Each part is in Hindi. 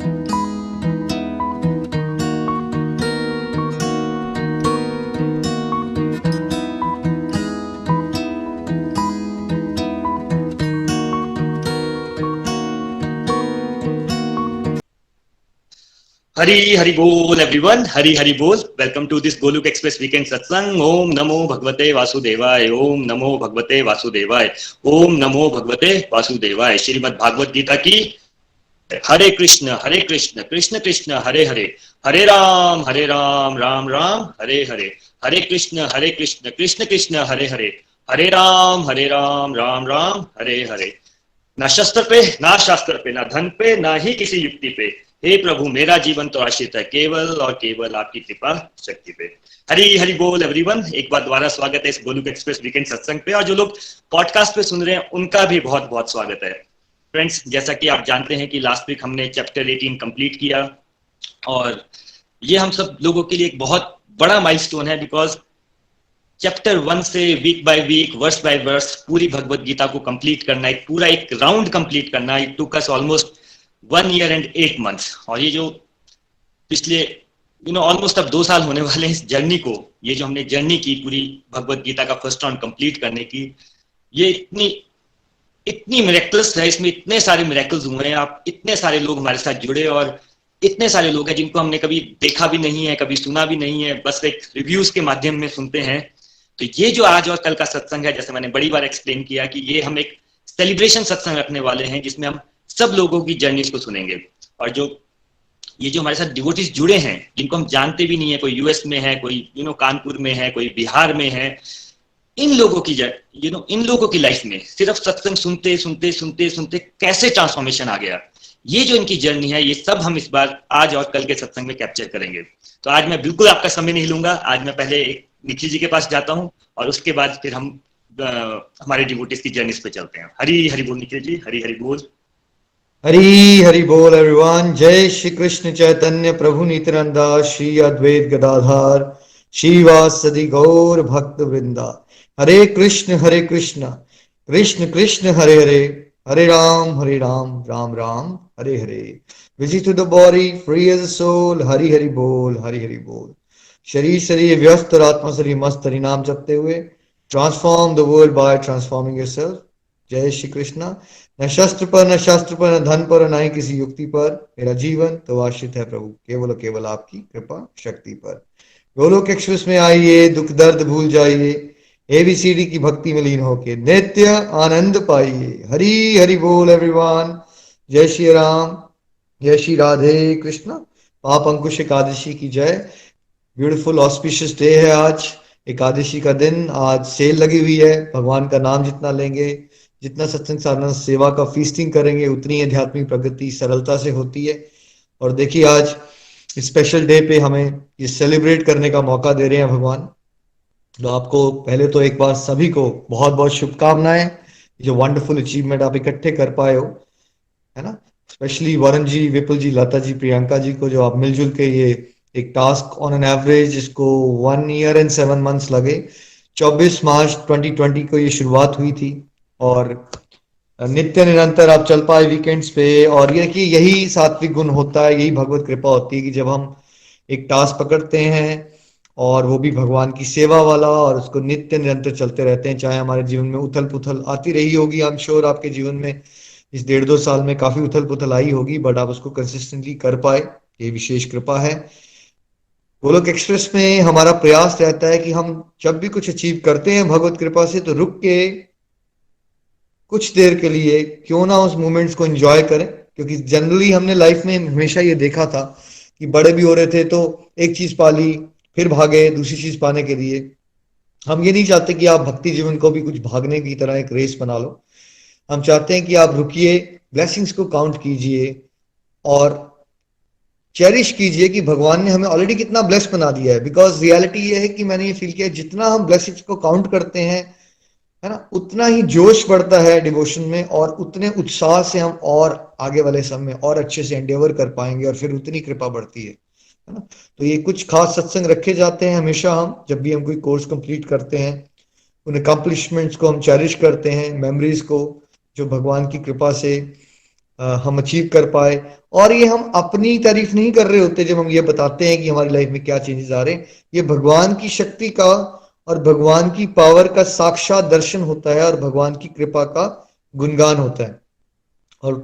हरी हरि बोल एवरीवन, हरी हरि बोल। Welcome to this Golok express weekend satsang. Om नमो भगवते वासुदेवाय, ओम नमो भगवते वासुदेवाय, ओम नमो भगवते वासुदेवाय। श्रीमद् भागवत गीता की हरे कृष्ण कृष्ण कृष्ण हरे हरे, हरे राम राम राम हरे हरे, हरे कृष्ण कृष्ण कृष्ण हरे राम राम राम हरे हरे। ना शस्त्र पे ना शास्त्र पे ना धन पे ना ही किसी युक्ति पे, हे प्रभु मेरा जीवन तो आश्रित है केवल और केवल आपकी कृपा शक्ति पे। हरी हरि बोल एवरीवन, एक बार दोबारा स्वागत है इस गोलुक एक्सप्रेस वीकेंड सत्संग पे। और जो लोग पॉडकास्ट पे सुन रहे हैं उनका भी बहुत बहुत स्वागत है। फ्रेंड्स, जैसा कि आप जानते हैं कि लास्ट वीक हमने चैप्टर 18 कंप्लीट किया, और ये हम सब लोगों के लिए एक बहुत बड़ा माइलस्टोन है, बिकॉज चैप्टर 1 से week by week, verse by verse पूरी भगवत गीता को कंप्लीट करना, एक पूरा एक राउंड कंप्लीट करना, it took us almost 1 year and 8 months. और ये जो पिछले ऑलमोस्ट अब 2 साल होने वाले हैं इस जर्नी को, ये जो हमने जर्नी की पूरी भगवत गीता का फर्स्ट राउंड कंप्लीट करने की, ये इतनी इतनी मिरेकल्स है, इसमें इतने सारे मिरेकल्स हुए हैं। आप इतने सारे लोग हमारे साथ जुड़े, और इतने सारे लोग हैं जिनको हमने कभी देखा भी नहीं है, कभी सुना भी नहीं है, बस एक रिव्यूज के माध्यम में सुनते हैं। तो ये जो आज और कल का सत्संग है, जैसे मैंने बड़ी बार एक्सप्लेन किया कि ये हम एक सेलिब्रेशन सत्संग रखने वाले हैं, जिसमें हम सब लोगों की जर्नीज को सुनेंगे। और जो ये जो हमारे साथ डिवोटीज जुड़े हैं, जिनको हम जानते भी नहीं है, कोई यूएस में है, कोई कानपुर में है, कोई बिहार में है, इन लोगों की इन लोगों की लाइफ में सिर्फ सत्संग सुनते सुनते सुनते सुनते कैसे ट्रांसफॉर्मेशन आ गया, ये जो इनकी जर्नी है, ये सब हम इस बार आज और कल के सत्संग में कैप्चर करेंगे। तो आज मैं बिल्कुल आपका समय नहीं लूंगा। आज मैं पहले एक निखिल जी के पास जाता हूँ, और उसके बाद फिर हम हमारे डिवोटीज की जर्नीज पे चलते हैं। हरी हरि बोल निखिल जी, हरी हरि बोल। हरी हरि बोल एवरीवन। जय श्री कृष्ण चैतन्य प्रभु नित्यानंदा, श्री अद्वैत गदाधार, श्रीवासदि गौर भक्त वृंदा। हरे कृष्ण कृष्ण कृष्ण हरे हरे, हरे राम राम राम हरे हरे। Busy to the body, free as soul. Hari Hari बोल, हरि हरि बोल। शरीर शरीर व्यस्त और आत्मा शरीर मस्त, हरि नाम जपते हुए transform the world by transforming yourself. जय श्री कृष्ण। न शस्त्र पर न शास्त्र पर न धन पर न ही किसी युक्ति पर, मेरा जीवन तो आश्रित है प्रभु केवल केवल आपकी कृपा शक्ति पर। गोलोक एक्सप्रेस में आइए, दुख दर्द भूल जाइए, एबीसीडी की भक्ति में लीन होके नित्य आनंद पाइए। हरी हरि बोल एवरीवन। जय श्री राम, जय श्री राधे कृष्ण। पाप अंकुश एकादशी की जय। ब्यूटीफुल ऑस्पिशियस डे है आज, एकादशी का दिन। आज सेल लगी हुई है। भगवान का नाम जितना लेंगे, जितना सत्संग साधना सेवा का फीस्टिंग करेंगे, उतनी आध्यात्मिक प्रगति सरलता से होती है। और देखिए आज इस स्पेशल डे पे हमें ये सेलिब्रेट करने का मौका दे रहे हैं भगवान। तो आपको पहले तो एक बार सभी को बहुत बहुत शुभकामनाएं, जो वंडरफुल अचीवमेंट आप इकट्ठे कर पाए हो, है ना। स्पेशली वरुण जी, विपुल जी, लता जी, प्रियंका जी को, जो आप मिलजुल के ये एक टास्क ऑन एन एवरेज इसको 1 ईयर एंड 7 मंथ्स लगे। 24 मार्च 2020 को ये शुरुआत हुई थी, और नित्य निरंतर आप चल पाए वीकेंड्स पे। और ये कि यही सात्विक गुण होता है, यही भगवत कृपा होती है कि जब हम एक टास्क पकड़ते हैं, और वो भी भगवान की सेवा वाला, और उसको नित्य निरंतर चलते रहते हैं। चाहे हमारे जीवन में उथल पुथल आती रही होगी, आई एम श्योर आपके जीवन में इस 1.5-2 साल में काफी उथल पुथल आई होगी, बट आप उसको कंसिस्टेंटली कर पाए, ये विशेष कृपा है। गोलोक एक्सप्रेस में हमारा प्रयास रहता है कि हम जब भी कुछ अचीव करते हैं भगवत कृपा से, तो रुक के कुछ देर के लिए क्यों ना उस मोमेंट्स को एंजॉय करें। क्योंकि जनरली हमने लाइफ में हमेशा ये देखा था कि बड़े भी हो रहे थे तो एक चीज पा ली, फिर भागे दूसरी चीज पाने के लिए। हम ये नहीं चाहते कि आप भक्ति जीवन को भी कुछ भागने की तरह एक रेस बना लो। हम चाहते हैं कि आप रुकिए, ब्लेसिंग्स को काउंट कीजिए, और चेरिश कीजिए कि भगवान ने हमें ऑलरेडी कितना ब्लेस बना दिया है। बिकॉज रियलिटी ये है कि मैंने ये फील किया, जितना हम ब्लेसिंग्स को काउंट करते हैं, है ना, उतना ही जोश बढ़ता है डिवोशन में, और उतने उत्साह से हम और आगे वाले समय में और अच्छे से एंडेवर कर पाएंगे, और फिर उतनी कृपा बढ़ती है ना। तो ये कुछ खास सत्संग रखे जाते हैं हमेशा, हम जब भी हम कोई कोर्स कंप्लीट करते हैं, उन अकम्पलिशमेंट्स को हम चेरिश करते हैं, मेमोरीज को जो भगवान की कृपा से हम अचीव कर पाए। और ये हम अपनी तारीफ नहीं कर रहे होते जब हम ये बताते हैं कि हमारी लाइफ में क्या चेंजेस आ रहे हैं। ये भगवान की शक्ति का और भगवान की पावर का साक्षात दर्शन होता है और भगवान की कृपा का गुणगान होता है। और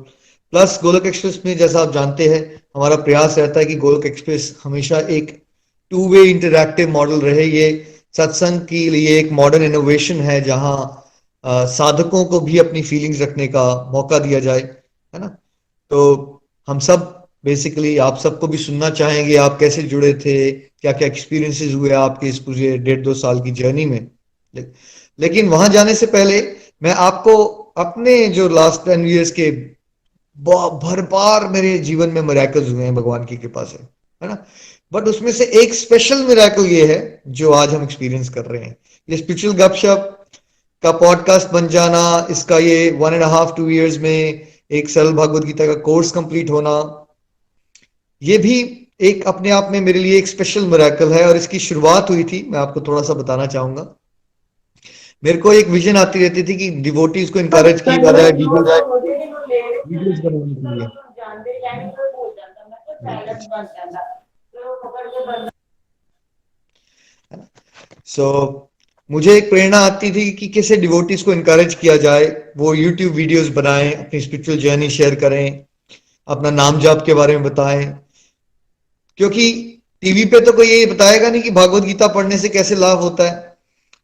प्लस गोलोक एक्सप्रेस में जैसा आप जानते हैं, हमारा प्रयास रहता है कि गोलोक एक्सप्रेस हमेशा एक टू वे इंटरैक्टिव मॉडल रहे। ये सत्संग के लिए एक मॉडर्न इनोवेशन है जहां साधकों को भी अपनी फीलिंग्स रखने का मौका दिया जाए, है ना। तो हम सब बेसिकली आप सबको भी सुनना चाहेंगे, आप कैसे जुड़े थे, क्या क्या एक्सपीरियंसेस हुए आपके इस पूरे 1.5-2 साल की जर्नी में। लेकिन वहां जाने से पहले मैं आपको अपने जो लास्ट 10 years के भर बार मेरे जीवन में मिरेकल्स हुए हैं भगवान की कृपा से, है ना। बट उसमें से एक स्पेशल मिरेकल ये है जो आज हम एक्सपीरियंस कर रहे हैं। ये स्पिरिचुअल गपशप का पॉडकास्ट बन जाना, इसका ये 1.5-2 years में एक सरल भगवत गीता का कोर्स कंप्लीट होना, ये भी एक अपने आप में मेरे लिए एक स्पेशल मिरेकल है। और इसकी शुरुआत हुई थी, मैं आपको थोड़ा सा बताना चाहूंगा। मेरे को एक विजन आती रहती थी कि डिवोटीज को इनकरेज किया जाए वीडियोस बनाने के लिए। सो मुझे एक प्रेरणा आती थी कि कैसे डिवोटीज को इनकरेज किया जाए, वो यूट्यूब वीडियोस बनाएं, अपनी स्पिरिचुअल जर्नी शेयर करें, अपना नाम जाप के बारे में बताएं। क्योंकि टीवी पे तो कोई ये बताएगा नहीं कि भागवत गीता पढ़ने से कैसे लाभ होता है।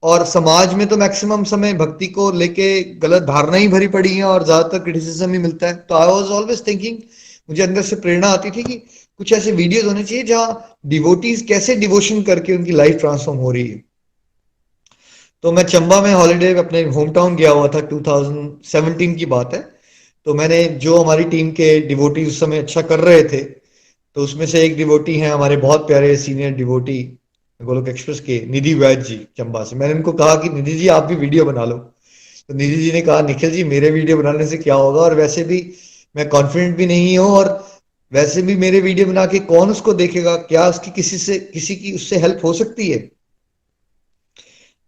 और समाज में तो मैक्सिमम समय भक्ति को लेके गलत धारणा ही भरी पड़ी है और ज्यादातर क्रिटिसिज्म ही मिलता है। तो आई वॉज ऑलवेज थिंकिंग, मुझे अंदर से प्रेरणा आती थी कि कुछ ऐसे वीडियोस होने चाहिए जहां डिवोटीज कैसे डिवोशन करके उनकी लाइफ ट्रांसफॉर्म हो रही है। तो मैं चंबा में हॉलीडे अपने होम टाउन गया हुआ था, 2017 की बात है। तो मैंने जो हमारी टीम के डिवोटी उस समय अच्छा कर रहे थे, तो उसमें से एक डिवोटी हैं हमारे बहुत प्यारे सीनियर डिवोटी गोलोक एक्सप्रेस के, निधि वैद जी चंबा से। मैंने उनको कहा कि निधि जी आप भी वीडियो बना लो। तो निधि जी ने कहा निखिल जी मेरे वीडियो बनाने से क्या होगा, और वैसे भी मैं कॉन्फिडेंट भी नहीं हूँ, और वैसे भी मेरे वीडियो बना के कौन उसको देखेगा, क्या उसकी किसी की उससे हेल्प हो सकती है।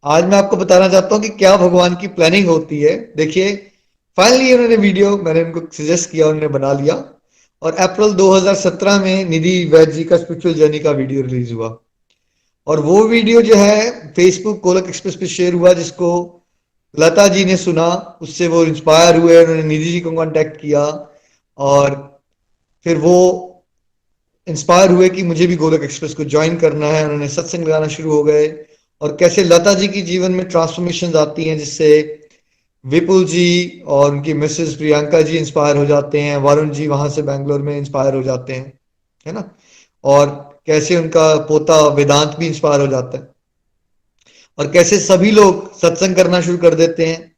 आज मैं आपको बताना चाहता हूँ कि क्या भगवान की प्लानिंग होती है। देखिए फाइनली उन्होंने वीडियो, मैंने उनको सजेस्ट किया, उन्होंने बना लिया। और अप्रैल 2017 में निधि वैद जी का स्पिरिचुअल जर्नी का वीडियो रिलीज हुआ। और वो वीडियो जो है फेसबुक गोलक एक्सप्रेस पे शेयर हुआ, जिसको लता जी ने सुना, उससे वो इंस्पायर हुए, उन्होंने निधि जी को कांटेक्ट किया और फिर वो इंस्पायर हुए कि मुझे भी गोलक एक्सप्रेस को ज्वाइन करना है। उन्होंने सत्संग लगाना शुरू हो गए और कैसे लता जी की जीवन में ट्रांसफॉर्मेशन आती हैं, जिससे विपुल जी और उनकी मिसेस प्रियंका जी इंस्पायर हो जाते हैं, वरुण जी वहां से बैंगलोर में इंस्पायर हो जाते हैं, है ना। और कैसे उनका पोता वेदांत भी इंस्पायर हो जाता है, और कैसे सभी लोग सत्संग करना शुरू कर देते हैं।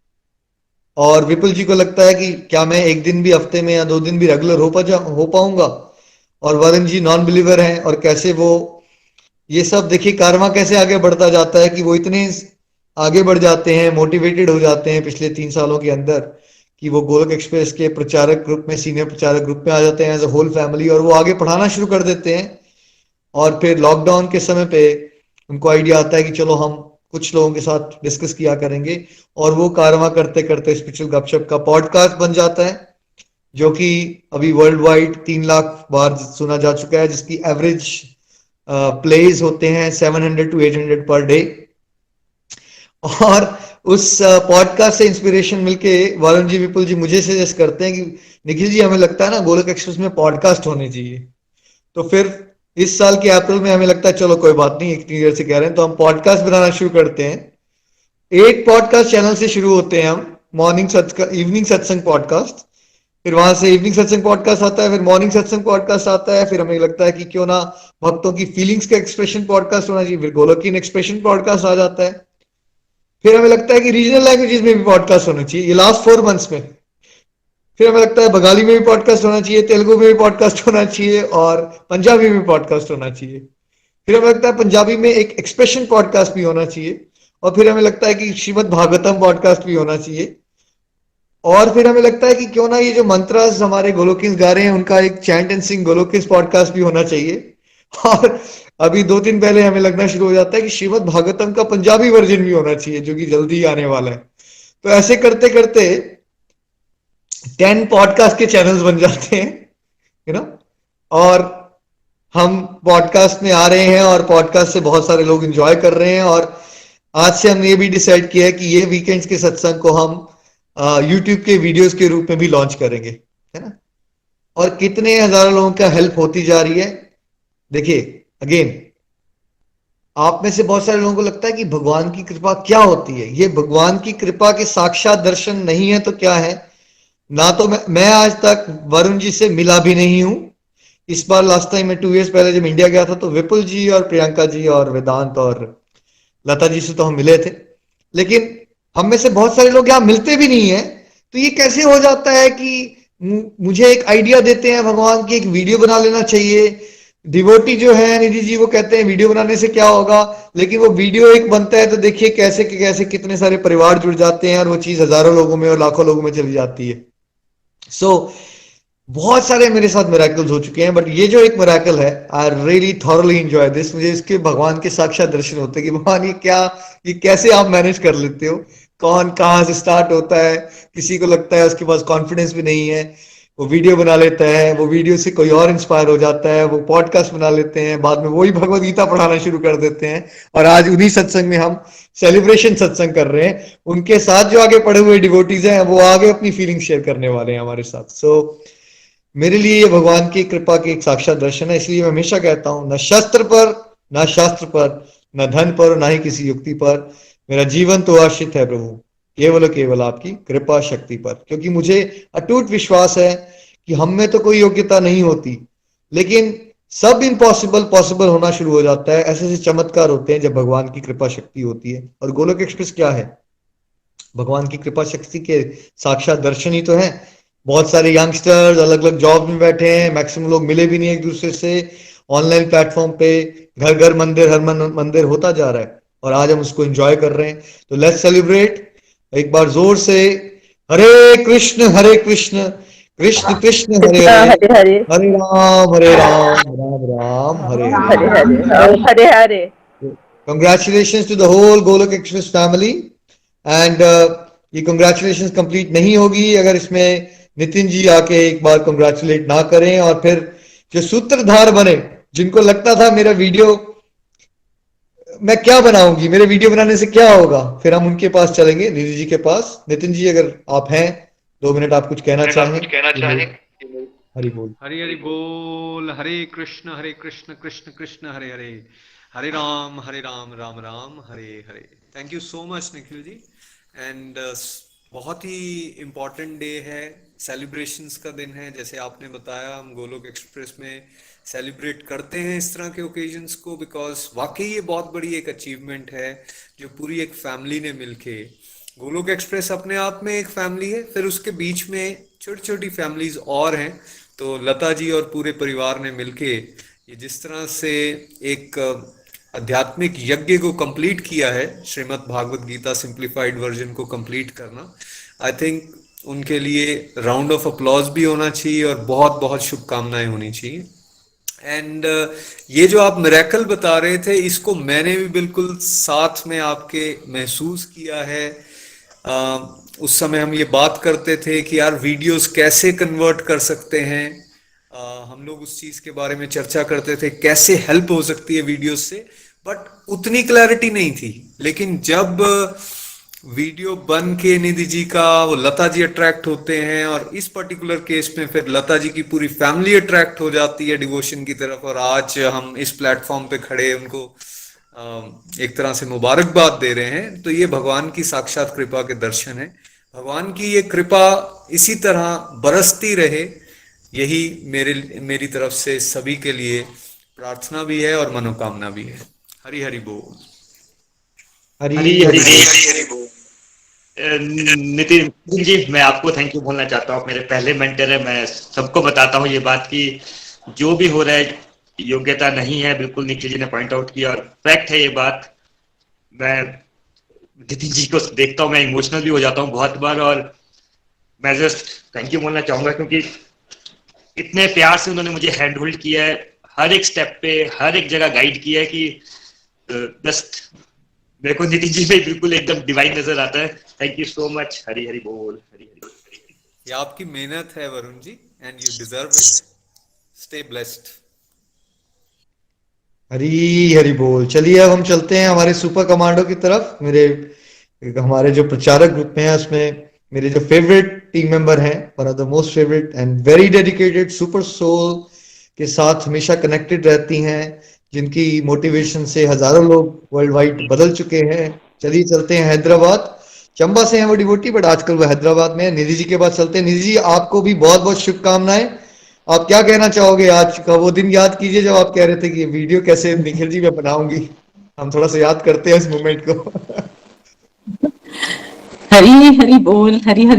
और विपुल जी को लगता है कि क्या मैं एक दिन भी, हफ्ते में या 2 दिन भी रेगुलर हो पाऊंगा। और वरुण जी नॉन बिलीवर हैं, और कैसे वो ये सब देखिए कार्मा कैसे आगे बढ़ता जाता है कि वो इतने आगे बढ़ जाते हैं, मोटिवेटेड हो जाते हैं पिछले 3 सालों के अंदर, कि वो गोलक एक्सप्रेस के प्रचारक ग्रुप में, सीनियर प्रचारक ग्रुप में आ जाते हैं एज अ होल फैमिली, और वो आगे पढ़ाना शुरू कर देते हैं। और फिर लॉकडाउन के समय पे उनको आइडिया आता है कि चलो हम कुछ लोगों के साथ डिस्कस किया करेंगे, और वो कारवां करते करते स्पिरिचुअल गपशप का पॉडकास्ट बन जाता है, जो कि अभी वर्ल्ड वाइड 3 लाख बार सुना जा चुका है, जिसकी एवरेज प्लेज होते हैं 700 to 800 पर डे। और उस पॉडकास्ट से इंस्पिरेशन मिलके वरुण जी, विपुल जी मुझे सजेस्ट करते हैं कि निखिल जी हमें लगता है ना गोलक एक्सप्रेस में पॉडकास्ट होने चाहिए। तो फिर इस साल के अप्रैल में हमें लगता है चलो कोई बात नहीं, एक ईयर से कह रहे हैं तो हम पॉडकास्ट बनाना शुरू करते हैं। 8 पॉडकास्ट चैनल से शुरू होते हैं हम, इवनिंग सत्संग पॉडकास्ट, फिर वहां से इवनिंग सत्संग पॉडकास्ट आता है, फिर मॉर्निंग सत्संग पॉडकास्ट आता है, फिर हमें लगता है कि क्यों ना भक्तों की फीलिंग्स का एक्सप्रेशन पॉडकास्ट होना चाहिए, फिर गोलोकिन एक्सप्रेशन पॉडकास्ट आ जाता है। फिर हमें लगता है कि रीजनल लैंग्वेजेस में भी पॉडकास्ट होना चाहिए, ये लास्ट 4 मंथ्स में। फिर हमें लगता है बंगाली में भी पॉडकास्ट होना चाहिए, तेलुगु में भी पॉडकास्ट होना चाहिए, और पंजाबी में पॉडकास्ट होना चाहिए। फिर हमें लगता है पंजाबी में एक एक्सप्रेशन पॉडकास्ट भी होना चाहिए, और फिर हमें लगता है कि श्रीमद् भागवतम पॉडकास्ट भी होना चाहिए। और फिर हमें लगता है कि क्यों ना ये जो मंत्रास हमारे गोलोकिंस गा रहे हैं उनका एक चैंट एंड सिंग गोलोकिंस पॉडकास्ट भी होना चाहिए। और अभी 2 दिन पहले हमें लगना शुरू हो जाता है कि श्रीमद् भागवतम का पंजाबी वर्जन भी होना चाहिए, जो कि जल्दी ही आने वाला है। तो ऐसे करते करते 10 पॉडकास्ट के चैनल्स बन जाते हैं, यू नो, और हम पॉडकास्ट में आ रहे हैं और पॉडकास्ट से बहुत सारे लोग एंजॉय कर रहे हैं। और आज से हमने ये भी डिसाइड किया है कि ये वीकेंड्स के सत्संग को हम यूट्यूब के वीडियोस के रूप में भी लॉन्च करेंगे, है ना। और कितने हजारों लोगों का हेल्प होती जा रही है। देखिए, अगेन, आप में से बहुत सारे लोगों को लगता है कि भगवान की कृपा क्या होती है। ये भगवान की कृपा के साक्षात दर्शन नहीं है तो क्या है। ना तो मैं आज तक वरुण जी से मिला भी नहीं हूं। इस बार लास्ट टाइम मैं 2 इयर्स पहले जब इंडिया गया था तो विपुल जी और प्रियंका जी और वेदांत और लता जी से तो हम मिले थे, लेकिन हम में से बहुत सारे लोग यहाँ मिलते भी नहीं है। तो ये कैसे हो जाता है कि मुझे एक आइडिया देते हैं भगवान की, एक वीडियो बना लेना चाहिए। डिवोटी जो है निधि जी, वो कहते हैं वीडियो बनाने से क्या होगा, लेकिन वो वीडियो एक बनता है तो देखिए कैसे कैसे कितने सारे परिवार जुड़ जाते हैं और वो चीज हजारों लोगों में और लाखों लोगों में चली जाती है। सो बहुत सारे मेरे साथ मिराकल्स हो चुके हैं, बट ये जो एक मिराकल है, I really thoroughly enjoy this. मुझे इसके भगवान के साक्षात दर्शन होते हैं कि भगवान ये क्या, ये कैसे आप मैनेज कर लेते हो। कौन कहाँ से स्टार्ट होता है, किसी को लगता है उसके पास कॉन्फिडेंस भी नहीं है, वो वीडियो बना लेता है, वो वीडियो से कोई और इंस्पायर हो जाता है, वो पॉडकास्ट बना लेते हैं, बाद में वही भगवत गीता पढ़ाना शुरू कर देते हैं। और आज उन्हीं सत्संग में हम सेलिब्रेशन सत्संग कर रहे हैं। उनके साथ जो आगे पढ़े हुए डिवोटीज हैं वो आगे अपनी फीलिंग शेयर करने वाले हैं हमारे साथ। सो मेरे लिए ये भगवान की कृपा के एक साक्षात दर्शन है। इसलिए मैं हमेशा कहता हूं, न शस्त्र पर, न शास्त्र पर, न धन पर, न ही किसी युक्ति पर, मेरा जीवन तो आश्रित है प्रभु केवल और केवल आपकी कृपा शक्ति पर। क्योंकि मुझे अटूट विश्वास है कि हम में तो कोई योग्यता नहीं होती, लेकिन सब इम्पॉसिबल पॉसिबल होना शुरू हो जाता है। ऐसे ऐसे चमत्कार होते हैं जब भगवान की कृपा शक्ति होती है। और गोलोक एक्सप्रेस क्या है, भगवान की कृपा शक्ति के साक्षात दर्शन ही तो है। बहुत सारे यंगस्टर्स अलग अलग जॉब में बैठे हैं, मैक्सिमम लोग मिले भी नहीं एक दूसरे से। ऑनलाइन प्लेटफॉर्म पे घर घर मंदिर, हर मंदिर होता जा रहा है और आज हम उसको एंजॉय कर रहे हैं। तो लेट्स सेलिब्रेट एक बार जोर से। हरे कृष्ण कृष्ण कृष्ण हरे हरे, हरे हरे हरे राम राम हरे हरे। हरे हरे हरे हरे। Congratulations to the whole Golok Express family. And ये congratulations कंप्लीट नहीं होगी अगर इसमें नितिन जी आके एक बार congratulate ना करें। और फिर जो सूत्रधार बने, जिनको लगता था मेरा वीडियो मैं क्या बनाऊंगी, मेरे वीडियो बनाने से क्या होगा, फिर हम उनके पास चलेंगे, नितिन जी के पास। नितिन जी, अगर आप हैं 2 मिनट, आप कुछ कहना चाहें। हरि बोल। हरि हरि बोल। हरे कृष्ण कृष्ण कृष्ण हरे हरे, हरे राम राम राम हरे हरे। Thank you so much Nikhil ji. And बहुत ही इम्पॉर्टेंट डे है, सेलिब्रेशंस का दिन है। जैसे आपने बताया, हम गोलोक एक्सप्रेस में सेलिब्रेट करते हैं इस तरह के ओकेजन्स को, बिकॉज वाकई ये बहुत बड़ी एक अचीवमेंट है जो पूरी एक फैमिली ने मिलके, गोलोक एक्सप्रेस अपने आप में एक फैमिली है, फिर उसके बीच में छोटी छोटी फैमिलीज और हैं। तो लता जी और पूरे परिवार ने मिलके ये जिस तरह से एक आध्यात्मिक यज्ञ को कंप्लीट किया है, श्रीमद् भागवत गीता सिंप्लीफाइड वर्जन को कंप्लीट करना, आई थिंक उनके लिए राउंड ऑफ अप्लॉज भी होना चाहिए और बहुत बहुत शुभकामनाएं होनी चाहिए। एंड ये जो आप मिरेकल बता रहे थे, इसको मैंने भी बिल्कुल साथ में आपके महसूस किया है। उस समय हम ये बात करते थे कि यार वीडियोस कैसे कन्वर्ट कर सकते हैं। हम लोग उस चीज के बारे में चर्चा करते थे, कैसे हेल्प हो सकती है वीडियोस से, बट उतनी क्लैरिटी नहीं थी। लेकिन जब वीडियो बन के निधि जी का वो लता जी अट्रैक्ट होते हैं, और इस पर्टिकुलर केस में फिर लता जी की पूरी फैमिली अट्रैक्ट हो जाती है डिवोशन की तरफ, और आज हम इस प्लेटफॉर्म पे खड़े उनको एक तरह से मुबारकबाद दे रहे हैं, तो ये भगवान की साक्षात कृपा के दर्शन है। भगवान की ये कृपा इसी तरह बरसती रहे, यही मेरी तरफ से सभी के लिए प्रार्थना भी है और मनोकामना भी है। हरि हरि बोल। हरि हरी हरि हरी बोल। नितिन जी, मैं आपको थैंक यू बोलना चाहता हूँ। आप मेरे पहले मेंटर है। मैं सबको बताता हूँ ये बात कि जो भी हो रहा है योग्यता नहीं है, बिल्कुल निखिल जी ने पॉइंट आउट किया और फैक्ट है ये बात। मैं नितिन जी को देखता हूँ, मैं इमोशनल भी हो जाता हूँ बहुत बार, और मैं जस्ट थैंक यू बोलना चाहूंगा क्योंकि इतने प्यार से उन्होंने मुझे हैंड होल्ड किया है, हर एक स्टेप पे हर एक जगह गाइड किया है कि जस्ट मेरे को नितिन जी में बिल्कुल एकदम डिवाइन नजर आता है। Thank you so much. Hari Hari बोल, हरी हरी बोल। ये आपकी मेहनत है Varun ji, and you deserve it. Stay blessed. Hari Hari बोल। चलिए अब हम चलते हैं हमारे सुपर कमांडो की तरफ। हमारे जो प्रचारक ग्रुप में है उसमें मेरे जो फेवरेट टीम मेंबर हैं, one of the most favourite and very dedicated super soul के साथ हमेशा कनेक्टेड रहती हैं, जिनकी मोटिवेशन से हजारों लोग वर्ल्ड वाइड बदल चुके हैं। चलिए चलते हैं हैदराबाद। चंबा से हैं वो डिवोटी, बट आजकल वो हैदराबाद में है। निधि जी के पास चलते हैं। निधि जी, आपको भी बहुत बहुत शुभकामनाएं। आप क्या कहना चाहोगे? आज का वो दिन याद कीजिए जब आप कह रहे थे कि ये वीडियो कैसे निखिल जी मैं बनाऊंगी। हम थोड़ा सा याद करते हैं इस मोमेंट को। हरी हरी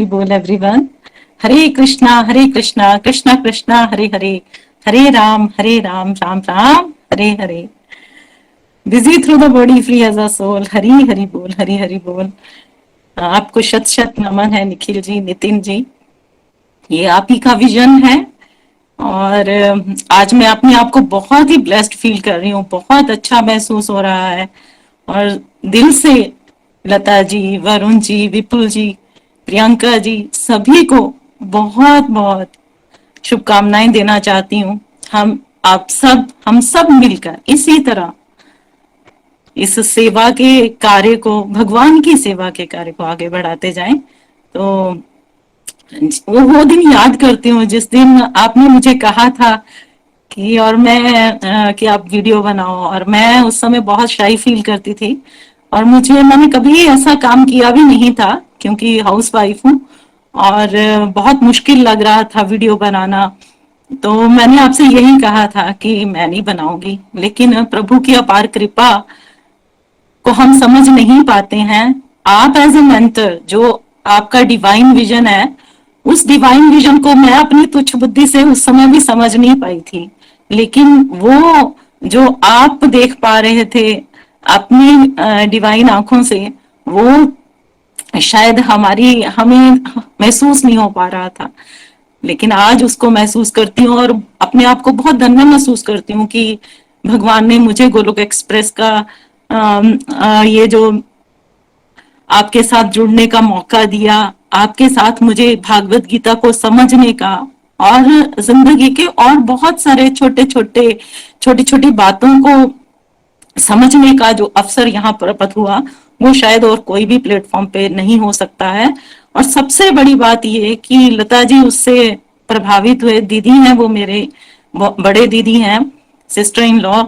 बोल एवरीवन. हरे कृष्णा कृष्णा कृष्णा हरे हरे, हरे राम राम राम हरे हरे. Busy through the body, free as a soul. Hari Hari बोल. आपको शत शत नमन है निखिल जी, नितिन जी. ये आप ही का विजन है. और आज मैं अपने आप को बहुत ही ब्लेस्ड फील कर रही हूँ. बहुत अच्छा महसूस हो रहा है. और दिल से लता जी, वरुण जी, विपुल जी, प्रियंका जी, सभी को बहुत बहुत शुभकामनाएं देना चाहती हूँ. हम सब मिलकर इसी तरह इस सेवा के कार्य को, भगवान की सेवा के कार्य को आगे बढ़ाते जाएं. तो वो दिन याद करती हूँ जिस दिन आपने मुझे कहा था कि कि आप वीडियो बनाओ. और मैं उस समय बहुत शाई फील करती थी, और मैंने कभी ऐसा काम किया भी नहीं था क्योंकि हाउस वाइफ हूँ, और बहुत मुश्किल लग रहा था वीडियो बनाना. तो मैंने आपसे यही कहा था कि मैं नहीं बनाऊंगी, लेकिन प्रभु की अपार कृपा को हम समझ नहीं पाते हैं. आप एज ए मेंटर, जो आपका डिवाइन विजन है, उस डिवाइन विजन को मैं अपनी तुच्छ बुद्धि से उस समय भी समझ नहीं पाई थी. लेकिन वो जो आप देख पा रहे थे अपनी डिवाइन आंखों से, वो शायद हमें महसूस नहीं हो पा रहा था. लेकिन आज उसको महसूस करती हूँ और अपने आप को बहुत धन्य महसूस करती हूँ कि भगवान ने मुझे गोलोक एक्सप्रेस का ये जो आपके साथ जुड़ने का मौका दिया, आपके साथ मुझे भागवत गीता को समझने का, और जिंदगी के और बहुत सारे छोटी छोटी बातों को समझने का जो अवसर यहाँ प्राप्त हुआ, वो शायद और कोई भी प्लेटफॉर्म पे नहीं हो सकता है. और सबसे बड़ी बात ये कि लता जी उससे प्रभावित हुए. दीदी हैं वो, मेरे बड़े दीदी हैं, सिस्टर इन लॉ,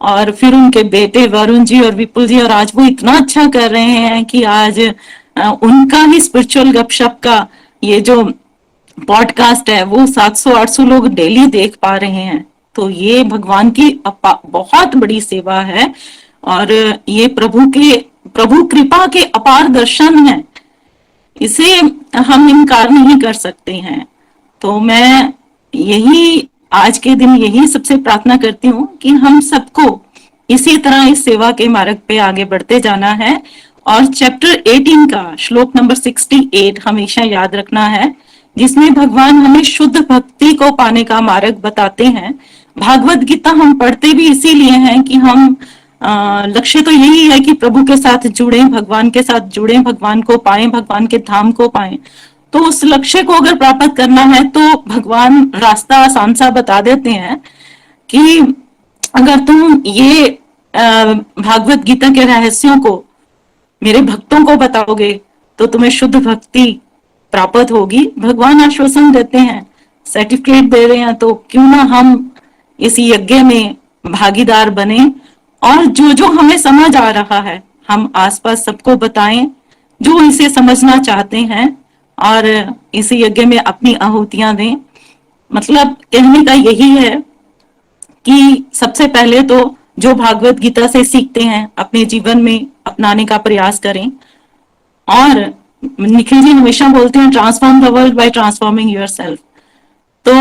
और फिर उनके बेटे वरुण जी और विपुल जी. और आज वो इतना अच्छा कर रहे हैं कि आज उनका ही स्पिरिचुअल गपशप का ये जो पॉडकास्ट है वो 700-800 लोग डेली देख पा रहे हैं. तो ये भगवान की बहुत बड़ी सेवा है, और ये प्रभु कृपा के अपार दर्शन है. इसे हम इनकार नहीं कर सकते हैं. तो मैं आज के दिन यही सबसे प्रार्थना करती हूँ कि हम सबको इसी तरह इस सेवा के मार्ग पे आगे बढ़ते जाना है. और चैप्टर 18 का श्लोक नंबर 68 हमेशा याद रखना है, जिसमें भगवान हमें शुद्ध भक्ति को पाने का मार्ग बताते हैं. भागवत गीता हम पढ़ते भी इसीलिए हैं कि हम लक्ष्य तो यही है कि प्रभु के साथ जुड़े, भगवान के साथ जुड़े, भगवान को पाएं, भगवान के धाम को पाएं. तो उस लक्ष्य को अगर प्राप्त करना है तो भगवान रास्ता आसान सा बता देते हैं कि अगर तुम ये भागवत गीता के रहस्यों को मेरे भक्तों को बताओगे तो तुम्हें शुद्ध भक्ति प्राप्त होगी. भगवान आश्वासन देते हैं, सर्टिफिकेट दे रहे हैं. तो क्यों ना हम इस यज्ञ में भागीदार बने, और जो हमें समझ आ रहा है हम आसपास सबको बताएं जो इसे समझना चाहते हैं, और इस यज्ञ में अपनी आहुतियां दें. मतलब कहने का यही है कि सबसे पहले तो जो भागवत गीता से सीखते हैं अपने जीवन में अपनाने का प्रयास करें. और निखिल जी हमेशा बोलते हैं, transform the world by transforming yourself. तो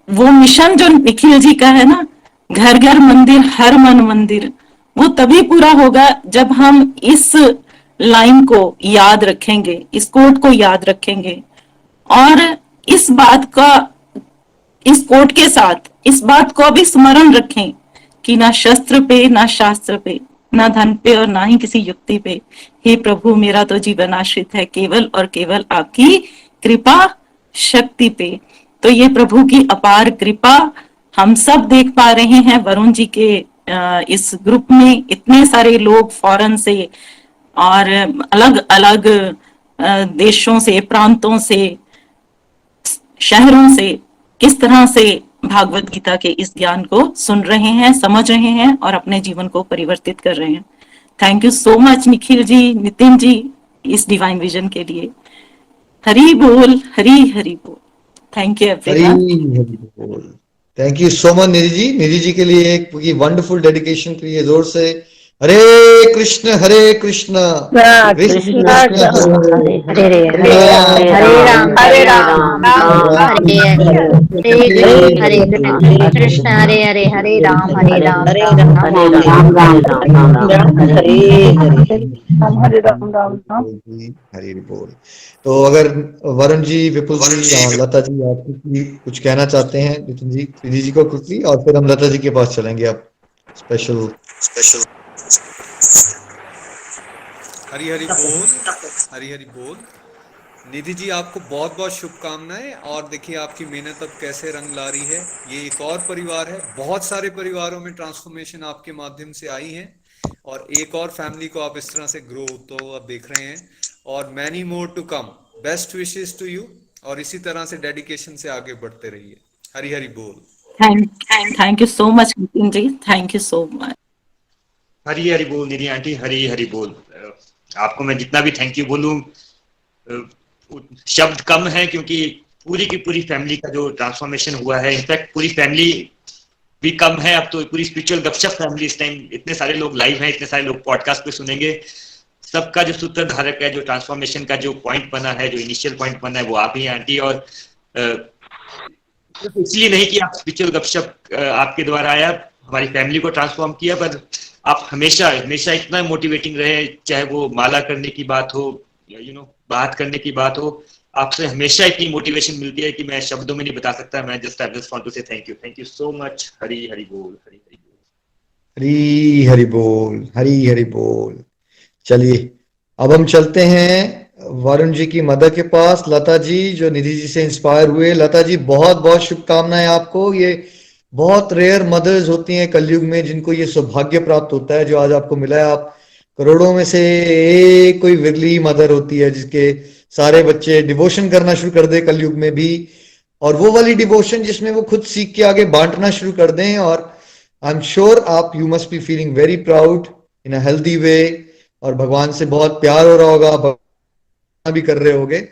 वो मिशन जो निखिल जी का है ना, घर घर मंदिर हर मन मंदिर, वो तभी पूरा होगा जब हम इस लाइन को याद रखेंगे, इस कोट को याद रखेंगे. और इस कोट के साथ इस बात को भी स्मरण रखें कि ना शस्त्र पे, ना शास्त्र पे, ना धन पे, और ना ही किसी युक्ति पे. हे प्रभु, मेरा तो जीवन आश्रित है केवल और केवल आपकी कृपा शक्ति पे। तो ये प्रभु की अपार कृपा हम सब देख पा रहे हैं। वरुण जी के इस ग्रुप में इतने सारे लोग फॉरेन से और अलग अलग देशों से, प्रांतों से, शहरों से किस तरह से भागवत गीता के इस ज्ञान को सुन रहे हैं, समझ रहे हैं और अपने जीवन को परिवर्तित कर रहे हैं। Thank you so much Nikhil ji, Nitin ji, इस डिवाइन विजन के लिए। हरि बोल, हरि हरि बोल। Thank you Hari everyone. Hari बोल। Thank you so much Nidhi ji. Nidhi ji के लिए एक वंडरफुल डेडिकेशन के लिए जोर से हरे कृष्ण कृष्ण कृष्ण कृष्ण हरे हरे हरे हरे राम हरे राम राम राम राम राम हरे हरे हरे हरे हरे कृष्ण हरे हरे हरे राम राम राम राम राम हरे हरे हरे राम राम राम। हरी बोल। तो अगर वरुण जी, विपुल जी और लता जी आप कुछ कहना चाहते हैं, नितिन जी, निधि जी को क्विकली, और फिर हम लता जी के पास चलेंगे। आप स्पेशल हरी हरी बोल, हरी हरी बोल। निधि जी आपको बहुत बहुत शुभकामनाएं। और देखिए आपकी मेहनत अब कैसे रंग ला रही है। ये एक और परिवार है, बहुत सारे परिवारों में ट्रांसफॉर्मेशन आपके माध्यम से आई है और एक और फैमिली को आप इस तरह से ग्रो तो अब देख रहे हैं और many more to come. Best wishes to you और इसी तरह से डेडिकेशन से आगे बढ़ते रहिए। हरी हरी बोल। Thank you so much Nitin ji, thank you so much. Hari Hari बोल निधि आंटी, हरी हरी बोल। आपको मैं जितना भी थैंक यू बोलूं शब्द कम है, क्योंकि पूरी की पूरी फैमिली का जो ट्रांसफॉर्मेशन हुआ है, इनफैक्ट पूरी फैमिली भी कम है अब तो, पूरी स्पिरिचुअल गपशप फैमिली इस टाइम, इतने सारे लोग लाइव हैं, इतने सारे लोग पॉडकास्ट पे सुनेंगे। सबका जो सूत्रधारक है, जो ट्रांसफॉर्मेशन का जो पॉइंट बना है, जो इनिशियल पॉइंट बना है, वो आप ही आंटी। और इसलिए नहीं कि आप स्पिरिचुअल गपशप आपके द्वारा आया, हमारी फैमिली को ट्रांसफॉर्म किया, पर आप हमेशा हमेशा इतना मोटिवेटिंग रहे, चाहे वो माला करने की बात हो, बात करने की बात हो, आपसे हमेशा इतनी मोटिवेशन मिलती है कि मैं शब्दों में नहीं बता सकता। मैं जस्ट वांट टू से thank you so much. Hari Hari बोल, हरी हरी बोल। हरी हरी बोल, हरी हरी बोल। चलिए अब हम चलते हैं वरुण जी की मदर के पास, लता जी, जो निधि जी से इंस्पायर हुए। लता जी बहुत बहुत शुभकामनाएं आपको। ये बहुत रेयर मदर्स होती हैं कलयुग में जिनको ये सौभाग्य प्राप्त होता है जो आज आपको मिला है। आप करोड़ों में से एक कोई विरली मदर होती है जिसके सारे बच्चे डिवोशन करना शुरू कर दे कलयुग में भी, और वो वाली डिवोशन जिसमें वो खुद सीख के आगे बांटना शुरू कर दें। और आई एम श्योर आप, you must be feeling very proud in a healthy way, और भगवान से बहुत प्यार हो रहा होगा, भगवान भी कर रहे होंगे,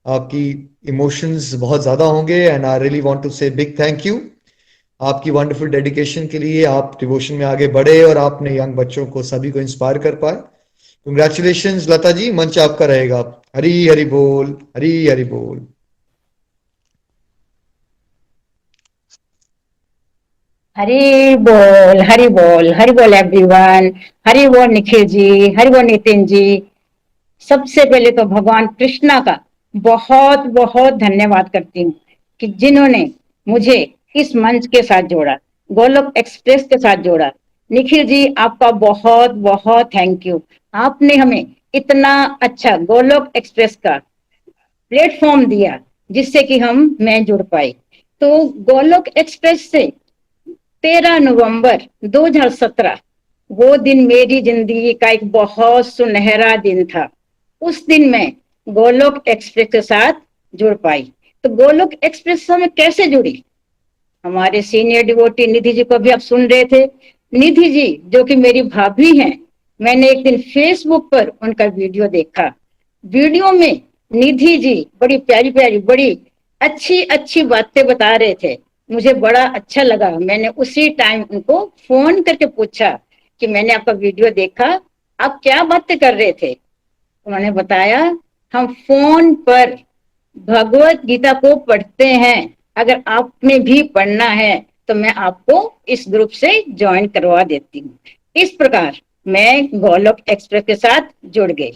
आपकी इमोशंस बहुत ज्यादा होंगे। And I really want to say big thank you आपकी वंडरफुल डेडिकेशन के लिए। आप डिवोशन में आगे बढ़े और आपने यंग बच्चों को सभी को इंस्पायर कर पाए। कंग्रेचुलेशंस लता जी, मंच आपका रहेगा। हरी हरी बोल, हरी हरी बोल। हरि बोल एवरीवन। हरि बोल निखिल जी, हरि बोल नितिन जी। सबसे पहले तो भगवान कृष्णा का बहुत बहुत धन्यवाद करती हूँ कि जिन्होंने मुझे इस मंच के साथ जोड़ा, गोलोक एक्सप्रेस के साथ जोड़ा। निखिल जी आपका बहुत बहुत थैंक यू। आपने हमें इतना अच्छा गोलोक एक्सप्रेस का प्लेटफॉर्म दिया जिससे कि मैं जुड़ पाई। तो गोलोक एक्सप्रेस से 13 नवंबर 2017 वो दिन मेरी जिंदगी का एक बहुत सुनहरा दिन था। उस दिन मैं गोलोक एक्सप्रेस के साथ जुड़ पाई। तो गोलोक एक्सप्रेस से मैं कैसे जुड़ी? हमारे सीनियर डिवोटी निधि जी को भी आप सुन रहे थे। निधि जी जो कि मेरी भाभी हैं, मैंने एक दिन फेसबुक पर उनका वीडियो देखा। वीडियो में निधि जी बड़ी प्यारी प्यारी, बड़ी अच्छी अच्छी बातें बता रहे थे। मुझे बड़ा अच्छा लगा। मैंने उसी टाइम उनको फोन करके पूछा कि मैंने आपका वीडियो देखा, आप क्या बातें कर रहे थे? उन्होंने बताया हम फोन पर भगवत गीता को पढ़ते हैं, अगर आपने भी पढ़ना है तो मैं आपको इस ग्रुप से ज्वाइन करवा देती हूँ। इस प्रकार मैं गोलोक एक्सप्रेस के साथ जुड़ गई।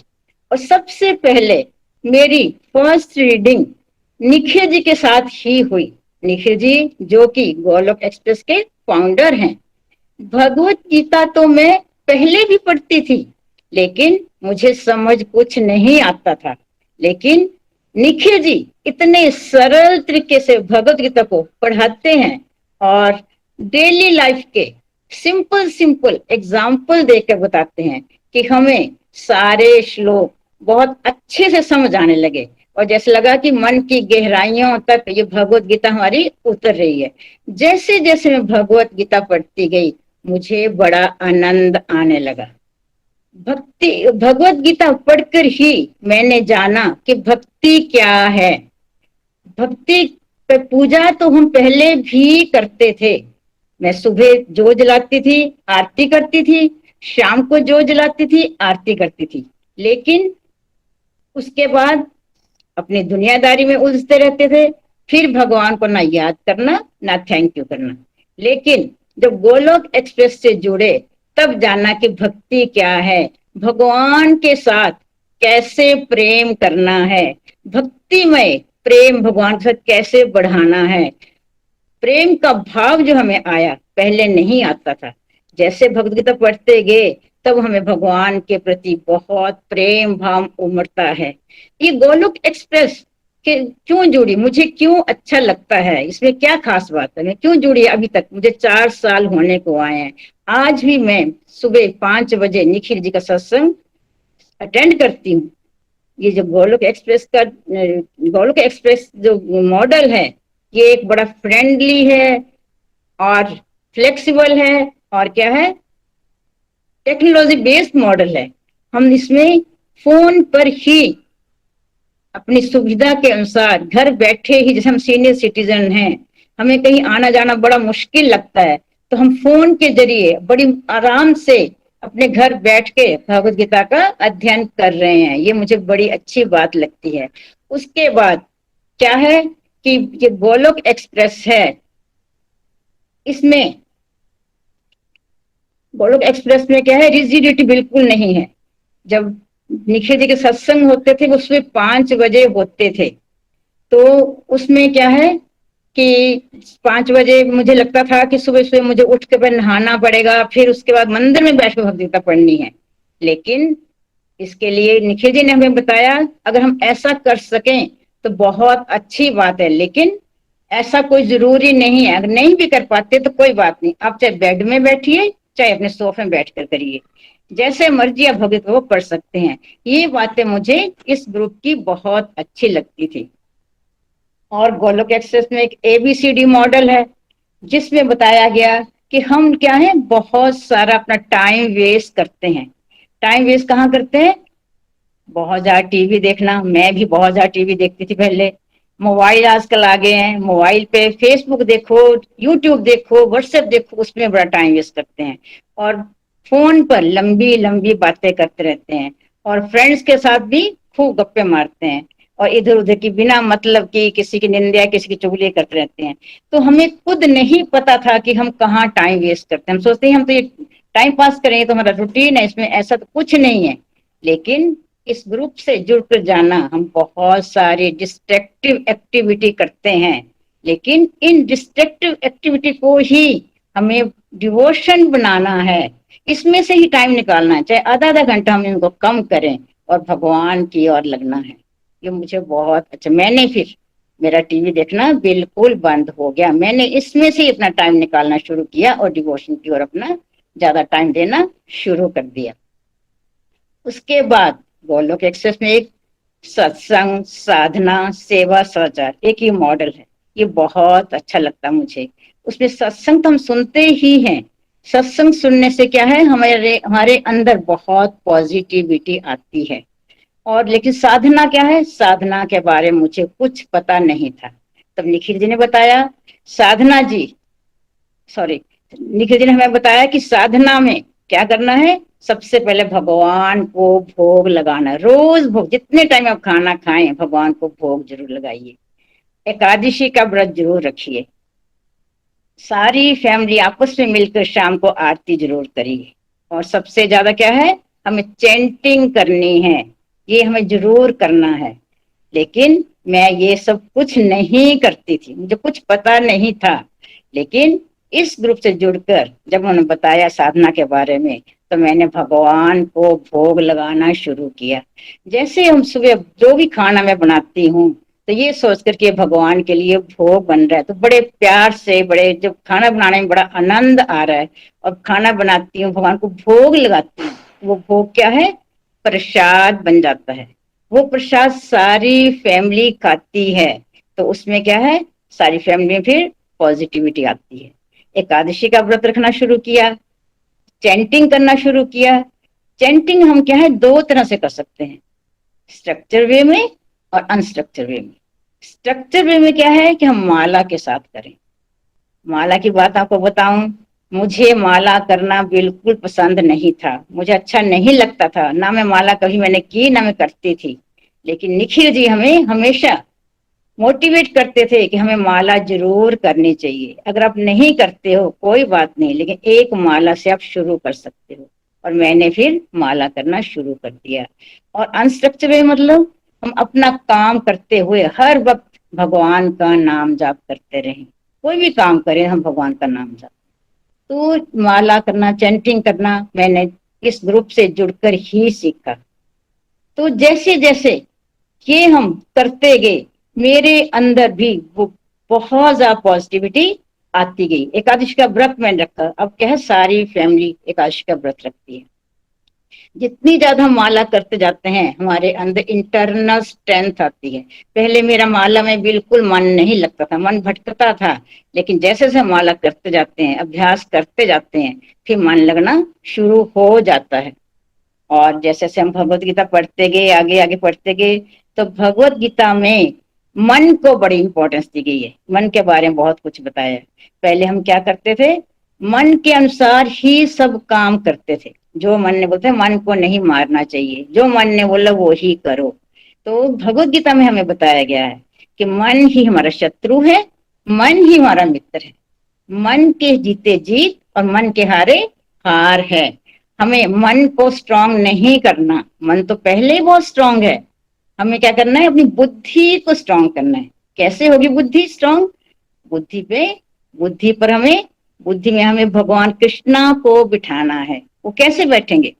और सबसे पहले मेरी फर्स्ट रीडिंग निखिल जी के साथ ही हुई। निखिल जी जो कि गोलोक एक्सप्रेस के फाउंडर हैं। भगवत गीता तो मैं पहले भी पढ़ती थी लेकिन मुझे समझ कुछ नहीं आता था। लेकिन निखिल जी इतने सरल तरीके से भगवत गीता को पढ़ाते हैं और डेली लाइफ के सिंपल सिंपल एग्जाम्पल देकर बताते हैं कि हमें सारे श्लोक बहुत अच्छे से समझ आने लगे और जैसे लगा कि मन की गहराइयों तक ये भगवत गीता हमारी उतर रही है। जैसे जैसे मैं भगवत गीता पढ़ती गई मुझे बड़ा आनंद आने लगा। भक्ति भगवत गीता पढ़कर ही मैंने जाना कि भक्ति क्या है। भक्ति पे पूजा तो हम पहले भी करते थे। मैं सुबह जो जलाती थी आरती करती थी, शाम को जो जलाती थी आरती करती थी, लेकिन उसके बाद अपनी दुनियादारी में उलझते रहते थे। फिर भगवान को ना याद करना ना थैंक यू करना। लेकिन जब गोलोक एक्सप्रेस से जुड़े तब जाना कि भक्ति क्या है, भगवान के साथ कैसे प्रेम करना है, भक्तिमय प्रेम भगवान के साथ कैसे बढ़ाना है। प्रेम का भाव जो हमें आया पहले नहीं आता था। जैसे भगवत गीता पढ़ते गए तब हमें भगवान के प्रति बहुत प्रेम भाव उमड़ता है। ये गोलोक एक्सप्रेस के क्यों जुड़ी, मुझे क्यों अच्छा लगता है, इसमें क्या खास बात है, मैं क्यों जुड़ी। अभी तक मुझे 4 साल होने को आए हैं। आज भी मैं सुबह 5 बजे निखिल जी का सत्संग अटेंड करती हूँ। ये जो गोलोक एक्सप्रेस जो मॉडल है ये एक बड़ा फ्रेंडली है और फ्लेक्सिबल है और क्या है, टेक्नोलॉजी बेस्ड मॉडल है। हम इसमें फोन पर ही अपनी सुविधा के अनुसार घर बैठे ही, जैसे हम सीनियर सिटीजन हैं, हमें कहीं आना जाना बड़ा मुश्किल लगता है, तो हम फोन के जरिए बड़ी आराम से अपने घर बैठ के भगवत गीता का अध्ययन कर रहे हैं। ये मुझे बड़ी अच्छी बात लगती है। उसके बाद क्या है कि ये गोलोक एक्सप्रेस है, इसमें गोलोक एक्सप्रेस में क्या है, रिजिडिटी बिल्कुल नहीं है। जब निखिल जी के सत्संग होते थे वो सुबह 5 बजे होते थे, तो उसमें क्या है कि 5 बजे मुझे लगता था कि सुबह सुबह मुझे उठ के पहले नहाना पड़ेगा, फिर उसके बाद मंदिर में बैठ कर भगवत गीता पढ़नी है। लेकिन इसके लिए निखिल जी ने हमें बताया अगर हम ऐसा कर सकें तो बहुत अच्छी बात है, लेकिन ऐसा कोई जरूरी नहीं है। अगर नहीं भी कर पाते तो कोई बात नहीं, आप चाहे बेड में बैठिए चाहे अपने सोफे में बैठकर करिए, जैसे मर्जी आप भगवत को पढ़ सकते हैं। ये बातें मुझे इस ग्रुप की बहुत अच्छी लगती थी। और गोलोक एक्सप्रेस में एक ABCD मॉडल है जिसमें बताया गया कि हम क्या है, बहुत सारा अपना टाइम वेस्ट करते हैं। टाइम वेस्ट कहाँ करते हैं, बहुत ज्यादा टीवी देखना। मैं भी बहुत ज्यादा टीवी देखती थी पहले। मोबाइल आजकल आ गए हैं, मोबाइल पे फेसबुक देखो, यूट्यूब देखो, व्हाट्सएप देखो, उसमें बड़ा टाइम वेस्ट करते हैं। और फोन पर लंबी लंबी बातें करते रहते हैं और फ्रेंड्स के साथ भी खूब गप्पे मारते हैं और इधर उधर की बिना मतलब की किसी की निंदा किसी की चुगली करते रहते हैं। तो हमें खुद नहीं पता था कि हम कहाँ टाइम वेस्ट करते हैं। हम सोचते हैं हम तो ये टाइम पास करेंगे तो हमारा रूटीन है, इसमें ऐसा तो कुछ नहीं है। लेकिन इस ग्रुप से जुड़कर जाना, हम बहुत सारी डिस्ट्रक्टिव एक्टिविटी करते हैं, लेकिन इन डिस्ट्रक्टिव एक्टिविटी को ही हमें डिवोशन बनाना है। इसमें से ही टाइम निकालना है, चाहे आधा आधा घंटा हम इनको कम करें और भगवान की ओर लगना है। ये मुझे बहुत अच्छा, मैंने फिर मेरा टीवी देखना बिल्कुल बंद हो गया। मैंने इसमें से इतना टाइम निकालना शुरू किया और डिवोशन की ओर अपना ज्यादा टाइम देना शुरू कर दिया। उसके बाद गोलोक एक्सप्रेस में एक सत्संग, साधना, सेवा, सदाचार एक ही मॉडल है। ये बहुत अच्छा लगता मुझे। उसमें सत्संग तो हम सुनते ही हैं। सत्संग सुनने से क्या है, हमारे अंदर बहुत पॉजिटिविटी आती है। और लेकिन साधना क्या है, साधना के बारे में मुझे कुछ पता नहीं था। तब निखिल जी ने बताया, निखिल जी ने हमें बताया कि साधना में क्या करना है, सबसे पहले भगवान को भोग लगाना। रोज भोग, जितने टाइम आप खाना खाएं भगवान को भोग जरूर लगाइए। एकादशी का व्रत जरूर रखिए। सारी फैमिली आपस में मिलकर शाम को आरती जरूर करिए। और सबसे ज्यादा क्या है, हमें चैंटिंग करनी है, ये हमें जरूर करना है। लेकिन मैं ये सब कुछ नहीं करती थी, मुझे कुछ पता नहीं था। लेकिन इस ग्रुप से जुड़कर जब उन्होंने बताया साधना के बारे में, तो मैंने भगवान को भोग लगाना शुरू किया। जैसे हम सुबह जो भी खाना मैं बनाती हूँ तो ये सोच करके भगवान के लिए भोग बन रहा है, तो बड़े प्यार से, बड़े जब खाना बनाने में बड़ा आनंद आ रहा है और खाना बनाती हूँ, भगवान को भोग लगाती हूँ, वो भोग क्या है, प्रसाद बन जाता है। वो प्रसाद सारी फैमिली खाती है तो उसमें क्या है, सारी फैमिली में फिर पॉजिटिविटी आती है। एकादशी का व्रत रखना शुरू किया, चैंटिंग करना शुरू किया। चैंटिंग हम क्या है, दो तरह से कर सकते हैं, स्ट्रक्चर वे में और अनस्ट्रक्चर वे में। स्ट्रक्चर वे में क्या है कि हम माला के साथ करें। माला की बात आपको बताऊं, मुझे माला करना बिल्कुल पसंद नहीं था, मुझे अच्छा नहीं लगता था, ना मैं माला कभी मैंने की ना मैं करती थी। लेकिन निखिल जी हमें हमेशा मोटिवेट करते थे कि हमें माला जरूर करनी चाहिए। अगर आप नहीं करते हो कोई बात नहीं, लेकिन एक माला से आप शुरू कर सकते हो। और मैंने फिर माला करना शुरू कर दिया। और अनस्ट्रक्चर मतलब हम अपना काम करते हुए हर वक्त भगवान का नाम जाप करते रहें। कोई भी काम करें हम भगवान का नाम जाप। तो माला करना, चैंटिंग करना मैंने इस ग्रुप से जुड़कर ही सीखा। तो जैसे जैसे ये हम करते गए मेरे अंदर भी वो बहुत ज्यादा पॉजिटिविटी आती गई। एकादशी का व्रत मैंने रखा, अब क्या है सारी फैमिली एकादशी का व्रत रखती है। जितनी ज्यादा हम माला करते जाते हैं हमारे अंदर इंटरनल स्ट्रेंथ आती है। पहले मेरा माला में बिल्कुल मन नहीं लगता था, मन भटकता था, लेकिन जैसे जैसे माला करते जाते हैं, अभ्यास करते जाते हैं, फिर मन लगना शुरू हो जाता है। और जैसे जैसे हम भगवत गीता पढ़ते गए, आगे आगे पढ़ते गए, तो भगवत गीता में मन को बड़ी इंपॉर्टेंस दी गई है। मन के बारे में बहुत कुछ बताया है। पहले हम क्या करते थे, मन के अनुसार ही सब काम करते थे। जो मन ने बोलते मन को नहीं मारना चाहिए, जो मन ने बोला वो ही करो। तो भगवत गीता में हमें बताया गया है कि मन ही हमारा शत्रु है, मन ही हमारा मित्र है। मन के जीते जीत और मन के हारे हार है। हमें मन को स्ट्रांग नहीं करना, मन तो पहले ही बहुत स्ट्रांग है। हमें क्या करना है, अपनी बुद्धि को स्ट्रांग करना है। कैसे होगी बुद्धि स्ट्रांग? बुद्धि पर हमें, बुद्धि में हमें भगवान कृष्णा को बिठाना है। वो कैसे बैठेंगे?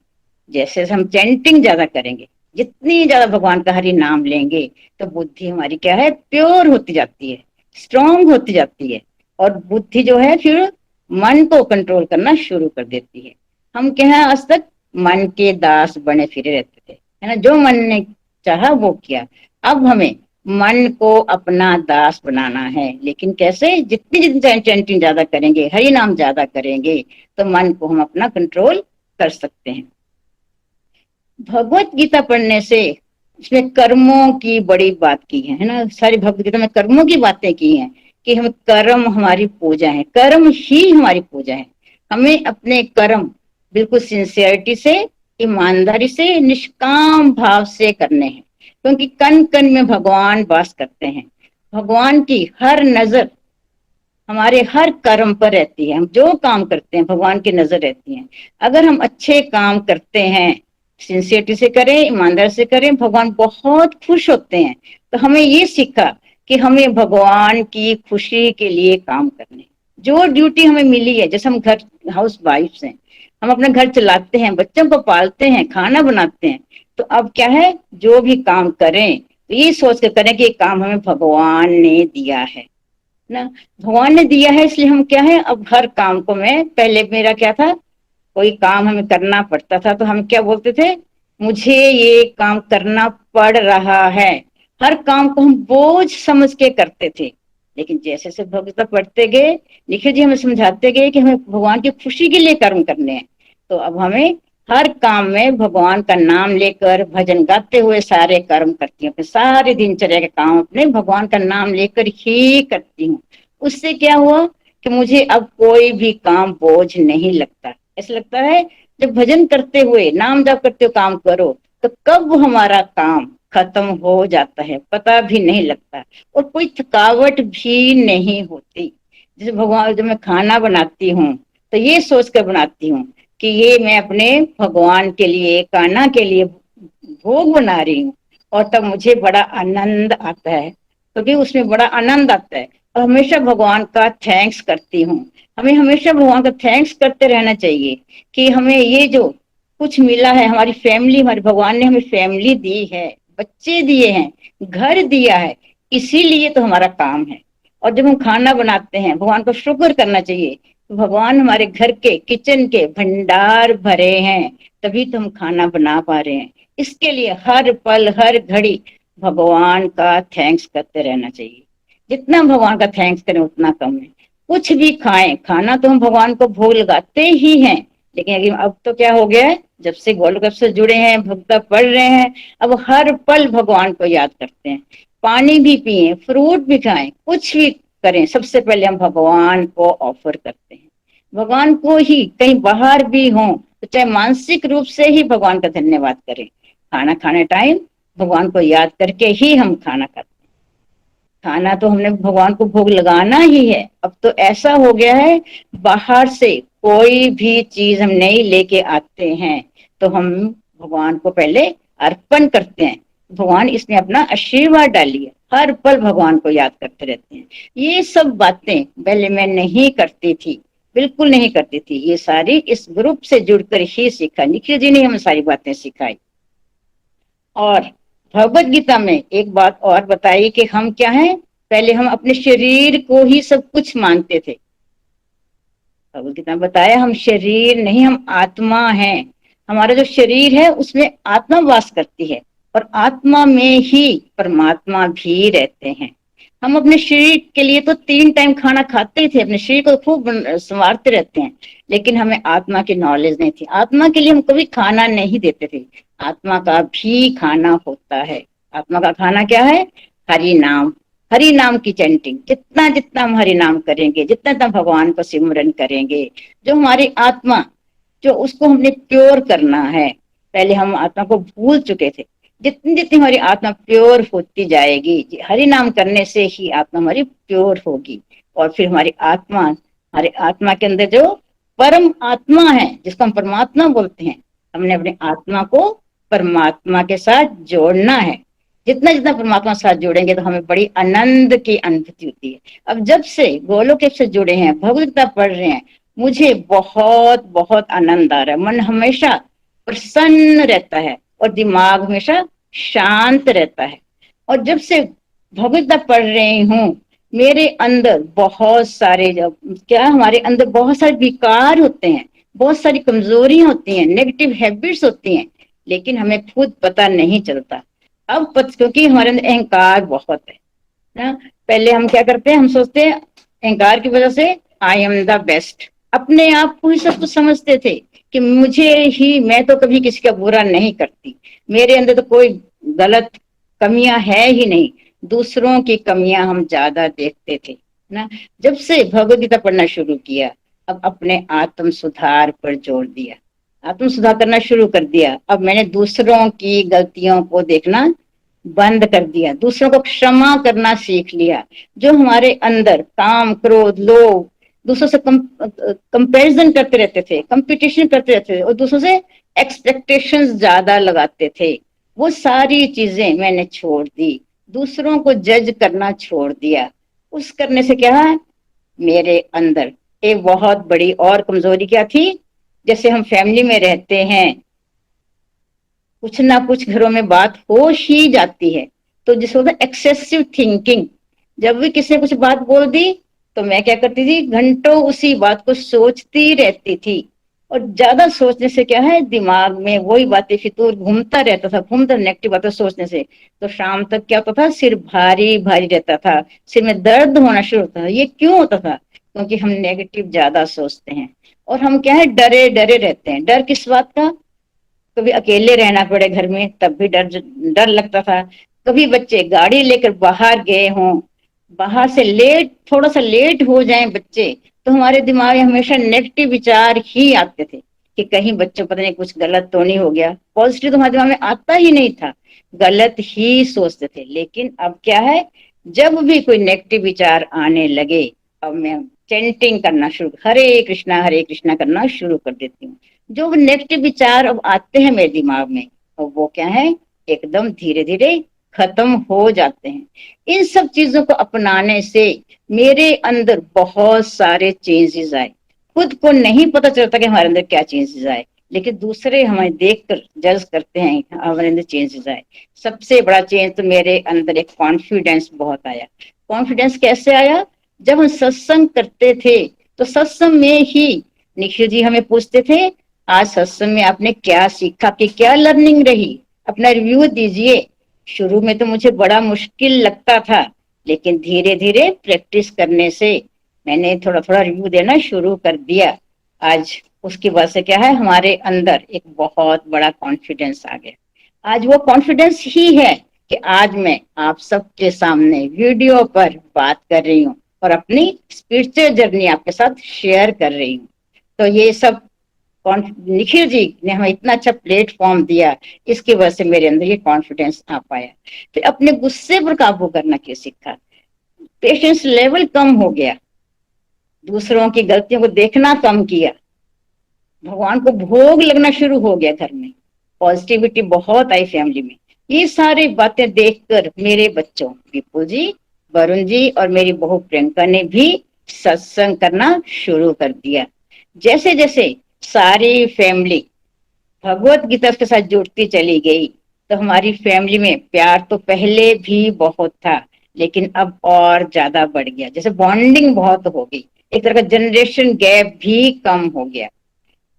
जैसे हम चैंटिंग ज्यादा करेंगे, जितनी ज्यादा भगवान का हरि नाम लेंगे, तो बुद्धि हमारी क्या है, प्योर होती जाती है, स्ट्रांग होती जाती है। और बुद्धि जो है फिर मन को कंट्रोल करना शुरू कर देती है। हम क्या है, आज तक मन के दास बने फिरे रहते थे, है ना, जो मन ने चाहा वो किया। अब हमें मन को अपना दास बनाना है। लेकिन कैसे? जितनी जितनी चैंटिंग ज्यादा करेंगे, हरि नाम ज्यादा करेंगे, तो मन को हम अपना कंट्रोल कर सकते हैं। भगवत गीता पढ़ने से इसमें कर्मों की बड़ी बात की है ना, सारी भगवत गीता में कर्मों की बातें की हैं कि हम कर्म हमारी पूजा है, कर्म ही हमारी पूजा है। हमें अपने कर्म बिल्कुल सिंसियरिटी से, ईमानदारी से, निष्काम भाव से करने हैं, क्योंकि कण कण में भगवान वास करते हैं। भगवान की हर नजर हमारे हर कर्म पर रहती है। हम जो काम करते हैं भगवान की नजर रहती है। अगर हम अच्छे काम करते हैं, सिंसियरिटी से करें, ईमानदार से करें, भगवान बहुत खुश होते हैं। तो हमें ये सीखा कि हमें भगवान की खुशी के लिए काम करने, जो ड्यूटी हमें मिली है। जैसे हम घर हाउस वाइफ हैं, हम अपना घर चलाते हैं, बच्चों को पालते हैं, खाना बनाते हैं, तो अब क्या है, जो भी काम करें तो ये सोच कर करें कि ये काम हमें भगवान ने दिया है ना, भगवान ने दिया है, इसलिए हम क्या है, अब हर काम को मैं, पहले मेरा क्या था, कोई काम हमें करना पड़ता था तो हम क्या बोलते थे, मुझे ये काम करना पड़ रहा है। हर काम को हम बोझ समझ के करते थे। लेकिन जैसे जैसे भगवत पढ़ते गए, निखिल जी हमें समझाते गए कि हमें भगवान की खुशी के लिए कर्म करने हैं। तो अब हमें हर काम में भगवान का नाम लेकर, भजन गाते हुए सारे कर्म करती हूँ। अपने सारे दिनचर्या के काम अपने भगवान का नाम लेकर ही करती हूँ। उससे क्या हुआ कि मुझे अब कोई भी काम बोझ नहीं लगता। ऐसा लगता है जब भजन करते हुए, नाम जाप करते हुए काम करो, तो कब हमारा काम खत्म हो जाता है पता भी नहीं लगता, और कोई थकावट भी नहीं होती। जैसे भगवान, जब मैं खाना बनाती हूँ तो ये सोच कर बनाती हूँ कि ये मैं अपने भगवान के लिए, कान्हा के लिए भोग बना रही हूँ, और तब मुझे बड़ा आनंद आता है, क्योंकि उसमें बड़ा आनंद आता है। और हमेशा भगवान का थैंक्स करती हूँ। हमें हमेशा भगवान का थैंक्स करते रहना चाहिए कि हमें ये जो कुछ मिला है, हमारी फैमिली, हमारे भगवान ने हमें फैमिली दी है, बच्चे दिए हैं, घर दिया है, इसीलिए तो हमारा काम है। और जब हम खाना बनाते हैं भगवान को शुक्र करना चाहिए, तो भगवान हमारे घर के किचन के भंडार भरे हैं, तभी तो हम खाना बना पा रहे हैं। इसके लिए हर पल हर घड़ी भगवान का थैंक्स करते रहना चाहिए। जितना भगवान का थैंक्स करें उतना कम है। कुछ भी खाएं, खाना तो हम भगवान को भोग लगाते ही हैं, लेकिन अभी अब तो क्या हो गया है, जब से गोलोक से जुड़े हैं, भक्ता पढ़ रहे हैं, अब हर पल भगवान को याद करते हैं। पानी भी पिए, फ्रूट भी खाएं, कुछ भी करें, सबसे पहले हम भगवान को ऑफर करते हैं। भगवान को ही, कहीं बाहर भी हों तो चाहे मानसिक रूप से ही भगवान का धन्यवाद करें। खाना खाने टाइम भगवान को याद करके ही हम खाना खाते हैं। खाना तो हमने भगवान को भोग लगाना ही है। अब तो ऐसा हो गया है, बाहर से कोई भी चीज हम नहीं लेके आते हैं तो हम भगवान को पहले अर्पण करते हैं। भगवान इसमें अपना आशीर्वाद डालिए, हर पल भगवान को याद करते रहते हैं। ये सब बातें पहले मैं नहीं करती थी, बिल्कुल नहीं करती थी। ये सारी इस ग्रुप से जुड़कर ही सीखा, निखिल जी ने हमें सारी बातें सिखाई। और भगवत गीता में एक बात और बताई कि हम क्या हैं, पहले हम अपने शरीर को ही सब कुछ मानते थे। भगवत गीता में बताया हम शरीर नहीं, हम आत्मा हैं। हमारा जो शरीर है उसमें आत्मा वास करती है, और आत्मा में ही परमात्मा भी रहते हैं। हम अपने शरीर के लिए तो 3 टाइम खाना खाते थे, अपने शरीर को खूब संवारते रहते हैं, लेकिन हमें आत्मा की नॉलेज नहीं थी। आत्मा के लिए हम कभी खाना नहीं देते थे। आत्मा का भी खाना होता है। आत्मा का खाना क्या है? हरि नाम, हरि नाम की चैंटिंग। जितना जितना हम हरि नाम करेंगे, जितना जितना भगवान को सिमरन करेंगे, जो हमारी आत्मा, जो उसको हमने प्योर करना है। पहले हम आत्मा को भूल चुके थे, जितनी जितनी हमारी आत्मा प्योर होती जाएगी, हरि नाम करने से ही आत्मा हमारी प्योर होगी। और फिर हमारी आत्मा के अंदर जो परम आत्मा है, जिसको हम परमात्मा बोलते हैं, हमने अपने आत्मा को परमात्मा के साथ जोड़ना है। जितना जितना परमात्मा के साथ जोड़ेंगे तो हमें बड़ी आनंद की अनुभूति होती है। अब जब से गोलोक से जुड़े हैं, भगवद गीता पढ़ रहे हैं, मुझे बहुत बहुत आनंद आ रहा है। मन हमेशा प्रसन्न रहता है और दिमाग हमेशा शांत रहता है। और जब से भगवद गीता पढ़ रही हूँ, मेरे अंदर बहुत सारे, हमारे अंदर बहुत सारे विकार होते हैं, बहुत सारी कमजोरियां होती हैं, नेगेटिव हैबिट्स होती हैं, लेकिन हमें खुद पता नहीं चलता। अब क्योंकि हमारे अंदर अहंकार बहुत है ना। पहले हम क्या करते हैं, हम सोचते हैं अहंकार की वजह से आई एम द बेस्ट, अपने आप को ही सब कुछ समझते थे कि मुझे ही, मैं तो कभी किसी का बुरा नहीं करती, मेरे अंदर तो कोई गलत कमियां है ही नहीं। दूसरों की कमियां हम ज्यादा देखते थे ना। जब से भगवद गीता पढ़ना शुरू किया, अब अपने आत्म सुधार पर जोर दिया, आत्म सुधार करना शुरू कर दिया। अब मैंने दूसरों की गलतियों को देखना बंद कर दिया, दूसरों को क्षमा करना सीख लिया। जो हमारे अंदर काम, क्रोध, लोभ, दूसरों से कंपैरिजन करते रहते थे, कंपटीशन करते रहते थे, और दूसरों से एक्सपेक्टेशंस ज्यादा लगाते थे, वो सारी चीजें मैंने छोड़ दी। दूसरों को जज करना छोड़ दिया। उस करने से क्या है, मेरे अंदर एक बहुत बड़ी और कमजोरी क्या थी, जैसे हम फैमिली में रहते हैं, कुछ ना कुछ घरों में बात हो ही जाती है, तो जिसको होता है एक्सेसिव थिंकिंग। जब भी किसी ने कुछ बात बोल दी तो मैं क्या करती थी, घंटों उसी बात को सोचती रहती थी। और ज्यादा सोचने से क्या है, दिमाग में वही बातें फितूर घूमता रहता था, घूमता नेगेटिव बातें सोचने से। तो शाम तक क्या होता था, सिर भारी भारी रहता था, सिर में दर्द होना शुरू होता था। ये क्यों होता था? क्योंकि हम नेगेटिव ज्यादा सोचते हैं, और हम क्या है, डरे डरे रहते हैं। डर किस बात का? कभी अकेले रहना पड़े घर में तब भी डर लगता था। कभी बच्चे गाड़ी लेकर बाहर गए हों, बाहर से थोड़ा सा लेट हो जाएं बच्चे, तो हमारे दिमाग में हमेशा नेगेटिव विचार ही आते थे कि कहीं बच्चों पता नहीं कुछ गलत तो नहीं हो गया। पॉजिटिव तो हमारे दिमाग में आता ही नहीं था, गलत ही सोचते थे। लेकिन अब क्या है, जब भी कोई नेगेटिव विचार आने लगे, अब मैं चैंटिंग करना शुरू, हरे कृष्णा करना शुरू कर देती हूँ। जो नेगेटिव विचार अब आते हैं मेरे दिमाग में, और वो क्या है, एकदम धीरे धीरे खत्म हो जाते हैं। इन सब चीजों को अपनाने से मेरे अंदर बहुत सारे चेंजेस आए। खुद को नहीं पता चलता कि हमारे अंदर क्या चेंजेस आए, लेकिन दूसरे हमें देखकर जज करते हैं, हमारे अंदर चेंजेस आए। सबसे बड़ा चेंज तो मेरे अंदर एक कॉन्फिडेंस बहुत आया। कॉन्फिडेंस कैसे आया? जब हम सत्संग करते थे तो सत्संग में ही निखिल जी हमें पूछते थे, आज सत्संग में आपने क्या सीखा, कि क्या लर्निंग रही, अपना रिव्यू दीजिए। शुरू में तो मुझे बड़ा मुश्किल लगता था, लेकिन धीरे धीरे प्रैक्टिस करने से मैंने थोड़ा थोड़ा रिव्यू देना शुरू कर दिया। आज उसकी वजह से क्या है, हमारे अंदर एक बहुत बड़ा कॉन्फिडेंस आ गया। आज वो कॉन्फिडेंस ही है कि आज मैं आप सबके सामने वीडियो पर बात कर रही हूँ और अपनी स्पिरिचुअल जर्नी आपके साथ शेयर कर रही हूँ। तो ये सब निखिल जी ने हमें इतना अच्छा प्लेटफॉर्म दिया, इसकी वजह से मेरे अंदर ये कॉन्फिडेंस आ पाया। फिर अपने गुस्से पर काबू करना के सीखा, पेशेंस लेवल कम हो गया, दूसरों की गलतियों को देखना कम किया, भगवान को भोग लगना शुरू हो गया घर में, पॉजिटिविटी बहुत आई फैमिली में। ये सारी बातें देखकर मेरे बच्चों विपुल जी, वरुण जी और मेरी बहू प्रियंका ने भी सत्संग करना शुरू कर दिया। जैसे जैसे सारी फैमिली भगवत गीता के साथ जुड़ती चली गई, तो हमारी फैमिली में प्यार तो पहले भी बहुत था, लेकिन अब और ज्यादा बढ़ गया। जैसे बॉन्डिंग बहुत हो गई, एक तरह का जनरेशन गैप भी कम हो गया।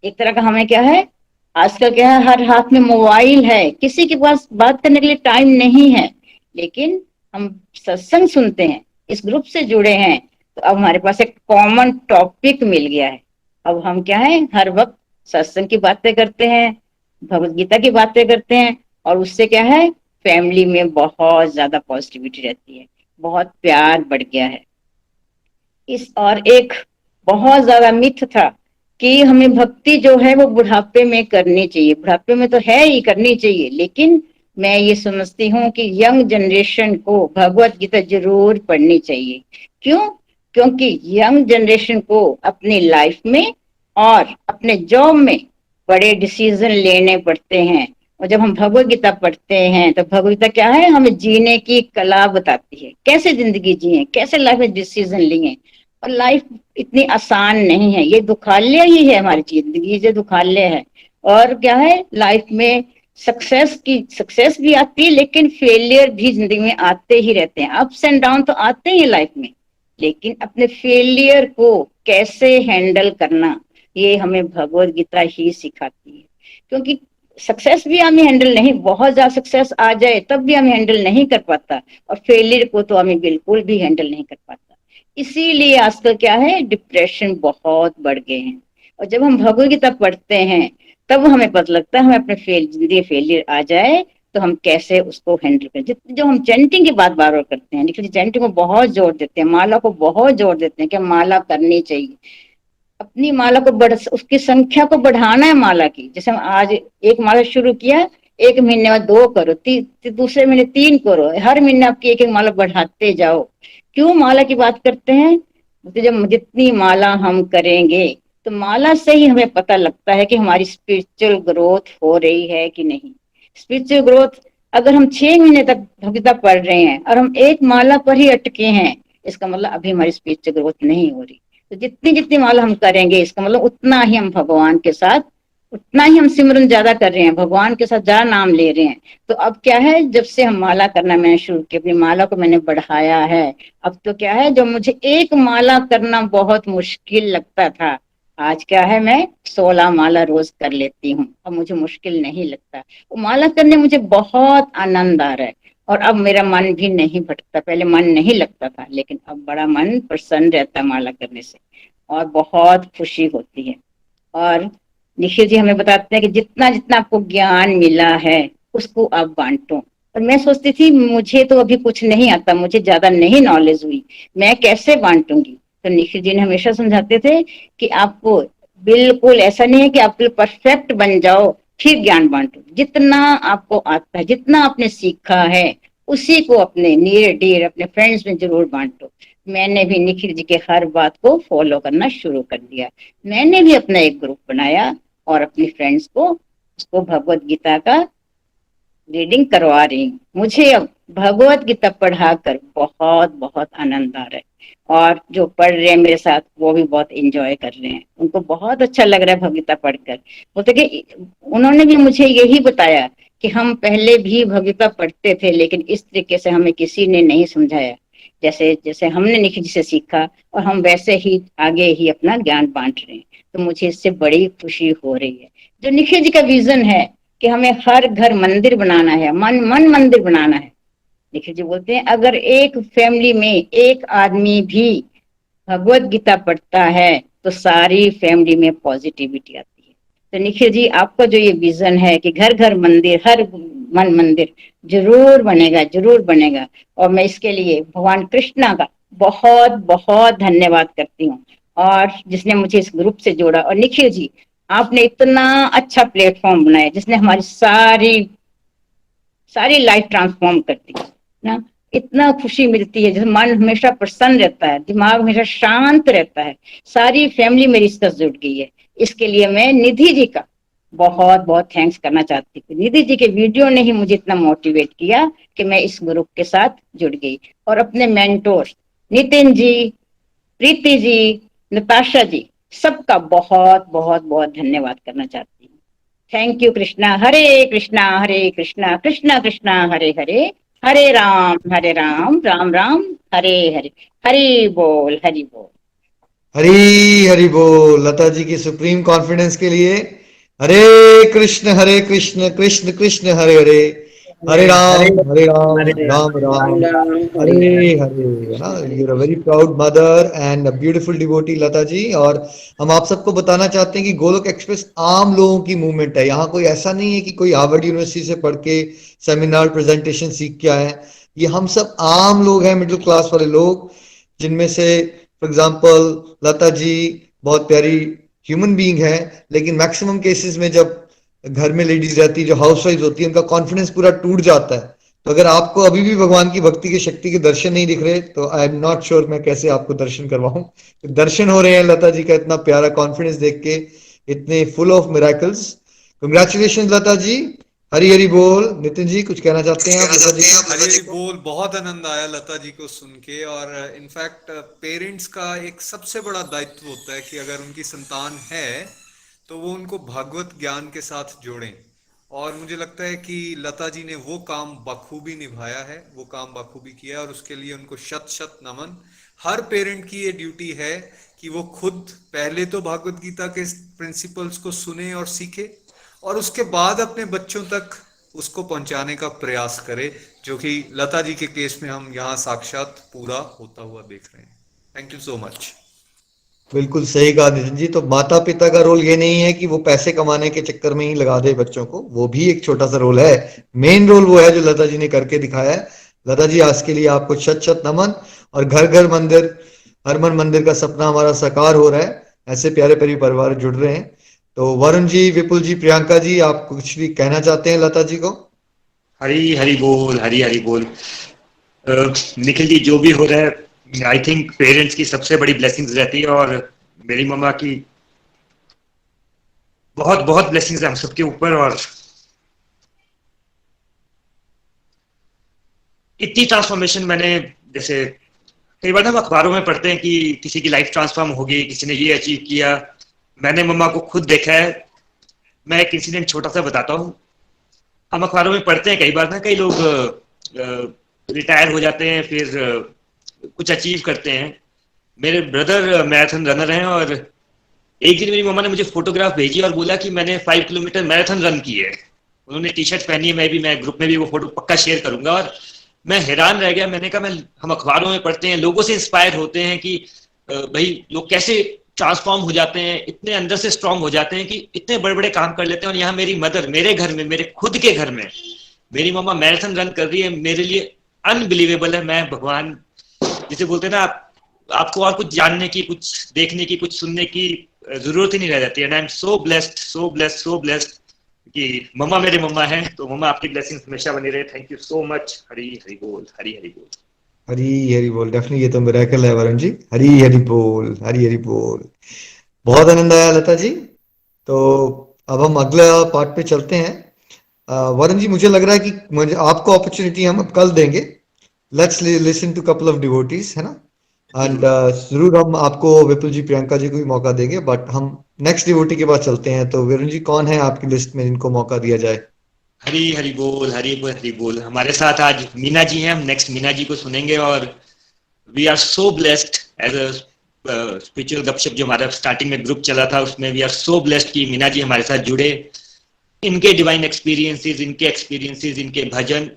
एक तरह का हमें क्या है, आजकल क्या है, हर हाथ में मोबाइल है, किसी के पास बात करने के लिए टाइम नहीं है, लेकिन हम सत्संग सुनते हैं, इस ग्रुप से जुड़े हैं, तो अब हमारे पास एक कॉमन टॉपिक मिल गया है। अब हम क्या है, हर वक्त सत्संग की बातें करते हैं, भगवत गीता की बातें करते हैं, और उससे क्या है, फैमिली में बहुत ज्यादा पॉजिटिविटी रहती है, बहुत प्यार बढ़ गया है। इस और एक बहुत ज्यादा मिथ था कि हमें भक्ति जो है वो बुढ़ापे में करनी चाहिए, बुढ़ापे में तो है ही करनी चाहिए, लेकिन मैं ये समझती हूँ कि यंग जनरेशन को भगवत गीता जरूर पढ़नी चाहिए। क्यों? क्योंकि यंग जनरेशन को अपनी लाइफ में और अपने जॉब में बड़े डिसीजन लेने पड़ते हैं, और जब हम भगवत गीता पढ़ते हैं तो भगवत गीता क्या है, हमें जीने की कला बताती है, कैसे जिंदगी जिए, कैसे लाइफ में डिसीजन लिए। और लाइफ इतनी आसान नहीं है, ये दुखालय ही है, हमारी जिंदगी जो दुखालय है। और क्या है, लाइफ में सक्सेस भी आती है, लेकिन फेलियर भी जिंदगी में आते ही रहते हैं, अप्स एंड डाउन तो आते ही लाइफ में, लेकिन अपने फेलियर को कैसे हैंडल करना, ये हमें भगवत गीता ही सिखाती है। क्योंकि सक्सेस भी हमें हैंडल नहीं, बहुत ज्यादा सक्सेस आ जाए तब भी हमें हैंडल नहीं कर पाता, और फेलियर को तो हमें बिल्कुल भी हैंडल नहीं कर पाता। इसीलिए आजकल क्या है, डिप्रेशन बहुत बढ़ गए हैं। और जब हम भगवत गीता पढ़ते हैं तब हमें पता लगता है, हमें अपने जिंदगी फेलियर आ जाए तो हम कैसे उसको हैंडल करें। जो हम चैंटिंग की बात बार बार करते हैं, लेकिन चैंटिंग को बहुत जोर देते हैं, माला को बहुत जोर देते हैं कि माला करनी चाहिए, अपनी माला को उसकी संख्या को बढ़ाना है माला की। जैसे हम आज एक माला शुरू किया, एक महीने में 2 करो, दूसरे महीने 3 करो, हर महीने आपकी एक एक माला बढ़ाते जाओ। क्यों माला की बात करते हैं? तो जब जितनी माला हम करेंगे तो माला से ही हमें पता लगता है कि हमारी स्पिरिचुअल ग्रोथ हो रही है कि नहीं। स्पिरिचुअल ग्रोथ, अगर हम 6 महीने तक भगवता पढ़ रहे हैं और हम एक माला पर ही अटके हैं, इसका मतलब अभी हमारी स्पिरिचुअल ग्रोथ नहीं हो रही। तो जितनी जितनी माला हम करेंगे, इसका मतलब उतना ही हम भगवान के साथ, उतना ही हम सिमरन ज्यादा कर रहे हैं, भगवान के साथ ज्यादा नाम ले रहे हैं। तो अब क्या है, जब से हम माला करना मैंने शुरू की, अपनी माला को मैंने बढ़ाया है। अब तो क्या है, जो मुझे एक माला करना बहुत मुश्किल लगता था, आज क्या है, मैं 16 माला रोज कर लेती हूँ, अब मुझे मुश्किल नहीं लगता। वो माला करने मुझे बहुत आनंद आ रहा है, और अब मेरा मन भी नहीं भटकता। पहले मन नहीं लगता था, लेकिन अब बड़ा मन प्रसन्न रहता है माला करने से, और बहुत खुशी होती है। और निखिल जी हमें बताते हैं कि जितना जितना आपको ज्ञान मिला है उसको आप बांटो। और मैं सोचती थी मुझे तो अभी कुछ नहीं आता, मुझे ज्यादा नहीं नॉलेज हुई, मैं कैसे बांटूंगी। तो निखिल जी ने हमेशा समझाते थे कि आपको बिल्कुल ऐसा नहीं है कि आप परफेक्ट बन जाओ फिर ज्ञान बांटो, जितना आपको आता है, जितना आपने सीखा है, उसी को अपने नियर डियर अपने फ्रेंड्स में जरूर बांटो। मैंने भी निखिल जी के हर बात को फॉलो करना शुरू कर दिया। मैंने भी अपना एक ग्रुप बनाया और अपनी फ्रेंड्स को उसको भगवत गीता का रीडिंग करवा रही हूँ। मुझे अब भगवत गीता पढ़ाकर बहुत बहुत आनंद आ रहा है, और जो पढ़ रहे हैं मेरे साथ वो भी बहुत एंजॉय कर रहे हैं, उनको बहुत अच्छा लग रहा है भगवत गीता पढ़कर। बोलते कि उन्होंने भी मुझे यही बताया कि हम पहले भी भगवत गीता पढ़ते थे, लेकिन इस तरीके से हमें किसी ने नहीं समझाया, जैसे जैसे हमने निखिल जी से सीखा, और हम वैसे ही आगे ही अपना ज्ञान बांट रहे हैं। तो मुझे इससे बड़ी खुशी हो रही है। जो निखिल जी का विजन है कि हमें हर घर मंदिर बनाना है, मन मन मंदिर बनाना है। निखिल जी बोलते हैं अगर एक फैमिली में एक आदमी भी भगवत गीता पढ़ता है तो सारी फैमिली में पॉजिटिविटी आती है। तो निखिल जी, आपका जो ये विजन है कि घर घर मंदिर, हर मन मंदिर, जरूर बनेगा, जरूर बनेगा। और मैं इसके लिए भगवान कृष्णा का बहुत बहुत धन्यवाद करती हूँ, और जिसने मुझे इस ग्रुप से जोड़ा। और निखिल जी, आपने इतना अच्छा प्लेटफॉर्म बनाया जिसने हमारी सारी सारी लाइफ ट्रांसफॉर्म कर दी ना। इतना खुशी मिलती है, जैसे मन हमेशा प्रसन्न रहता है, दिमाग हमेशा शांत रहता है। सारी फैमिली मेरी इससे जुड़ गई है। इसके लिए मैं निधि जी का बहुत बहुत थैंक्स करना चाहती हूँ। निधि जी के वीडियो ने ही मुझे इतना मोटिवेट किया कि मैं इस ग्रुप के साथ जुड़ गई, और अपने मेंटोर नितिन जी, प्रीति जी, नताशा जी, सबका बहुत बहुत बहुत धन्यवाद करना चाहती हूँ। थैंक यू कृष्णा, हरे कृष्णा हरे कृष्णा, कृष्णा कृष्णा हरे हरे, हरे राम राम राम हरे हरे। हरि बोल, हरि बोल। हरी बोल लता जी की सुप्रीम कॉन्फिडेंस के लिए। हरे हरे कृष्ण कृष्ण कृष्ण हरे हरे, हरे राम राम राम हरे हरे। है ना, you're a very proud mother and a beautiful devotee Lata ji. और हम आप सबको बताना चाहते हैं कि गोलोक एक्सप्रेस आम लोगों की मूवमेंट है। यहाँ कोई ऐसा नहीं है कि कोई हार्वर्ड यूनिवर्सिटी से पढ़ के सेमिनार प्रेजेंटेशन सीख के आए हैं। ये हम सब आम लोग हैं, मिडिल क्लास वाले लोग, जिनमें से फॉर एग्जाम्पल लता जी बहुत प्यारी ह्यूमन बीइंग है, लेकिन मैक्सिमम केसेस में जब घर में लेडीज रहती है, जो हाउस वाइफ होती है, उनका कॉन्फिडेंस पूरा टूट जाता है। तो अगर आपको अभी भी भगवान की भक्ति की शक्ति के दर्शन नहीं दिख रहे, तो आई एम नॉट श्योर मैं कैसे आपको दर्शन करवाऊं। तो दर्शन हो रहे हैं लता जी का इतना प्यारा कॉन्फिडेंस देख के, इतने full of miracles. Congratulation Lata ji. हरी बोल। नितिन जी कुछ कहना चाहते हैं आप लता जी को? हरी हरी बोल। बहुत आनंद आया लता जी को सुन के। और इनफैक्ट पेरेंट्स का एक सबसे बड़ा दायित्व होता है कि अगर उनकी संतान है तो वो उनको भगवत ज्ञान के साथ जोड़ें। और मुझे लगता है कि लता जी ने वो काम बखूबी निभाया है, वो काम बखूबी किया है, और उसके लिए उनको शत शत नमन। हर पेरेंट की ये ड्यूटी है कि वो खुद पहले तो भगवत गीता के प्रिंसिपल्स को सुने और सीखे, और उसके बाद अपने बच्चों तक उसको पहुंचाने का प्रयास करे, जो कि लता जी के केस में हम यहाँ साक्षात पूरा होता हुआ देख रहे हैं। Thank you so much. बिल्कुल सही कहा नितिन जी। तो माता पिता का रोल ये नहीं है कि वो पैसे कमाने के चक्कर में ही लगा दे बच्चों को, वो भी एक छोटा सा रोल है। मेन रोल वो है जो लता जी ने करके दिखाया है। लता जी, आज के लिए आपको शत शत नमन। और घर घर मंदिर, हर मन मंदिर का सपना हमारा साकार हो रहा है, ऐसे प्यारे प्यारे परिवार जुड़ रहे हैं। तो वरुण जी, विपुल जी, प्रियंका जी, आप कुछ भी कहना चाहते हैं लता जी को? हरी बोल, हरी बोल। निखिल जी, जो भी हो रहा है, आई थिंक पेरेंट्स की सबसे बड़ी ब्लेसिंग्स रहती है, और मेरी मम्मा की बहुत बहुत ब्लेसिंग्स है हम सबके ऊपर। और इतनी ट्रांसफॉर्मेशन मैंने, जैसे कई बार ना हम अखबारों में पढ़ते हैं कि किसी की लाइफ ट्रांसफॉर्म हो गई, किसी ने ये अचीव किया। मैंने मम्मा को खुद देखा है। मैं एक इंसिडेंट छोटा सा बताता हूँ। हम अखबारों में पढ़ते हैं कई बार ना, कई लोग रिटायर हो जाते हैं, फिर कुछ अचीव करते हैं। मेरे ब्रदर मैराथन रनर हैं, और एक दिन मेरी मम्मा ने मुझे फोटोग्राफ भेजी और बोला कि मैंने 5 किलोमीटर मैराथन रन की है। उन्होंने टी शर्ट पहनी है, मैं ग्रुप में भी वो फोटो पक्का शेयर करूंगा। और मैं हैरान रह गया। मैंने कहा, हम अखबारों में पढ़ते हैं, लोगों से इंस्पायर होते हैं कि भाई लोग कैसे ट्रांसफॉर्म हो जाते हैं, इतने अंदर से स्ट्रांग हो जाते हैं कि इतने बड़े बड़े काम कर लेते हैं। और यहाँ मेरी मदर, मेरे घर में, मेरे खुद के घर में मेरी मम्मा मैराथन रन कर रही है। मेरे लिए अनबिलीवेबल है। मैं भगवान, जिसे बोलते हैं ना, आपको और कुछ जानने की, कुछ देखने की, कुछ सुनने की जरूरत ही नहीं रह जाती है। And I am so blessed, so blessed, so blessed कि मम्मा मेरे मम्मा है। तो मम्मा, आपकी ब्लेसिंग्स हमेशा बनी रहे। Thank you so much. Hari बोल, हरी बोल। हरी बोल। डेफिनेटली ये तो मिरेकल है वरुण जी। हरी बोल, हरी बोल। बहुत आनंद आया लता जी। तो अब हम अगला पार्ट पे चलते हैं। वरुण जी, मुझे लग रहा है कि मुझे आपको अपॉर्चुनिटी हम अब कल देंगे. Let's listen to couple of devotees, है ना. एंड जरूर हम आपको विपुल जी, प्रियंका जी को भी मौका देंगे, बट हम नेक्स्ट डिवोटी के पास चलते हैं. तो वरुण जी, कौन है आपकी लिस्ट में जिनको मौका दिया जाए? हरी हरी बोल, हरी बोल, हरी बोल. हमारे साथ आज मीना जी हैं. हम नेक्स्ट मीना जी को सुनेंगे और we are so blessed as a spiritual गपशप जो हमारा स्टार्टिंग में ग्रुप चला था, उसमें वी आर सो ब्लेस्ड कि मीना जी हमारे साथ जुड़े. इनके डिवाइन एक्सपीरियंसेस, इनके भजन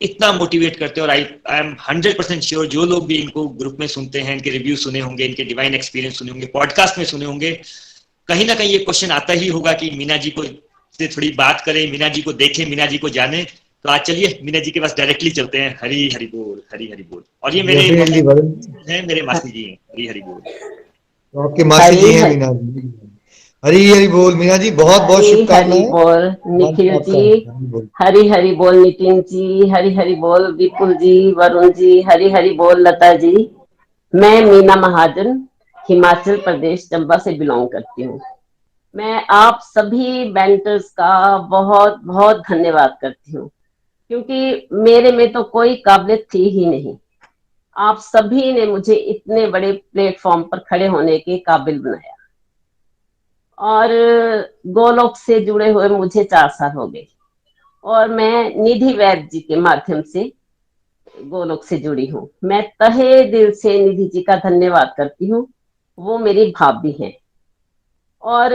इतना मोटिवेट करते हैं. और आई एम 100% श्योर जो लोग भी इनको ग्रुप में सुनते हैं, इनके रिव्यू सुने होंगे, इनके डिवाइन एक्सपीरियंस सुने होंगे, पॉडकास्ट में सुने होंगे, कहीं ना कहीं ये क्वेश्चन आता ही होगा कि मीना जी को से थोड़ी बात करें, मीना जी को देखें, मीना जी को जाने. तो आज चलिए मीना जी के पास डायरेक्टली चलते हैं. हरी हरी बोल, हरी हरी बोल. और ये मेरे डेफिनेटली वरुण, हैं, मेरे मासी जी हैं. हरी हरी बोल. तो आपके मासी जी हैं मीना जी. हरी हरि बोल मीना जी, बहुत बहुत हरी हरी शुभकामनाएं. बोल मंच निखिल आपका जी, है. हरि बोल. हरी हरी बोल नितिन जी, हरी हरी बोल विपुल जी, वरुण जी, हरी हरि बोल लता जी. मैं मीना महाजन हिमाचल प्रदेश चंबा से बिलोंग करती हूँ. मैं आप सभी बेंटर्स का बहुत बहुत धन्यवाद करती हूँ, क्योंकि मेरे में तो कोई काबिलियत थी ही नहीं. आप सभी ने मुझे इतने बड़े प्लेटफॉर्म पर खड़े होने के काबिल बनाया. और गोलोक से जुड़े हुए मुझे 4 साल हो गए और मैं निधि वैद्य जी के माध्यम से गोलोक से जुड़ी हूँ. मैं तहे दिल से निधि जी का धन्यवाद करती हूँ. वो मेरी भाभी हैं. और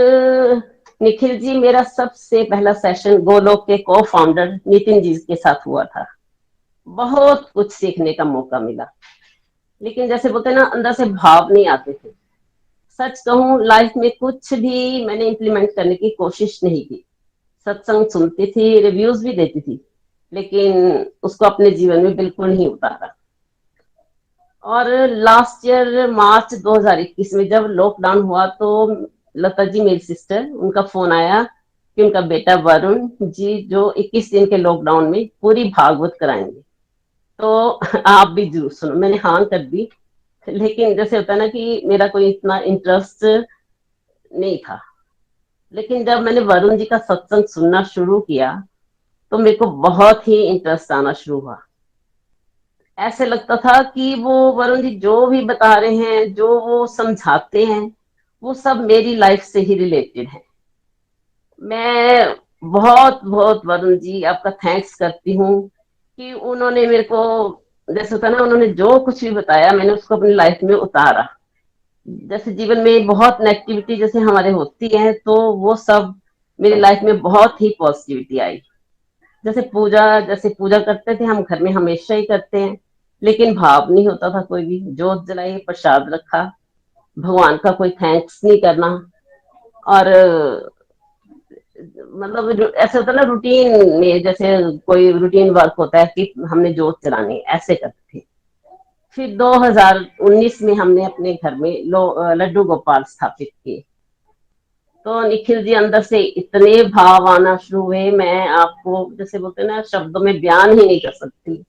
निखिल जी, मेरा सबसे पहला सेशन गोलोक के को फाउंडर नितिन जी के साथ हुआ था. बहुत कुछ सीखने का मौका मिला, लेकिन जैसे बोलते हैं ना, अंदर से भाव नहीं आते थे. सच कहूं, लाइफ में कुछ भी मैंने इम्प्लीमेंट करने की कोशिश नहीं की. सत्संग सुनती थी, रिव्यूज भी देती थी, लेकिन उसको अपने जीवन में बिल्कुल नहीं उतारा. और लास्ट ईयर मार्च 2021 में जब लॉकडाउन हुआ, तो लता जी मेरी सिस्टर, उनका फोन आया कि उनका बेटा वरुण जी जो 21 दिन के लॉकडाउन में पूरी भागवत कराएंगे, तो आप भी जरूर सुनो. मैंने हाँ कर दी, लेकिन जैसे होता है ना कि मेरा कोई इतना इंटरेस्ट नहीं था. लेकिन जब मैंने वरुण जी का सत्संग सुनना शुरू किया, तो मेरे को बहुत ही इंटरेस्ट आना शुरू हुआ. ऐसे लगता था कि वो वरुण जी जो भी बता रहे हैं, जो वो समझाते हैं, वो सब मेरी लाइफ से ही रिलेटेड है. मैं बहुत बहुत वरुण जी आपका थैंक्स करती हूँ कि उन्होंने मेरे को, जैसे होता है ना, उन्होंने जो कुछ भी बताया मैंने उसको अपनी लाइफ में उतारा. जैसे जीवन में बहुत नेगेटिविटी जैसे हमारे होती है, तो वो सब मेरी लाइफ में बहुत ही पॉजिटिविटी आई. जैसे पूजा करते थे हम घर में, हमेशा ही करते हैं, लेकिन भाव नहीं होता था. कोई भी जोत जलाई, प्रसाद रखा, भगवान का कोई थैंक्स नहीं करना. और मतलब ऐसे होता है ना, रूटीन में जैसे कोई रूटीन वर्क होता है कि हमने जोत जलानी, ऐसे करते थे. फिर 2019 में हमने अपने घर में लड्डू गोपाल स्थापित किए. तो निखिल जी, अंदर से इतने भाव आना शुरू हुए, मैं आपको जैसे बोलते हैं ना, शब्दों में बयान ही नहीं कर सकती.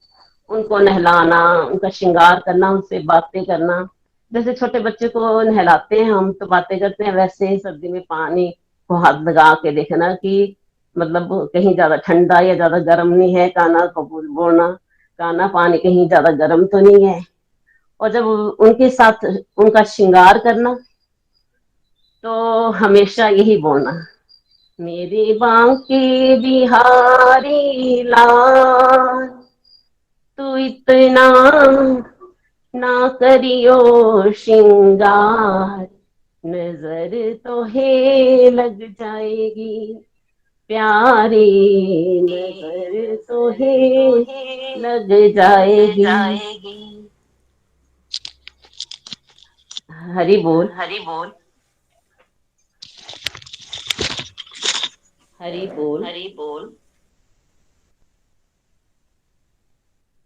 उनको नहलाना, उनका श्रृंगार करना, उनसे बातें करना. जैसे छोटे बच्चे को नहलाते हैं हम, तो बातें करते हैं, वैसे ही सर्दी में पानी को हाथ लगा के देखना कि मतलब कहीं ज्यादा ठंडा या ज्यादा गर्म नहीं है. काना को बोलना, काना पानी कहीं ज्यादा गर्म तो नहीं है. और जब उनके साथ उनका श्रृंगार करना, तो हमेशा यही बोलना, मेरे बांके बिहारी लाल, तू इतना ना करियो श्रृंगार, नजर तो है लग जाएगी प्यारी, नजर तो है लग जाएगी. हरि बोल, हरि बोल, हरि बोल, हरि बोल,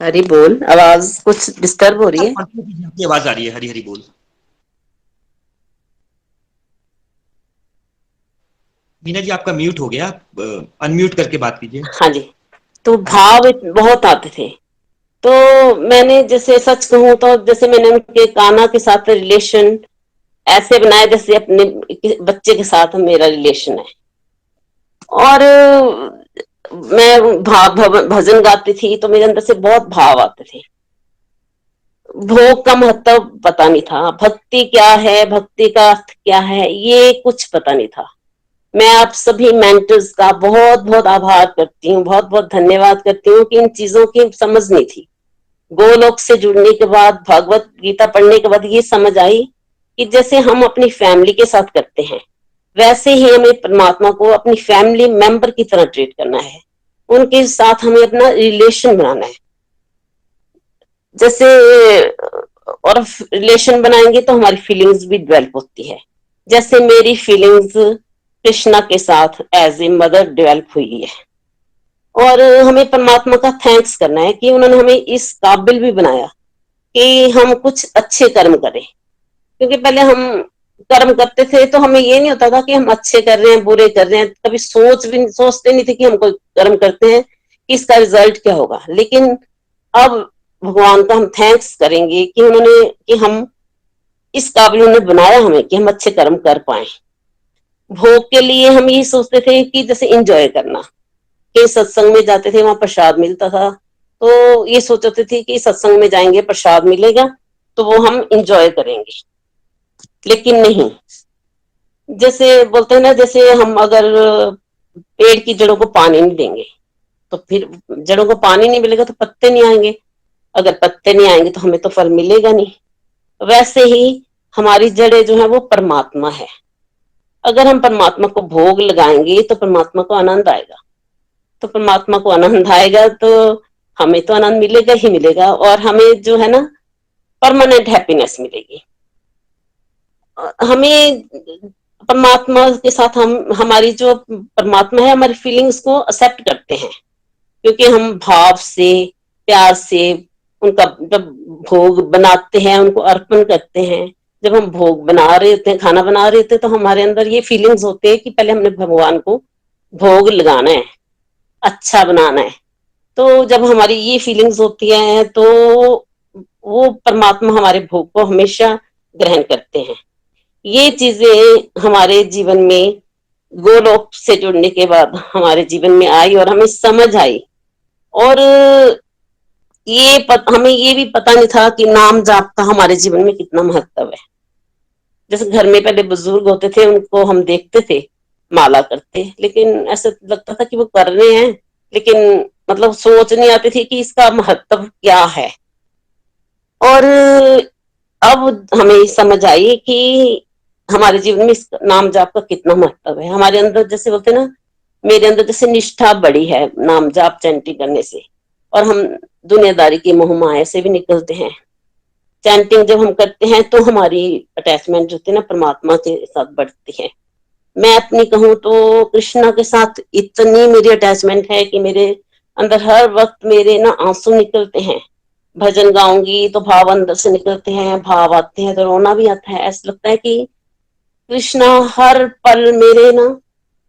हरि बोल. आवाज कुछ डिस्टर्ब हो रही है. आपकी आवाज आ रही है. हरी हरी बोल. मीना जी, आपका म्यूट हो गया, अनम्यूट करके बात कीजिए. हाँ जी. तो भाव बहुत आते थे. तो मैंने, जैसे सच कहूं तो, जैसे मैंने उनके काना के साथ रिलेशन ऐसे बनाया जैसे अपने बच्चे के साथ मेरा रिलेशन है. और मैं भजन गाती थी तो मेरे अंदर से बहुत भाव आते थे। भोग का महत्व पता नहीं था, भक्ति क्या है, भक्ति का अर्थ क्या है, ये कुछ पता नहीं था। मैं आप सभी मेंटर्स का बहुत बहुत आभार करती हूँ, बहुत बहुत धन्यवाद करती हूँ कि इन चीजों की समझ नहीं थी। गोलोक से जुड़ने के बाद, भगवत गीता पढ़ने के बाद ये समझ आई कि जैसे हम अपनी फैमिली के साथ करते हैं, वैसे ही हमें परमात्मा को अपनी फैमिली मेंबर की तरह ट्रीट करना है। उनके साथ हमें अपना रिलेशन बनाना है। जैसे और रिलेशन बनाएंगे तो हमारी फीलिंग्स भी डेवलप होती है। जैसे मेरी फीलिंग्स कृष्णा के साथ एज ए मदर डेवलप हुई है, और हमें परमात्मा का थैंक्स करना है कि उन्होंने हमें इस काबिल भी बनाया कि हम कुछ अच्छे कर्म करें। क्योंकि पहले हम कर्म करते थे तो हमें ये नहीं होता था कि हम अच्छे कर रहे हैं बुरे कर रहे हैं, कभी सोचते नहीं थे कि हम कोई कर्म करते हैं कि इसका रिजल्ट क्या होगा। लेकिन अब भगवान का हम थैंक्स करेंगे कि उन्होंने कि हम इस काबिल उन्होंने बनाया हमें कि हम अच्छे कर्म कर पाए। भोग के लिए हम ये सोचते थे कि जैसे इंजॉय करना, कि सत्संग में जाते थे वहां प्रसाद मिलता था, तो ये सोचते थे कि सत्संग में जाएंगे प्रसाद मिलेगा तो वो हम इंजॉय करेंगे। लेकिन नहीं, जैसे बोलते हैं ना, जैसे हम अगर पेड़ की जड़ों को पानी नहीं देंगे तो फिर जड़ों को पानी नहीं मिलेगा तो पत्ते नहीं आएंगे, अगर पत्ते नहीं आएंगे तो हमें तो फल मिलेगा नहीं। वैसे ही हमारी जड़ें जो है वो परमात्मा है। अगर हम परमात्मा को भोग लगाएंगे तो परमात्मा को आनंद आएगा, तो परमात्मा को आनंद आएगा तो हमें तो आनंद मिलेगा ही मिलेगा, और हमें जो है ना परमानेंट हैप्पीनेस मिलेगी। हमें परमात्मा के साथ हम हमारी जो परमात्मा है हमारी फीलिंग्स को एक्सेप्ट करते हैं, क्योंकि हम भाव से प्यार से उनका जब भोग बनाते हैं उनको अर्पण करते हैं। जब हम भोग बना रहे होते हैं, खाना बना रहे होते हैं, तो हमारे अंदर ये फीलिंग्स होते हैं कि पहले हमने भगवान को भोग लगाना है, अच्छा बनाना है। तो जब हमारी ये फीलिंग्स होती है तो वो परमात्मा हमारे भोग को हमेशा ग्रहण करते हैं। ये चीजें हमारे जीवन में गोलोक से जुड़ने के बाद हमारे जीवन में आई और हमें समझ आई। और हमें ये भी पता नहीं था कि नाम जाप का हमारे जीवन में कितना महत्व है। जैसे घर में पहले बुजुर्ग होते थे, उनको हम देखते थे माला करते, लेकिन ऐसा लगता था कि वो कर रहे हैं, लेकिन मतलब सोच नहीं आती थी कि इसका महत्व क्या है। और अब हमें समझ आई कि हमारे जीवन में इस नाम जाप का कितना महत्व है। हमारे अंदर जैसे बोलते हैं ना, मेरे अंदर जैसे निष्ठा बड़ी है नाम जाप चैंटिंग करने से, और हम दुनियादारी की मोह माया से भी निकलते हैं। चैंटिंग जब हम करते हैं तो हमारी अटैचमेंट जो होती है ना परमात्मा के साथ बढ़ती है। मैं अपनी कहूँ तो कृष्णा के साथ इतनी मेरी अटैचमेंट है कि मेरे अंदर हर वक्त मेरे ना आंसू निकलते हैं। भजन गाऊंगी तो भाव अंदर से निकलते हैं, भाव आते हैं तो रोना भी आता है। ऐसा लगता है कि कृष्णा हर पल मेरे ना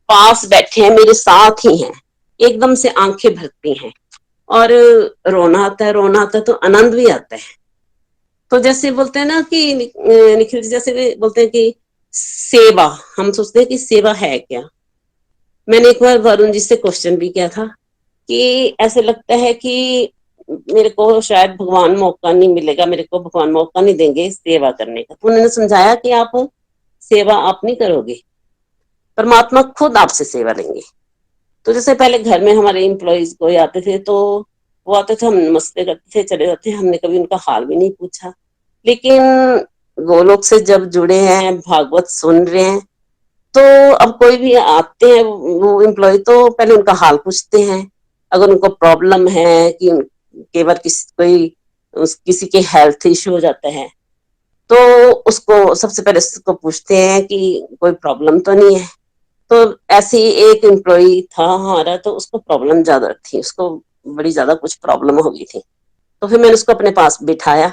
पास बैठे हैं, मेरे साथ ही हैं। एकदम से आंखें भरती हैं और रोना आता है तो आनंद भी आता है। तो जैसे बोलते हैं ना कि निखिल जी जैसे बोलते हैं कि सेवा, हम सोचते हैं कि सेवा है क्या। मैंने एक बार वरुण जी से क्वेश्चन भी किया था कि ऐसे लगता है कि मेरे को शायद भगवान मौका नहीं मिलेगा, मेरे को भगवान मौका नहीं देंगे सेवा करने का। तो उन्होंने समझाया कि आप सेवा आप नहीं करोगे, परमात्मा खुद आपसे सेवा लेंगे। तो जैसे पहले घर में हमारे एम्प्लॉयज कोई आते थे तो वो आते थे, हम नमस्ते करते थे, चले जाते, हमने कभी उनका हाल भी नहीं पूछा। लेकिन गोलोक से जब जुड़े हैं, भागवत सुन रहे हैं, तो अब कोई भी आते हैं वो एम्प्लॉय तो पहले उनका हाल पूछते हैं। अगर उनको प्रॉब्लम है कि केवल किसी के हेल्थ इश्यू हो जाता है तो उसको सबसे पहले उसको पूछते हैं कि कोई प्रॉब्लम तो नहीं है। तो ऐसे ही एक एम्प्लॉय था हमारा, तो उसको प्रॉब्लम ज्यादा थी, उसको बड़ी ज्यादा कुछ प्रॉब्लम हो गई थी। तो फिर मैंने उसको अपने पास बिठाया,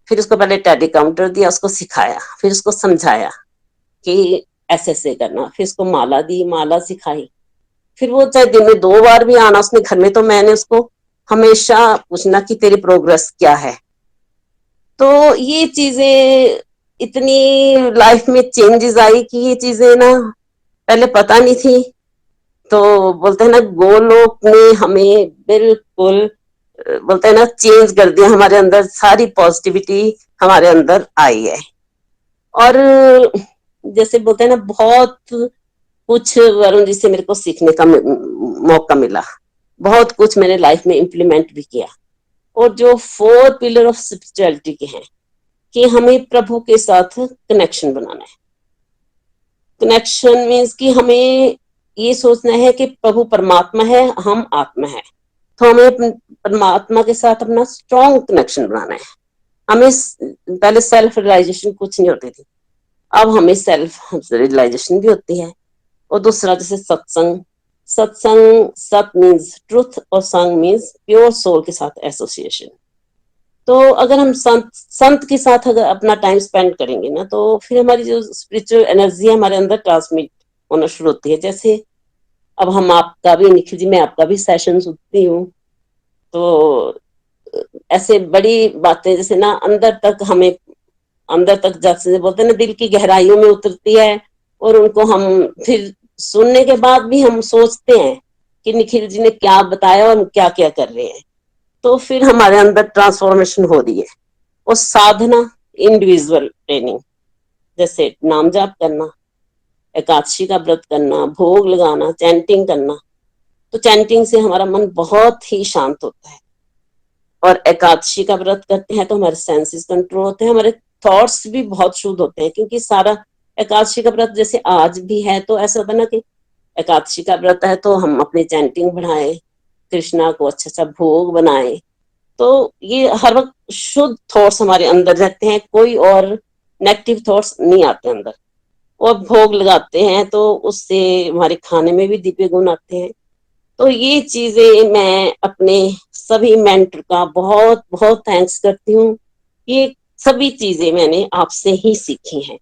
फिर उसको पहले टैली काउंटर दिया, उसको सिखाया, फिर उसको समझाया कि ऐसे ऐसे करना, फिर उसको माला दी, माला सिखाई। फिर वो चाहे दिन में 2 बार भी आना उसने घर में, तो मैंने उसको हमेशा पूछना कि तेरी प्रोग्रेस क्या है। तो ये चीजें इतनी लाइफ में चेंजेस आई कि ये चीजें ना पहले पता नहीं थी। तो बोलते हैं ना गोलोक ने हमें बिल्कुल बोलते हैं ना चेंज कर दिया, हमारे अंदर सारी पॉजिटिविटी हमारे अंदर आई है। और जैसे बोलते हैं ना बहुत कुछ वरुण जी से मेरे को सीखने का मौका मिला, बहुत कुछ मैंने लाइफ में इम्प्लीमेंट भी किया। और जो 4 पिलर ऑफ स्पिरिचुअलिटी के हैं कि हमें प्रभु के साथ कनेक्शन बनाना है। कनेक्शन मीन्स कि हमें ये सोचना है कि प्रभु परमात्मा है, हम आत्मा है, तो हमें परमात्मा के साथ अपना स्ट्रॉन्ग कनेक्शन बनाना है। हमें पहले सेल्फ रियलाइजेशन कुछ नहीं होती थी, अब हमें सेल्फ रियलाइजेशन भी होती है। और दूसरा जैसे सत्संग, सत्संग सत मीन्स ट्रुथ और संग मीन्स प्योर सोल के साथ एसोसिएशन। तो अगर हम संत के साथ अगर अपना टाइम स्पेंड करेंगे ना, तो फिर हमारी जो स्पिरिचुअल एनर्जी है हमारे अंदर ट्रांसमिट होना शुरू होती है। जैसे अब हम आपका भी, निखिल जी, मैं आपका भी सेशन सुनती हूँ, तो ऐसे बड़ी बातें जैसे ना अंदर तक हमें, अंदर तक जैसे बोलते हैं ना दिल की गहराइयों में उतरती है। और उनको हम फिर सुनने के बाद भी हम सोचते हैं कि निखिल जी ने क्या बताया और क्या क्या कर रहे हैं, तो फिर हमारे अंदर ट्रांसफॉर्मेशन हो रही है। और साधना, इंडिविजुअल ट्रेनिंग, जैसे नाम जाप करना, एकादशी का व्रत करना, भोग लगाना, चैंटिंग करना, तो चैंटिंग से हमारा मन बहुत ही शांत होता है। और एकादशी का व्रत करते हैं तो हमारे सेंसेस कंट्रोल होते हैं, हमारे थॉट्स भी बहुत शुद्ध होते हैं, क्योंकि सारा एकादशी का व्रत जैसे आज भी है, तो ऐसा होता है ना कि एकादशी का व्रत है तो हम अपनी चैंटिंग बढ़ाएं, कृष्णा को अच्छा अच्छा भोग बनाए, तो ये हर वक्त शुद्ध थॉट्स हमारे अंदर रहते हैं, कोई और नेगेटिव थॉट्स नहीं आते अंदर। और भोग लगाते हैं तो उससे हमारे खाने में भी दिव्य गुण आते हैं। तो ये चीजें मैं अपने सभी मेंटर का बहुत बहुत थैंक्स करती हूँ। ये सभी चीजें मैंने आपसे ही सीखी हैं।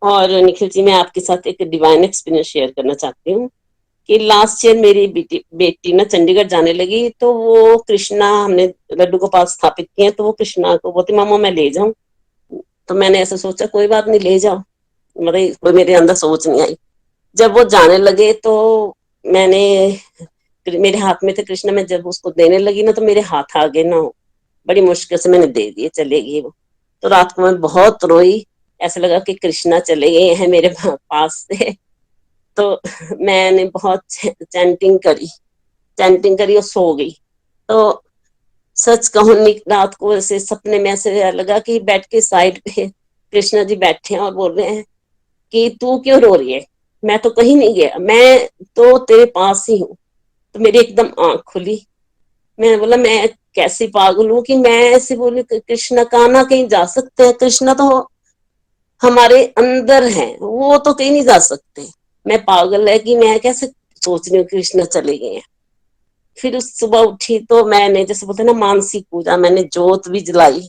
और निखिल जी, मैं आपके साथ एक डिवाइन एक्सपीरियंस शेयर करना चाहती हूँ कि लास्ट ईयर मेरी बेटी ना चंडीगढ़ जाने लगी, तो वो कृष्णा, हमने लड्डू गोपाल स्थापित किए, तो वो कृष्णा को बोलती मामा मैं ले जाऊं। तो मैंने ऐसा सोचा कोई बात नहीं, ले जाओ, मतलब कोई मेरे अंदर सोच नहीं आई। जब वो जाने लगे तो मैंने, मेरे हाथ में थे कृष्णा, मैं जब उसको देने लगी ना तो मेरे हाथ आगे ना हो, बड़ी मुश्किल से मैंने दे दिए, चले गए वो। तो रात को मैं बहुत रोई, ऐसा लगा कि कृष्णा चले गए हैं मेरे पास से। तो मैंने बहुत चैंटिंग करी और सो गई। तो सच कहूं, रात को ऐसे सपने में ऐसे लगा कि बेड के साइड पे कृष्णा जी बैठे हैं और बोल रहे हैं कि तू क्यों रो रही है, मैं तो कहीं नहीं गया, मैं तो तेरे पास ही हूँ। तो मेरी एकदम आंख खुली, मैंने बोला मैं कैसी पागल हूँ कि मैं ऐसे बोली, कृष्णा कहाँ ना कहीं जा सकते हैं, कृष्णा तो हमारे अंदर है, वो तो कहीं नहीं जा सकते, मैं पागल है कि मैं कैसे सोच रही हूँ कृष्णा चले गए हैं। फिर उस सुबह उठी तो मैंने, जैसे बोलते हैं ना मानसिक पूजा, मैंने जोत भी जलाई,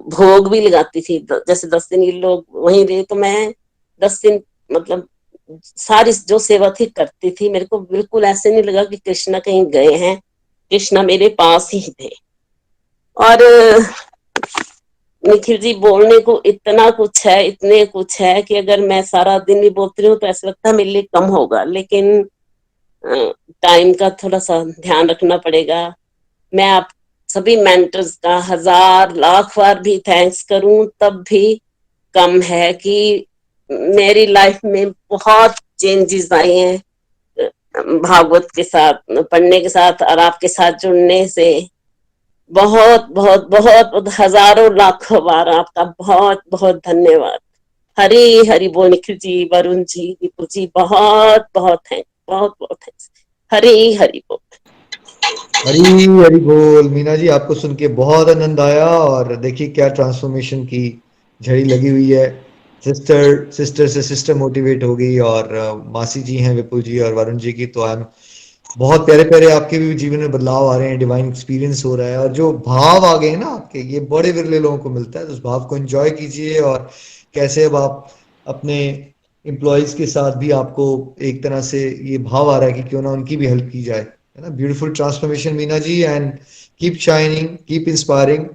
भोग भी लगाती थी। जैसे 10 दिन ये लोग वहीं रहे तो मैं 10 दिन मतलब सारी जो सेवा थी करती थी। मेरे को बिल्कुल ऐसे नहीं लगा कि कृष्णा कहीं गए हैं, कृष्णा मेरे पास ही थे। और निखिल जी, बोलने को इतना कुछ है, इतने कुछ है कि अगर मैं सारा दिन भी बोलती रहूं तो ऐसा लगता है मेरे लिए कम होगा, लेकिन टाइम का थोड़ा सा ध्यान रखना पड़ेगा। मैं आप सभी मेंटर्स का 1000 लाख बार भी थैंक्स करूं तब भी कम है कि मेरी लाइफ में बहुत चेंजेस आए हैं भागवत के साथ पढ़ने के साथ और आपके साथ जुड़ने से। बहुत बहुत बहुत हजारों लाखों बार आपका बहुत बहुत धन्यवाद। हरी हरी बोल निखिल जी, वरुण जी, दीपू जी, बहुत बहुत थैंक्स, बहुत बहुत थैंक्स। हरी हरी बोल। हरी हरी बोल। मीना जी, आपको सुन के बहुत आनंद आया, और देखिए क्या ट्रांसफॉर्मेशन की झड़ी लगी हुई है। सिस्टर से सिस्टर मोटिवेट हो गई, और मासी जी हैं विपुल जी और वरुण जी की, तो आई एम बहुत प्यारे प्यारे आपके भी जीवन में बदलाव आ रहे हैं, डिवाइन एक्सपीरियंस हो रहा है, और जो भाव आ गए ना आपके, ये बड़े विरले लोगों को मिलता है, तो उस भाव को एंजॉय कीजिए। और कैसे अब आप अपने एम्प्लॉयज के साथ भी आपको एक तरह से ये भाव आ रहा है कि क्यों ना उनकी भी हेल्प की जाए, है ना। Beautiful transformation Meena ji, and keep shining, keep inspiring.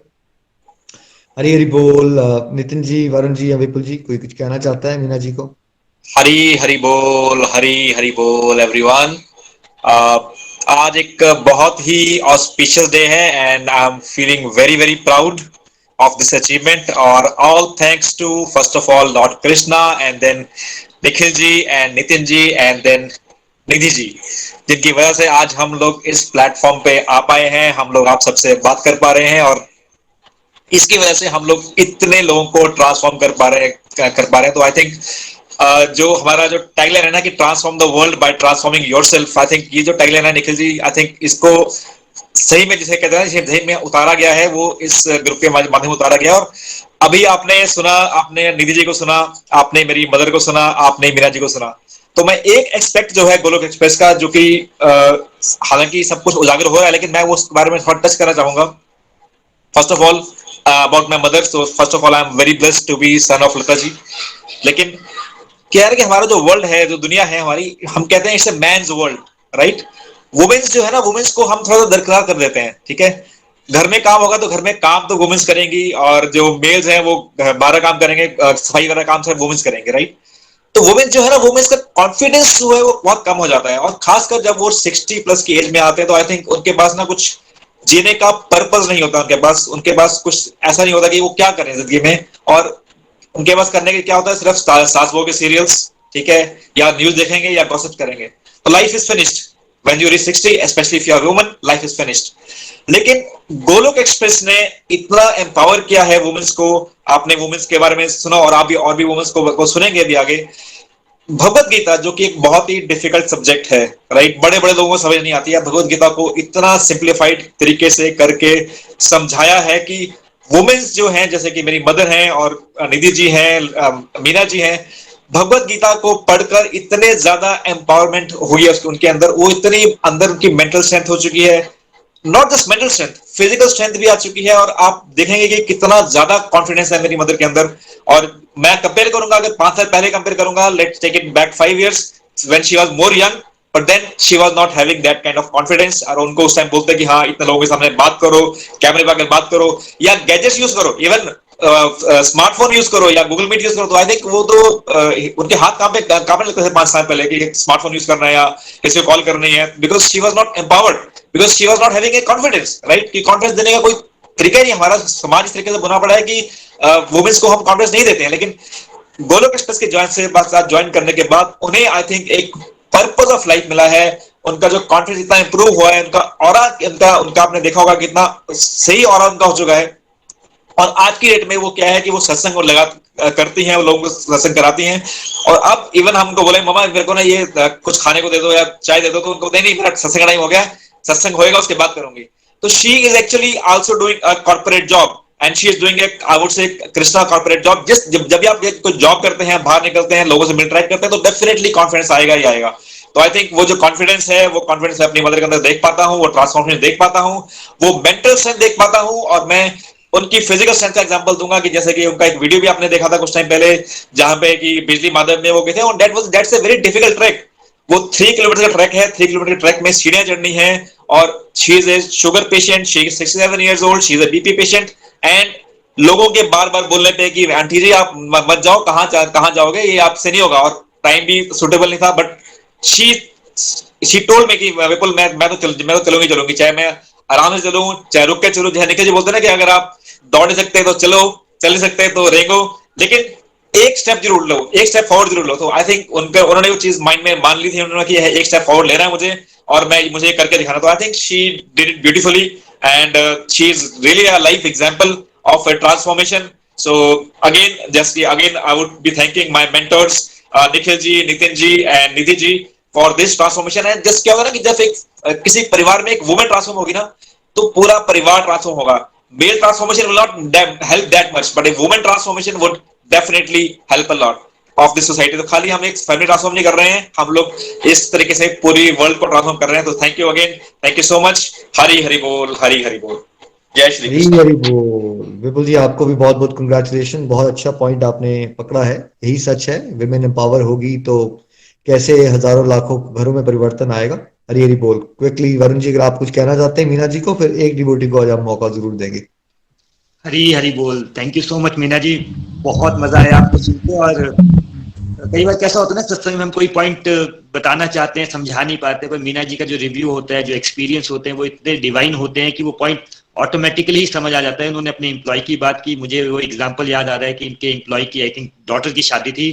Hari Hari बोल। नितिन जी, वरुण जी या विपुल जी, कोई कुछ कहना चाहता है मीना जी को? हरी हरी बोल एवरीवन। आज एक बहुत ही ऑस्पिशियस डे है and I am feeling very very proud of this achievement, or all thanks to first of all Lord Krishna and then Nikhil ji and Nitin ji and then Nidhi ji, जिनकी वजह से आज हम लोग इस प्लेटफॉर्म पे आ पाए हैं, हम लोग आप सबसे बात कर पा रहे हैं और इसकी वजह से हम लोग इतने लोगों को ट्रांसफॉर्म कर पा रहे हैं। तो आई थिंक जो हमारा जो टैगलाइन है ना कि transform the world by transforming yourself, I think ये जो टैगलाइन है निखिल जी, आई थिंक इसको सही में जिसे कहते हैं सही में उतारा गया है, वो इस ग्रुप के माध्यम से उतारा गया। और अभी आपने सुना, आपने निधि जी को सुना, आपने मेरी मदर को सुना, आपने मीना जी को सुना। तो मैं एक एक्सपेक्ट जो है गोलोक एक्सप्रेस का, जो कि हालांकि सब कुछ उजागर हो रहा है, लेकिन मैं वो उसके बारे में थोड़ा टच करना चाहूंगा। First of all about my mother, so first of all I am very blessed to be son of Lata ji. लेकिन क्या है कि हमारा जो वर्ल्ड है, जो दुनिया है हमारी, हम कहते हैं it's a man's world, right. Women's जो है ना, वुमेन्स को हम थोड़ा सा दरकिनार कर देते हैं, ठीक है। घर में काम होगा तो घर में काम तो वुमेन्स करेंगी, और जो मेल्स हैं वो 12 काम करेंगे, सफाई वाला काम सब वुमेन्स करेंगे, राइट। तो वुमेन जो है ना, वुमेन्स का कॉन्फिडेंस जो है वो बहुत कम हो जाता है, और खासकर जब वो 60 प्लस की एज में आते हैं तो आई थिंक उनके पास ना कुछ जीने का पर्पस नहीं होता उनके पास कुछ ऐसा नहीं होता कि वो क्या करें जिंदगी में, और उनके पास करने के क्या होता है, सिर्फ सास बहू के सीरियल्स, ठीक है, या न्यूज देखेंगे या गॉसिप करेंगे। तो life is finished when you reach 60, specially if you are woman, life is finished. लेकिन गोलोक एक्सप्रेस ने इतना एम्पावर किया है वुमेन्स को। आपने वुमेन्स के बारे में सुना, और आप भी और भी वुमेन्स को सुनेंगे अभी आगे। भगवत गीता, जो कि एक बहुत ही डिफिकल्ट सब्जेक्ट है, राइट, बड़े बड़े लोगों को समझ नहीं आती है, भगवत गीता को इतना सिंप्लीफाइड तरीके से करके समझाया है कि वुमेन्स जो हैं, जैसे कि मेरी मदर हैं और निधि जी हैं, मीना जी हैं, भगवत गीता को पढ़कर इतने ज्यादा एम्पावरमेंट हुई है उनके अंदर, वो इतनी अंदर उनकी मेंटल स्ट्रेंथ हो चुकी है, not just mental strength, physical strength भी आ चुकी है। और आप देखेंगे कि कितना ज्यादा कॉन्फिडेंस है मेरी मदर के अंदर। और मैं कंपेयर करूंगा, अगर 5 साल पहले कंपेयर करूंगा, let's take it back 5 years when she was more young, but then she was not having that kind of confidence. और उनको उस टाइम बोलते कि हाँ, इतने लोगों के सामने बात करो, कैमरे पे आकर बात करो, या गैजेट्स यूज करो, इवन स्मार्टफोन यूज करो या गूगल मीट यूज करो, तो आई थिंक वो तो उनके हाथ कांपने लगते थे 5 साल पहले कि स्मार्टफोन यूज करना है या किसी को कॉल करनी है, because she was not empowered, because she was not having a confidence, right. कि कॉन्फिडेंस देने का कोई तरीका नहीं, हमारा समाज इस तरीके से बना पड़ा है कि वुमेन्स को हम कॉन्फिडेंस नहीं देते हैं। लेकिन गोलोक एक्सप्रेस के साथ ज्वाइन करने के बाद उन्हें आई थिंक एक पर्पस ऑफ लाइफ मिला है। उनका जो कॉन्फिडेंस इतना इंप्रूव हुआ है, उनका ऑरा, उनका आपने देखा होगा कितना सही ऑरा उनका हो चुका है। और आज की डेट में वो क्या है कि वो सत्संग लगा करती हैं, वो लोगों को सत्संग कराती हैं। और अब इवन हमको बोले मम्मा मेरे को ना ये कुछ खाने को दे दो या चाय दे दो, तो उनको नहीं मेरा सत्संग टाइम हो गया, सत्संग होएगा उसके बाद करूंगी। तो she is actually also doing a corporate job and she is doing a, I would say, Krishna corporate job. जब भी आप कोई जॉब करते हैं, बाहर निकलते हैं, लोगों से इंटरेक्ट करते हैं, तो डेफिनेटली कॉन्फिडेंस आएगा ही आएगा। तो आई थिंक वो जो कॉन्फिडेंस है, वो कॉन्फिडेंस मैं अपनी मदर के अंदर देख पाता हूँ, वो ट्रांसफॉर्मेशन देख पाता हूँ, वो मेंटल स्ट्रेंथ देख पाता हूँ। और मैं उनकी फिजिकल स्ट्रेंथ का एग्जांपल दूंगा कि जैसे कि उनका एक वीडियो भी आपने देखा था कुछ टाइम पहले, जहां पे कि बिजली माधव में वो गए थे, और that's a very difficult track. वो 3 किलोमीटर का ट्रैक है, 3 किलोमीटर के ट्रैक में सीढ़ियां चढ़नी है। और she is a sugar patient, she is 67 years old, she is a BP patient, and लोगों के बार बार बोलने पे कि आंटी जी आप मत जाओ, कहां जाओगे, ये आपसे नहीं होगा। और टाइम भी सुटेबल नहीं था, बट शी टोल्ड मी कि विपुल मैं तो चलूंगी, चाहे मैं आराम से चलूं, चाहे रुक के चलूं। जैसे निखिल जी बोलते हैं ना कि अगर आप दौड़ नहीं सकते तो चलो, चल नहीं सकते तो रेंगो, लेकिन एक स्टेप जरूर लो, एक स्टेप फॉरवर्ड जरूर लो। तो आई थिंक उन्होंने वो चीज माइंड में मान ली थी उन्होंने कि एक स्टेप फॉरवर्ड लेना है मुझे, और मुझे करके दिखाना। तो I think she did it beautifully and she is really a life example of a transformation. So again I would be thanking my mentors Nikhil ji, Nitin ji and Nidhi ji for this transformation. And just क्या होगा ना कि जब एक किसी परिवार में एक वुमेन ट्रांसफॉर्म होगी ना, तो पूरा परिवार ट्रांसफॉर्म होगा। Male transformation will not help that much, but a woman transformation would definitely help a lot of this society. तो खाली हम एक फैमिली ट्रांसफॉर्म नहीं कर रहे हैं, हम लोग इस तरीके से पूरी वर्ल्ड को ट्रांसफॉर्म कर रहे हैं। तो thank you again, thank you so much. Hari Hari बोल, हरी हरी बोल, जय श्री हरी कृष्ण। हरी बोल। विपुल जी, आपको भी बहुत बहुत कंग्रेचुलेशन, बहुत अच्छा पॉइंट आपने पकड़ा है। यही सच है, विमेन एम्पावर होगी तो कैसे हजारों लाखों घरों में परिवर्तन आएगा। हरी हरी बोल। क्विकली वरुण जी, अगर आप कुछ कहना चाहते हैं मीना जी को, फिर एक डिवोटी को आज हम मौका जरूर देंगे। हरी हरी बोल। Thank you so much Meena ji, बहुत मजा आया आपको सुन के। और कई बार कैसा होता है ना, सत्संग में हम कोई पॉइंट बताना चाहते हैं, समझा नहीं पाते, पर मीना जी का जो रिव्यू होता है, जो एक्सपीरियंस होते हैं, वो इतने डिवाइन होते हैं कि वो पॉइंट ऑटोमेटिकली ही समझ आ जाता है। उन्होंने अपने एम्प्लॉय की बात की, मुझे वो एग्जांपल याद आ रहा है कि इनके एम्प्लॉय की आई थिंक डॉटर की शादी थी,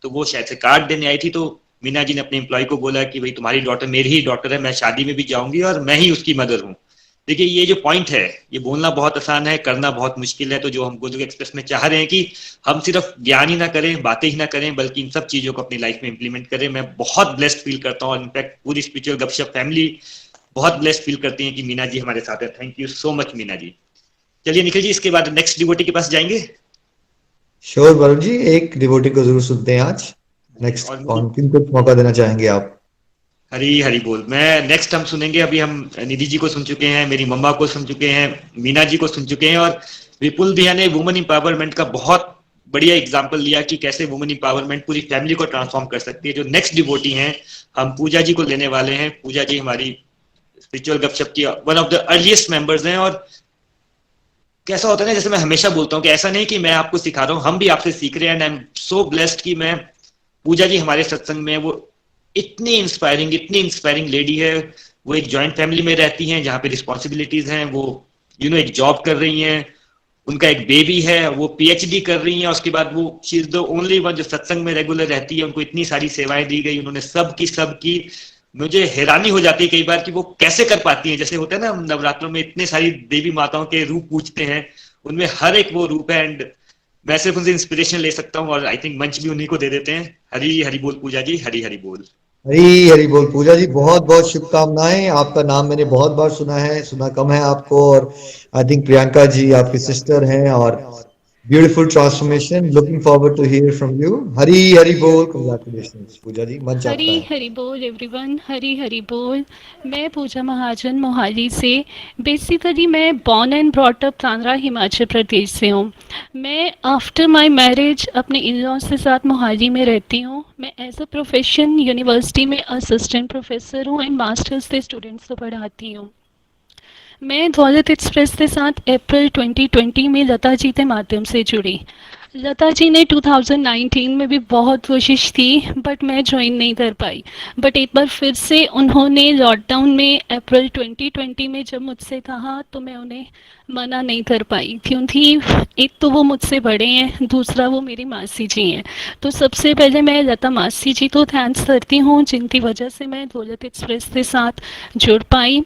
तो वो शायद से कार्ड देने आई थी, तो मीना जी ने अपने एम्प्लॉय को बोला कि भाई तुम्हारी डॉटर मेरी ही डॉटर है, मैं शादी में भी जाऊंगी और मैं ही उसकी मदर हूँ। देखिए ये जो पॉइंट है, ये बोलना बहुत आसान है, करना बहुत मुश्किल है। तो जो हम गोलोक एक्सप्रेस में चाह रहे हैं कि हम सिर्फ ज्ञान ही ना करें, बातें ही ना करें, बल्कि इन सब चीजों को अपनी लाइफ में इंप्लीमेंट करें। मैं बहुत ब्लेस्ड फील करता हूँ, इनफैक्ट पूरी स्पिरिचुअल गपशप फैमिली बहुत ब्लेस्ड फील करती है कि मीना जी हमारे साथ है। Thank you so much Meena ji. चलिए निखिल जी, इसके बाद नेक्स्ट डिवोटी के पास जाएंगे। श्योर वरुण जी, एक डिवोटी को जरूर सुनते हैं आज। नेक्स्ट और कौन, किनको मौका देना चाहेंगे आप? हरी हरी बोल। मैं नेक्स्ट हम सुनेंगे, अभी हम निधि जी को सुन चुके हैं, मेरी मम्मा को सुन चुके हैं, मीना जी को सुन चुके हैं, और विपुल भैया ने वुमेन इंपावरमेंट का बहुत बढ़िया एग्जांपल लिया कि कैसे वुमेन इंपावरमेंट पूरी फैमिली को ट्रांसफॉर्म कर सकती है। जो नेक्स्ट डिवोटी हैं, हम पूजा जी को लेने वाले हैं। पूजा जी हमारी स्पिरिचुअल गपशप की one of the earliest members हैं। और कैसा होता है ना, जैसे मैं हमेशा बोलता हूँ कि ऐसा नहीं कि मैं आपको सिखा रहा हूँ, हम भी आपसे सीख रहे हैं। And I am so blessed कि मैं पूजा जी हमारे सत्संग में, वो इतनी इंस्पायरिंग लेडी है। वो एक जॉइंट फैमिली में रहती हैं जहाँ पे रिस्पॉन्सिबिलिटीज हैं, वो एक जॉब कर रही हैं, उनका एक बेबी है, वो पीएचडी कर रही हैं, उसके बाद वो she is the only one जो सत्संग में रेगुलर रहती है। उनको इतनी सारी सेवाएं दी गई, उन्होंने सब की। मुझे हैरानी हो जाती है कई बार कि वो कैसे कर पाती हैं। जैसे होता है ना, नवरात्रों में इतने सारी देवी माताओं के रूप पूजते हैं, उनमें हर एक वो रूप है। एंड मैं सिर्फ उनसे इंस्पिरेशन ले सकता हूँ, और आई थिंक मंच भी उन्हीं को दे देते हैं। हरी हरी बोल पूजा जी, हरी हरी बोल। हरी हरी बोल पूजा जी, बहुत बहुत शुभकामनाएं। आपका नाम मैंने बहुत बार सुना है, सुना कम है आपको। और आई थिंक प्रियंका जी आपकी सिस्टर हैं, और beautiful transformation. Looking forward to hear from you. Hari Hari बोल, कंग्रेचुलेशंस पूजा जी, मंच आपका हरी है। हरी बोल एवरीवन, हरी हरी बोल। मैं पूजा महाजन मोहाली से। बेसिकली मैं born and brought up Tandra Himachal Pradesh से हूँ। मैं आफ्टर माय मैरिज अपने इन लॉज के साथ मोहाली में रहती हूँ। मैं एज अ प्रोफेशन यूनिवर्सिटी में असिस्टेंट प्रोफेसर हूँ एंड मास्टर्स के स्टूडेंट्स को पढ़ाती हूँ। मैं दौलत एक्सप्रेस के साथ अप्रैल 2020 में लता जी के माध्यम से जुड़ी। लता जी ने 2019 में भी बहुत कोशिश की, बट मैं ज्वाइन नहीं कर पाई। बट एक बार फिर से उन्होंने लॉकडाउन में अप्रैल 2020 में जब मुझसे कहा, तो मैं उन्हें मना नहीं कर पाई, क्योंकि एक तो वो मुझसे बड़े हैं, दूसरा वो मेरी मासी जी हैं। तो सबसे पहले मैं लता मासी जी को थैंक्स करती हूँ, जिनकी वजह से मैं दौलत एक्सप्रेस के साथ जुड़ पाई,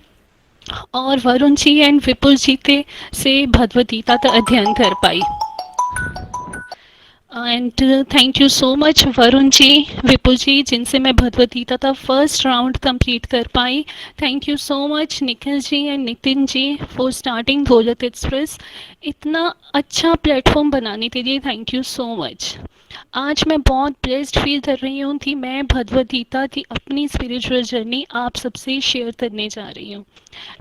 और वरुण जी एंड विपुल जी के से भगवद गीता का अध्ययन कर पाई। And thank you so much Varun ji, Vipul ji, जिनसे मैं भगवद गीता का फर्स्ट राउंड कंप्लीट कर पाई। Thank you so much Nikhil ji and Nitin ji for starting Daulat express. इतना अच्छा प्लेटफॉर्म बनाने के लिए थैंक यू सो मच। आज मैं बहुत ब्लेस्ड फील कर रही हूँ कि मैं भगवद गीता की अपनी स्पिरिचुअल जर्नी आप सबसे शेयर करने जा रही हूँ।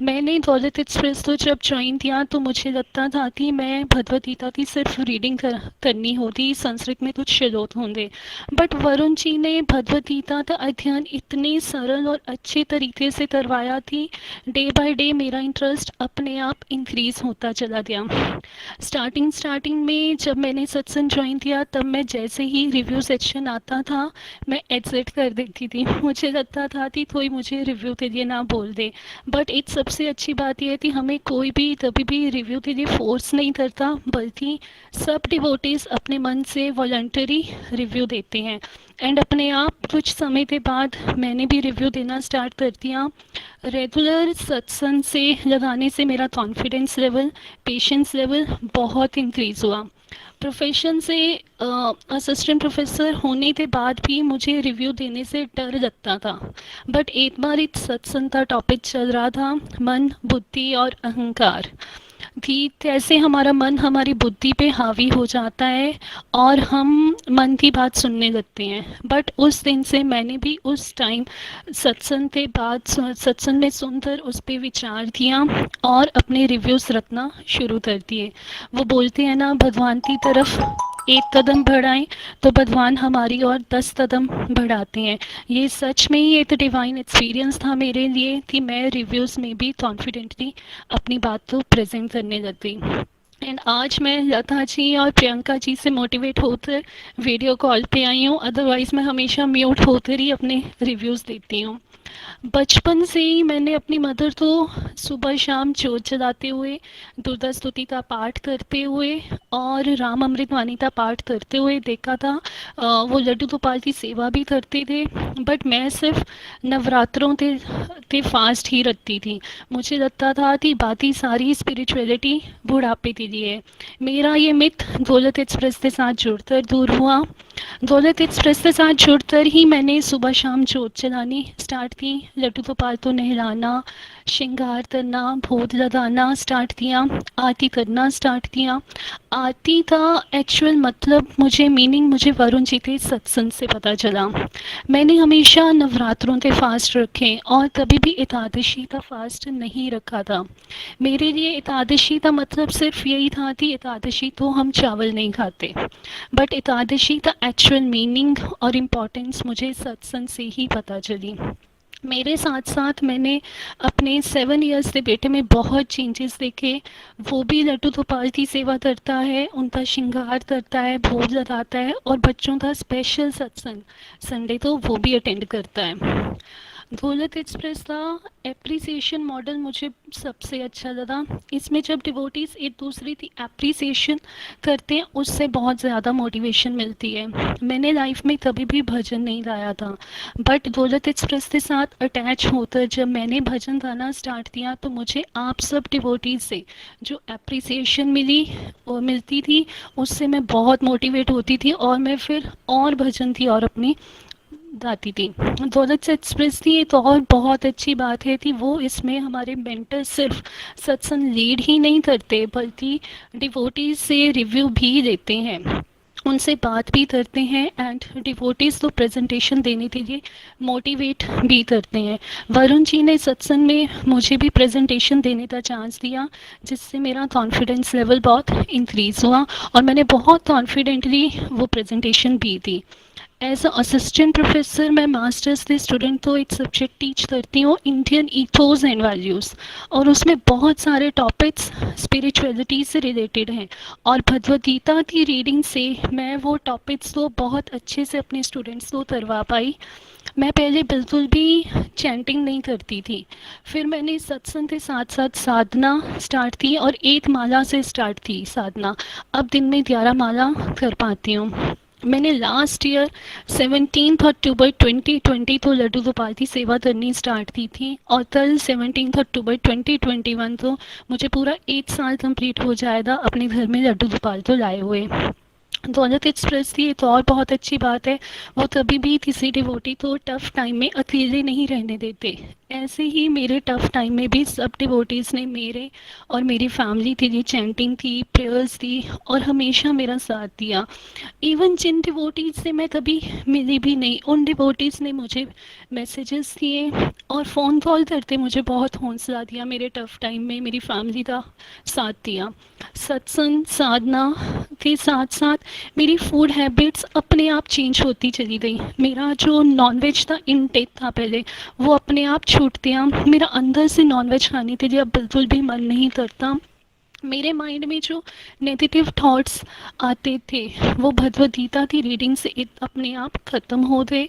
मैंने दौलत एक्सप्रेस को जब ज्वाइन किया तो मुझे लगता था कि मैं भगवद गीता की सिर्फ रीडिंग करनी होती, संस्कृत में कुछ श्लोक होंगे। बट वरुण जी ने भगवद गीता का अध्ययन इतने सरल और अच्छे तरीके से करवाया थी, डे बाय डे मेरा इंटरेस्ट अपने आप इंक्रीज होता चला गया। स्टार्टिंग में जब मैंने सत्संग ज्वाइन किया, तब मैं जैसे ही रिव्यू सेक्शन आता था मैं एग्जिट कर देती थी। मुझे लगता था कि कोई मुझे रिव्यू के लिए ना बोल दे। बट एक सबसे अच्छी बात यह है कि हमें कोई भी कभी भी रिव्यू के लिए फोर्स नहीं करता, बल्कि सब डिवोटीज अपने मन से वॉलंटरी रिव्यू देते हैं। एंड अपने आप कुछ समय के बाद मैंने भी रिव्यू देना स्टार्ट कर दिया। रेगुलर सत्संग से लगाने से मेरा कॉन्फिडेंस लेवल, पेशेंस लेवल बहुत इंक्रीज़ हुआ। प्रोफेशन से असिस्टेंट प्रोफेसर होने के बाद भी मुझे रिव्यू देने से डर लगता था। बट एक बार एक सत्संग का टॉपिक चल रहा था, मन, बुद्धि और अहंकार, कि कैसे हमारा मन हमारी बुद्धि पे हावी हो जाता है और हम मन की बात सुनने लगते हैं। बट उस दिन से मैंने भी उस टाइम सत्संग के बाद सत्संग में सुनकर उस पर विचार किया और अपने रिव्यूज़ रखना शुरू कर दिए। वो बोलते हैं ना, भगवान की तरफ एक कदम बढ़ाएं तो भगवान हमारी और 10 कदम बढ़ाते हैं। ये सच में ही एक डिवाइन एक्सपीरियंस था मेरे लिए कि मैं रिव्यूज़ में भी कॉन्फिडेंटली अपनी बात को प्रेजेंट करने लग गई। एंड आज मैं लता जी और प्रियंका जी से मोटिवेट होकर वीडियो कॉल पे आई हूँ, अदरवाइज़ मैं हमेशा म्यूट होकर ही अपने रिव्यूज़ देती हूँ। बचपन से ही मैंने अपनी मदर तो सुबह शाम जोत जलाते हुए, दुर्गा स्तुति का पाठ करते हुए और राम अमृतवाणी का पाठ करते हुए देखा था। वो लड्डू गोपाल की सेवा भी करते थे, बट मैं सिर्फ नवरात्रों ते फास्ट ही रखती थी। मुझे लगता था कि बाकी सारी स्पिरिचुअलिटी बुढ़ापे के लिए है। मेरा ये मिथ दौलत एक्सप्रेस के साथ जुड़कर दूर हुआ। दौलत एक्सप्रेस के साथ जुड़कर ही मैंने सुबह शाम जोत जलानी स्टार्ट की, लड्डू गोपाल को नहलाना, श्रृंगार करना, भोग लगाना स्टार्ट किया, आरती करना स्टार्ट किया। आरती का एक्चुअल मतलब मुझे वरुण जी के सत्संग से पता चला। मैंने हमेशा नवरात्रों के फास्ट रखे और कभी भी एकादशी का फास्ट नहीं रखा था। मेरे लिए एकादशी का मतलब सिर्फ यही था कि एकादशी तो हम चावल नहीं खाते, बट एकादशी का एक्चुअल मीनिंग और इम्पोर्टेंस मुझे सत्संग से ही पता चली। मेरे साथ साथ मैंने अपने 7 इयर्स के बेटे में बहुत चेंजेस देखे। वो भी लड्डू गोपाल की सेवा करता है, उनका श्रृंगार करता है, भोग लगाता है और बच्चों का स्पेशल सत्संग संडे तो वो भी अटेंड करता है। दौलत एक्सप्रेस का एप्रिसिएशन मॉडल मुझे सबसे अच्छा लगा। इसमें जब डिवोटीज एक दूसरे की एप्रिसिएशन करते हैं उससे बहुत ज़्यादा मोटिवेशन मिलती है। मैंने लाइफ में कभी भी भजन नहीं गाया था, बट दौलत एक्सप्रेस के साथ अटैच होकर जब मैंने भजन गाना स्टार्ट किया तो मुझे आप सब डिवोटीज से जो एप्रिसिएशन मिलती थी उससे मैं बहुत मोटिवेट होती थी और मैं फिर और भजन थी और अपनी गाती थी। दौलत एक्सप्रेस की एक और बहुत अच्छी बात है कि वो इसमें हमारे मेंटर सिर्फ सत्संग लीड ही नहीं करते बल्कि डिवोटीज से रिव्यू भी देते हैं, उनसे बात भी करते हैं एंड डिवोटीज को प्रेजेंटेशन देने के लिए मोटिवेट भी करते हैं। वरुण जी ने सत्संग में मुझे भी प्रेजेंटेशन देने का चांस दिया, जिससे मेरा कॉन्फिडेंस लेवल बहुत इंक्रीज़ हुआ और मैंने बहुत कॉन्फिडेंटली वो प्रेजेंटेशन भी दी। एज अ असिस्टेंट प्रोफेसर मैं मास्टर्स के स्टूडेंट को एक सब्जेक्ट टीच करती हूँ, इंडियन ईथोस एंड वैल्यूज़, और उसमें बहुत सारे टॉपिक्स स्पिरिचुअलिटी से रिलेटेड हैं और भगवद गीता की रीडिंग से मैं वो टॉपिक्स को बहुत अच्छे से अपने स्टूडेंट्स को करवा पाई। मैं पहले बिल्कुल भी चैंटिंग नहीं करती थी, फिर मैंने सत्संग के साथ साथ साधना स्टार्ट की और 8 माला से स्टार्ट की साधना। अब दिन में 11 माला कर पाती हूँ। मैंने लास्ट ईयर 17 अक्टूबर 2020 को लड्डू गोपाल की सेवा करनी स्टार्ट की थी और कल 17 अक्टूबर 2021 को मुझे पूरा 8 साल कंप्लीट हो जाएगा अपने घर में लड्डू गोपाल को लाए हुए। दौलत एक्सप्रेस की एक और बहुत अच्छी बात है, वो कभी भी किसी डिवोटी को टफ़ टाइम में अकेले नहीं रहने देते। ऐसे ही मेरे टफ़ टाइम में भी सब डिवोटीज़ ने मेरे और मेरी फैमिली के लिए चैंटिंग थी, प्रेयर्स थी और हमेशा मेरा साथ दिया। इवन जिन डिवोटीज़ से मैं कभी मिली भी नहीं, उन डिवोटीज़ ने मुझे मैसेजेस दिए और फ़ोन कॉल करते मुझे बहुत हौसला दिया, मेरे टफ़ टाइम में मेरी फैमिली का साथ दिया। सत्संग साधना के साथ साथ मेरी फूड हैबिट्स अपने आप चेंज होती चली गई। मेरा जो नॉनवेज का इनटेक था पहले, वो अपने आप छूट गया। मेरा अंदर से नॉनवेज खाने के लिए अब बिल्कुल भी मन नहीं करता। मेरे माइंड में जो नेगेटिव थॉट्स आते थे वो भगवद गीता की रीडिंग से अपने आप ख़त्म हो गए।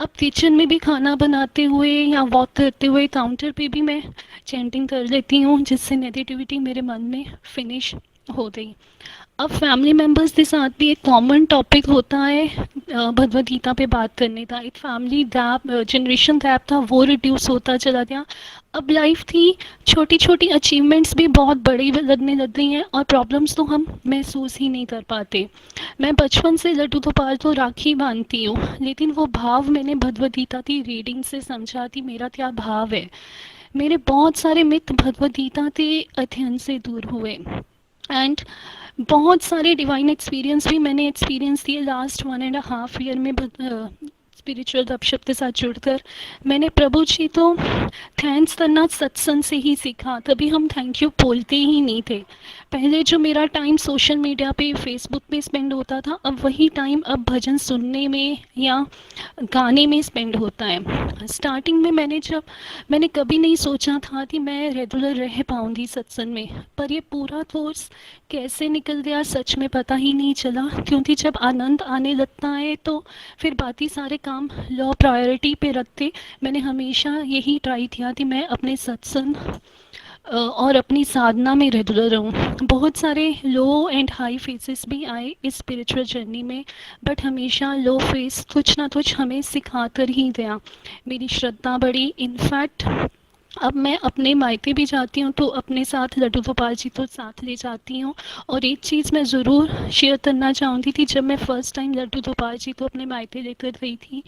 अब किचन में भी खाना बनाते हुए या वॉक करते हुए काउंटर पे भी मैं चैंटिंग कर लेती हूँ, जिससे नेगेटिविटी मेरे मन में फिनिश हो गई। अब फैमिली मेम्बर्स के साथ भी एक कॉमन टॉपिक होता है भगवद गीता पे बात करने का। एक फैमिली गैप, जनरेशन गैप था, वो रिड्यूस होता चला गया। अब लाइफ थी, छोटी छोटी अचीवमेंट्स भी बहुत बड़ी लगने लग गई हैं और प्रॉब्लम्स तो हम महसूस ही नहीं कर पाते। मैं बचपन से लड्डू गोपाल को राखी बांधती हूँ, लेकिन वो भाव मैंने भगवद गीता की रीडिंग से समझा कि मेरा क्या भाव है। मेरे बहुत सारे मित्र भगवद गीता के अध्ययन से दूर हुए एंड बहुत सारे डिवाइन एक्सपीरियंस भी मैंने एक्सपीरियंस किए लास्ट 1.5 ईयर में। स्पिरिचुअल गपशप के साथ जुड़कर मैंने प्रभु जी तो थैंक्स करना सत्संग से ही सीखा, तभी हम थैंक यू बोलते ही नहीं थे। पहले जो मेरा टाइम सोशल मीडिया पे फेसबुक पे स्पेंड होता था, अब वही टाइम अब भजन सुनने में या गाने में स्पेंड होता है। स्टार्टिंग में मैंने कभी नहीं सोचा था कि मैं रेगुलर रह पाऊँगी सत्संग में, पर ये पूरा कोर्स कैसे निकल गया सच में पता ही नहीं चला, क्योंकि जब आनंद आने लगता है तो फिर बाकी सारे काम लो प्रायोरिटी पे रखते। मैंने हमेशा यही ट्राई किया कि मैं अपने सत्संग और अपनी साधना में रेगुलर रहूँ। बहुत सारे लो एंड हाई फेसेस भी आए इस स्पिरिचुअल जर्नी में, बट हमेशा लो फेस कुछ ना कुछ हमें सिखा कर ही गया। मेरी श्रद्धा बढ़ी। इनफैक्ट अब मैं अपने मायके भी जाती हूँ तो अपने साथ लड्डू गोपाल जी तो साथ ले जाती हूँ। और एक चीज़ मैं ज़रूर शेयर करना चाहूँगी कि जब मैं फ़र्स्ट टाइम लड्डू गोपाल जी को अपने मायके लेकर गई थी,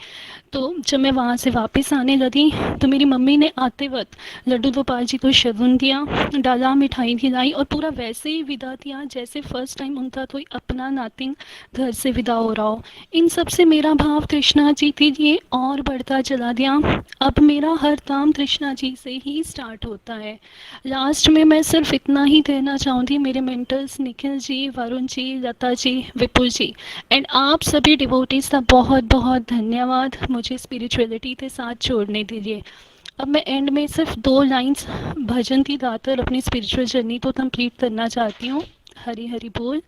तो जब मैं वहाँ से वापस आने लगी तो मेरी मम्मी ने आते वक्त लड्डू गोपाल जी को शगुन दिया, डाला, मिठाई खिलाई और पूरा वैसे ही विदा किया जैसे फ़र्स्ट टाइम उनका कोई अपना नातिन घर से विदा हो रहा हो। इन सब से मेरा भाव कृष्णा जी के लिए और बढ़ता चला गया। अब मेरा हर काम कृष्णा जी से ही स्टार्ट होता है। लास्ट में मैं सिर्फ इतना ही कहना चाहूँगी, मेरे मेंटर्स निखिल जी, वरुण जी, लता जी, विपुल जी एंड आप सभी डिवोटीज का बहुत बहुत धन्यवाद मुझे स्पिरिचुअलिटी के साथ जोड़ने के लिए। अब मैं एंड में सिर्फ 2 लाइंस भजन की गाकर अपनी स्पिरिचुअल जर्नी को कंप्लीट करना चाहती हूँ। हरि हरि बोल।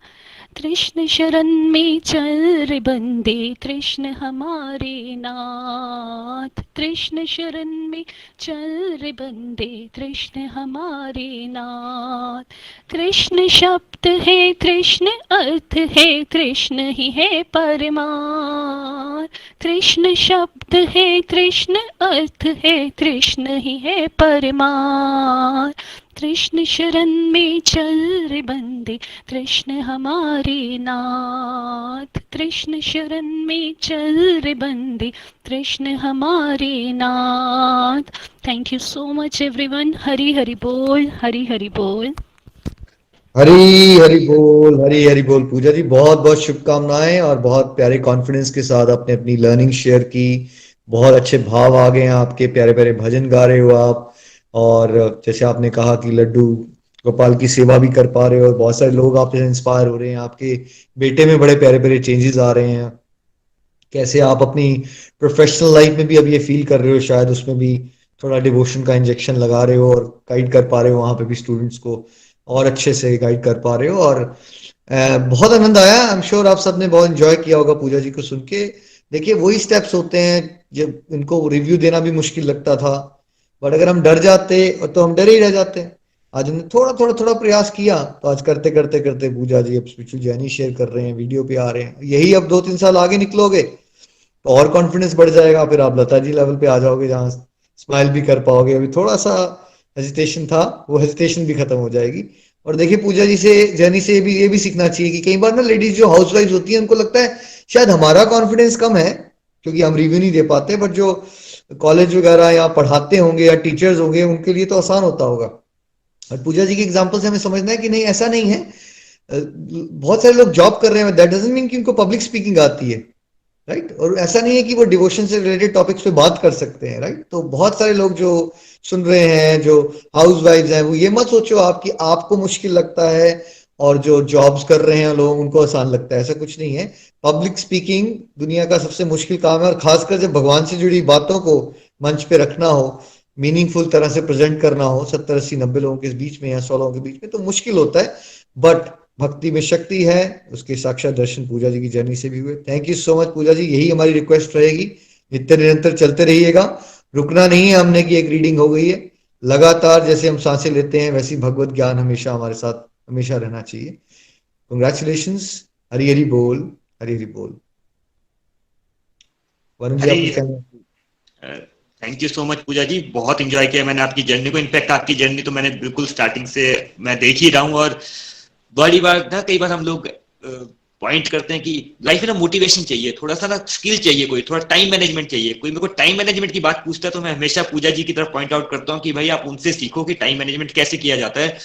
कृष्ण शरण में चल रे बंदे, कृष्ण हमारे नाथ। कृष्ण शरण में चल रे बंदे, कृष्ण हमारे नाथ। कृष्ण शब्द है, कृष्ण अर्थ है, कृष्ण ही है परमार्थ। कृष्ण शब्द है, कृष्ण अर्थ है, कृष्ण ही है परमार्थ। कृष्ण शरण में चल रे बंदे, कृष्ण हमारे नाथ। कृष्ण शरण में चल रे बंदे, कृष्ण हमारे नाथ। Thank you so much everyone. Hari Hari बोल, हरि हरि बोल। हरी हरी बोल, हरी हरी बोल। पूजा जी बहुत बहुत शुभकामनाएं और बहुत प्यारे कॉन्फिडेंस के साथ आपने अपनी लर्निंग शेयर की। बहुत अच्छे भाव आ गए हैं आपके, प्यारे प्यारे भजन गा रहे हो आप। और जैसे आपने कहा कि लड्डू गोपाल की सेवा भी कर पा रहे हो और बहुत सारे लोग आपसे इंस्पायर हो रहे हैं। आपके बेटे में बड़े प्यारे प्यारे चेंजेस आ रहे हैं। कैसे आप अपनी प्रोफेशनल लाइफ में भी अब ये फील कर रहे हो, शायद उसमें भी थोड़ा डिवोशन का इंजेक्शन लगा रहे हो और गाइड कर पा रहे हो वहां पे भी स्टूडेंट्स को, और अच्छे से गाइड कर पा रहे हो। और बहुत आनंद आया। आई एम श्योर आप सबने बहुत एंजॉय किया होगा पूजा जी को सुन के। देखिए वही स्टेप्स होते हैं जब इनको रिव्यू देना भी मुश्किल लगता था, बट अगर हम डर जाते तो हम डरे ही रह जाते। आज हमने थोड़ा थोड़ा थोड़ा प्रयास किया तो आज करते करते करते पूजा जी अब स्पिरिचुअल जर्नी शेयर कर रहे हैं, वीडियो पे आ रहे हैं। यही अब 2-3 साल आगे निकलोगे तो और कॉन्फिडेंस बढ़ जाएगा, फिर आप लता जी लेवल पे आ जाओगे जहां स्माइल भी कर पाओगे। अभी थोड़ा सा हेजिटेशन था, वो हेजिटेशन भी खत्म हो जाएगी। और देखिए पूजा जी से जर्नी से ये भी सीखना चाहिए कि कई बार ना लेडीज जो हाउस वाइफ होती है उनको लगता है शायद हमारा कॉन्फिडेंस कम है क्योंकि हम रिव्यू नहीं दे पाते, बट जो कॉलेज वगैरह या पढ़ाते होंगे या टीचर्स होंगे उनके लिए तो आसान होता होगा। और पूजा जी के एग्जाम्पल से हमें समझना है कि नहीं, ऐसा नहीं है। बहुत सारे लोग जॉब कर रहे हैं, दैट डजंट मीन कि उनको पब्लिक स्पीकिंग आती है, राइट। और ऐसा नहीं है कि वो डिवोशन से रिलेटेड टॉपिक्स पे बात कर सकते हैं, राइट। तो बहुत सारे लोग जो सुन रहे हैं, जो हाउस वाइफ्स हैं, वो ये मत सोचो आप कि आपको मुश्किल लगता है और जो जॉब्स कर रहे हैं लोग उनको आसान लगता है, ऐसा कुछ नहीं है। पब्लिक स्पीकिंग दुनिया का सबसे मुश्किल काम है, और खासकर जब भगवान से जुड़ी बातों को मंच पे रखना हो, मीनिंगफुल तरह से प्रेजेंट करना हो 70, 80, 90 लोगों के बीच में या 100 लोगों के बीच में, तो मुश्किल होता है। बट भक्ति में शक्ति है, उसके साक्षात दर्शन पूजा जी की जर्नी से भी हुए। Thank you so much Pooja जी, यही हमारी रिक्वेस्ट रहेगी, नित्य निरंतर चलते रहिएगा, रुकना नहीं है हमने कि एक रीडिंग हो गई है। लगातार जैसे हम सांसें लेते हैं वैसी भगवत ज्ञान हमेशा हमारे साथ हमेशा रहना चाहिए। कंग्रेचुलेशंस। हरी हरी बोल, हरी हरी बोल। वरुण जी आप कुछ कहना? Thank you so much Pooja जी, बहुत एंजॉय किया मैंने आपकी जर्नी को। इनफैक्ट आपकी जर्नी तो मैंने बिल्कुल स्टार्टिंग से मैं देख ही रहा हूँ। और बड़ी बार ना, कई बार हम लोग पॉइंट करते हैं कि लाइफ में ना मोटिवेशन चाहिए, थोड़ा सा ना स्किल चाहिए, कोई थोड़ा टाइम मैनेजमेंट चाहिए। कोई मेरे को टाइम मैनेजमेंट की बात पूछता है तो मैं हमेशा पूजा जी की तरफ पॉइंट आउट करता हूँ कि भाई आप उनसे सीखो कि टाइम मैनेजमेंट कैसे किया जाता है।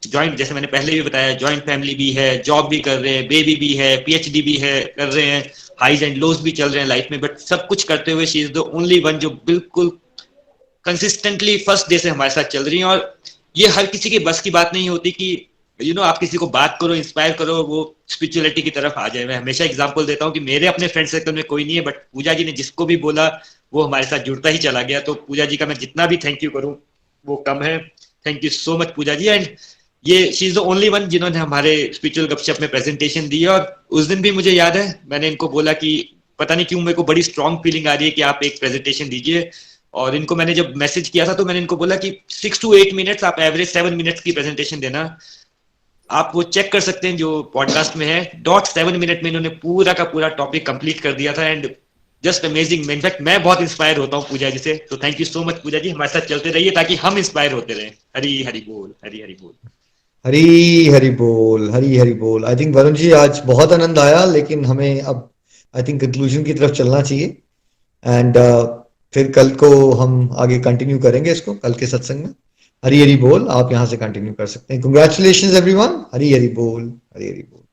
जॉइंट, जैसे मैंने पहले भी बताया, जॉइंट फैमिली भी है, जॉब भी कर रहे हैं, बेबी भी है, पीएचडी भी है कर रहे हैं, हाईज एंड लोज भी चल रहे हैं लाइफ में, बट सब कुछ करते हुए she is the only one जो बिल्कुल कंसिस्टेंटली फर्स्ट डे से हमारे साथ चल रही है। और ये हर किसी के बस की बात नहीं होती कि आप किसी को बात करो, इंस्पायर करो, वो स्पिरिचुअलिटी की तरफ आ जाए। मैं हमेशा एग्जांपल देता हूँ कि मेरे अपने फ्रेंड सर्कल में कोई नहीं है, बट पूजा जी ने जिसको भी बोला वो हमारे साथ जुड़ता ही चला गया। तो पूजा जी का मैं जितना भी थैंक यू करूँ वो कम है। Thank you so much Pooja ji. And ये she is the only one जिन्होंने हमारे स्पिरिचुअल गपशप में प्रेजेंटेशन दी है। और उस दिन भी मुझे याद है मैंने इनको बोला कि पता नहीं क्यों मेरे को बड़ी स्ट्रांग फीलिंग आ रही है कि आप एक प्रेजेंटेशन दीजिए। और इनको मैंने जब मैसेज किया था तो मैंने इनको बोला कि 6 to 8 मिनट्स, आप एवरेज 7 मिनट्स की प्रेजेंटेशन देना। आप वो चेक कर सकते हैं जो पॉडकास्ट में है। 7 मिनट में इन्होंने पूरा का पूरा टॉपिक कंप्लीट कर दिया था। And just amazing. इनफैक्ट मैं बहुत इंस्पायर होता हूँ पूजा जी से। तो thank you so much Pooja जी, हमारे साथ चलते रहिए ताकि हम इंस्पायर होते रहें। हरी हरी बोल, हरी हरी बोल। हरी हरी बोल, हरी हरी बोल। आई थिंक वरुण जी आज बहुत आनंद आया, लेकिन हमें अब आई थिंक कंक्लूजन की तरफ चलना चाहिए। एंड फिर कल को हम आगे कंटिन्यू करेंगे इसको, कल के सत्संग में। हरी हरी बोल, आप यहाँ से कंटिन्यू कर सकते हैं। Congratulation everyone. हरी हरी बोल, हरी हरी बोल।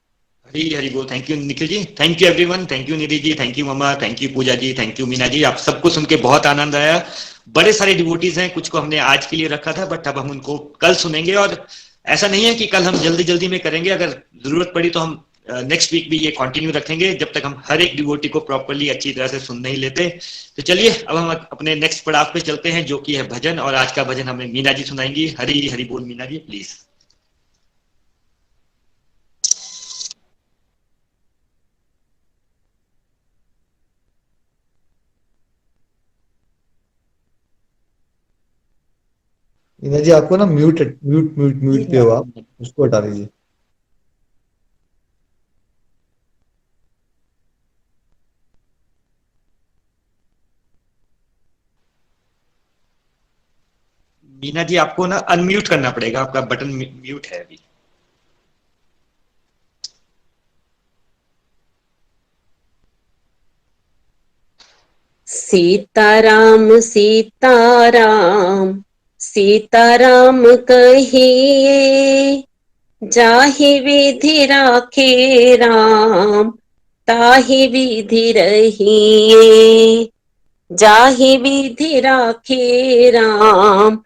हरी हरी बोल। Thank you Nikhil ji, thank you everyone, thank you Nidhi ji, thank you mama, thank you Pooja ji, thank you Meena ji. आप सबको सुन के बहुत आनंद आया। बड़े सारे डिवोटीज हैं, कुछ को हमने आज के लिए रखा था बट अब हम उनको कल सुनेंगे। और ऐसा नहीं है कि कल हम जल्दी जल्दी में करेंगे, अगर जरूरत पड़ी तो हम नेक्स्ट वीक भी ये कंटिन्यू रखेंगे जब तक हम हर एक डिवोटी को प्रॉपरली अच्छी तरह से सुन नहीं लेते। तो चलिए अब हम अपने नेक्स्ट पड़ाव पे चलते हैं जो कि है भजन। और आज का भजन हमें मीना जी सुनाएंगी। हरी हरी बोल मीना जी प्लीज। मीना जी आपको ना म्यूट म्यूट म्यूट म्यूट पे हो आप, उसको हटा दीजिए। मीना जी आपको ना अनम्यूट करना पड़ेगा, आपका बटन म्यूट है अभी। सीताराम सीताराम सीताराम कहिए, जाहि विधि राखे राम, ताहि विधि रहिए। जाहि विधि राखे राम,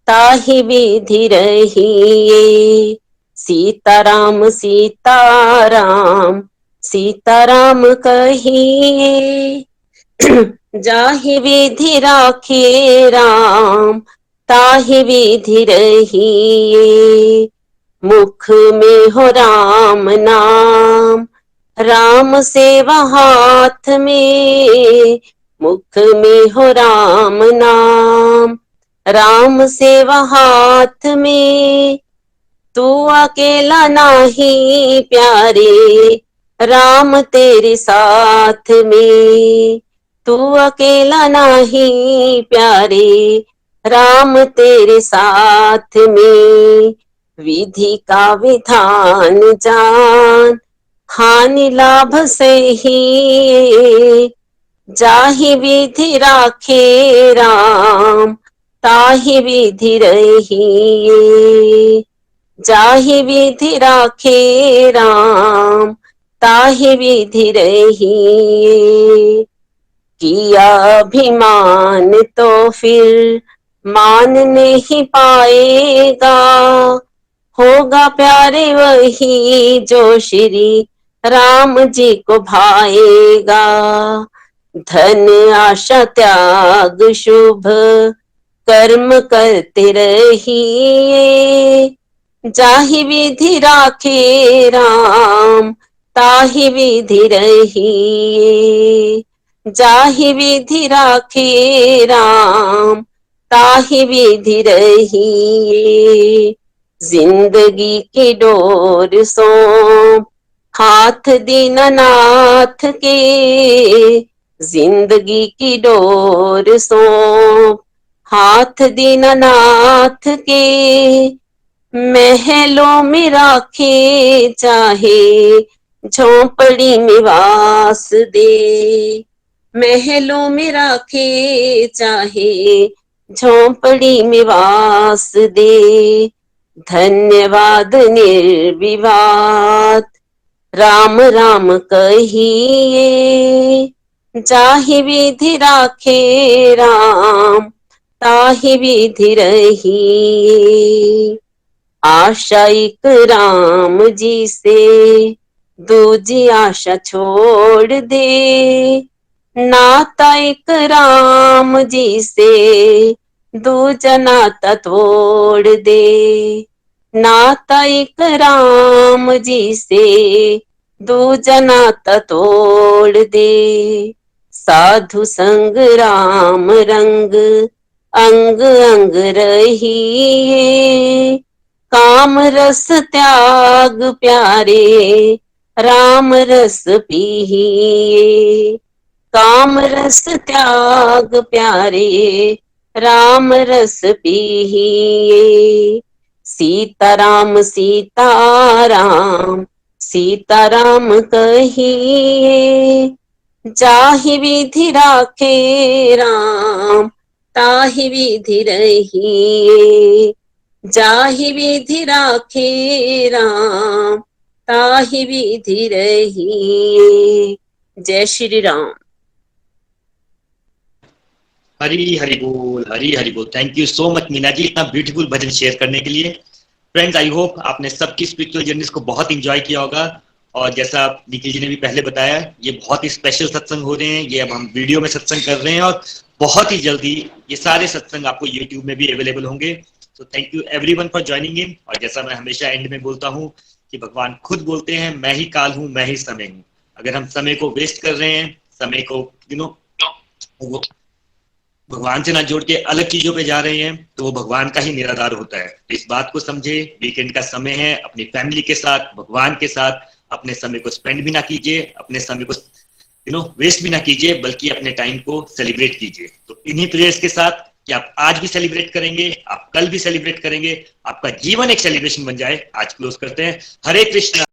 ताहि विधि रहिए। सीताराम सीताराम सीताराम कहिए, जाहि विधि राखे राम, ताहि विधि रहिए। मुख में हो राम नाम, राम सेवा हाथ में। मुख में हो राम नाम, राम सेवा हाथ में। तू अकेला नाही प्यारे, राम तेरे साथ में। तू अकेला नहीं प्यारे, राम तेरे साथ में। विधि का विधान जान, हानि लाभ सही। जाहि विधि राखे राम, ताहि विधि रहिए। जाहि विधि राखे राम, ताहि विधि रहिए। किया अभिमान तो फिर मान नहीं पाएगा, होगा प्यारे वही जो श्री राम जी को भाएगा। धन आशा त्याग शुभ कर्म करते रहिए। जाहि विधि राखे राम, ताहि विधि रहिए। जाहि विधि राखे राम, ताहि विधि रहिए। जिंदगी की डोर सौंप हाथ दीननाथ के। जिंदगी की डोर सौंप हाथ दीननाथ के। महलों में राखे चाहे झोंपड़ी में वास दे। महलों में राखे चाहे झोंपड़ी में वास दे। धन्यवाद निर्विवाद राम राम कहिए। जाहि विधि राखे राम, ताहि विधि रहिए। आशा एक राम जी से दूजी आशा छोड़ दे, नाता एक राम जी से दूजा नाता तोड़ दे, नाता एक राम जी से दूजा नाता तोड़ दे, साधु संग राम रंग अंग अंग रहिए, काम रस त्याग प्यारे राम रस पीहिए, काम रस त्याग प्यारे राम रस पीहिए, सीताराम सीताराम सीताराम कहिए, जाहि विधि राखे राम ताहि विधि रहिए, जाहि विधि राखे राम ताहि विधि रहिए। जय श्री राम। हरी हरी बोल। Thank you so much Meena ji इतना ब्यूटीफुल भजन शेयर करने के लिए। फ्रेंड्स, आई होप आपने सबकी स्पिरिचुअल जर्नी को बहुत इंजॉय किया होगा। और जैसा निखिल जी ने भी पहले बताया, ये बहुत ही स्पेशल सत्संग हो रहे हैं। ये अब हम वीडियो में सत्संग कर रहे हैं और बहुत ही जल्दी ये सारे सत्संग आपको यूट्यूब में भी अवेलेबल होंगे। So thank you everyone for joining in. और जैसा मैं हमेशा एंड में बोलता हूँ कि भगवान खुद बोलते हैं, मैं ही काल हूँ, मैं ही समय हूँ। अगर हम समय को वेस्ट कर रहे हैं, समय को भगवान से ना जोड़ के अलग चीजों पे जा रहे हैं, तो वो भगवान का ही निराधार होता है। तो इस बात को समझे, वीकेंड का समय है, अपनी फैमिली के साथ, भगवान के साथ अपने समय को स्पेंड भी ना कीजिए, अपने समय को वेस्ट भी ना कीजिए, बल्कि अपने टाइम को सेलिब्रेट कीजिए। तो इन्हीं प्रेयर्स के साथ कि आप आज भी सेलिब्रेट करेंगे, आप कल भी सेलिब्रेट करेंगे, आपका जीवन एक सेलिब्रेशन बन जाए, आज क्लोज करते हैं। हरे कृष्णा।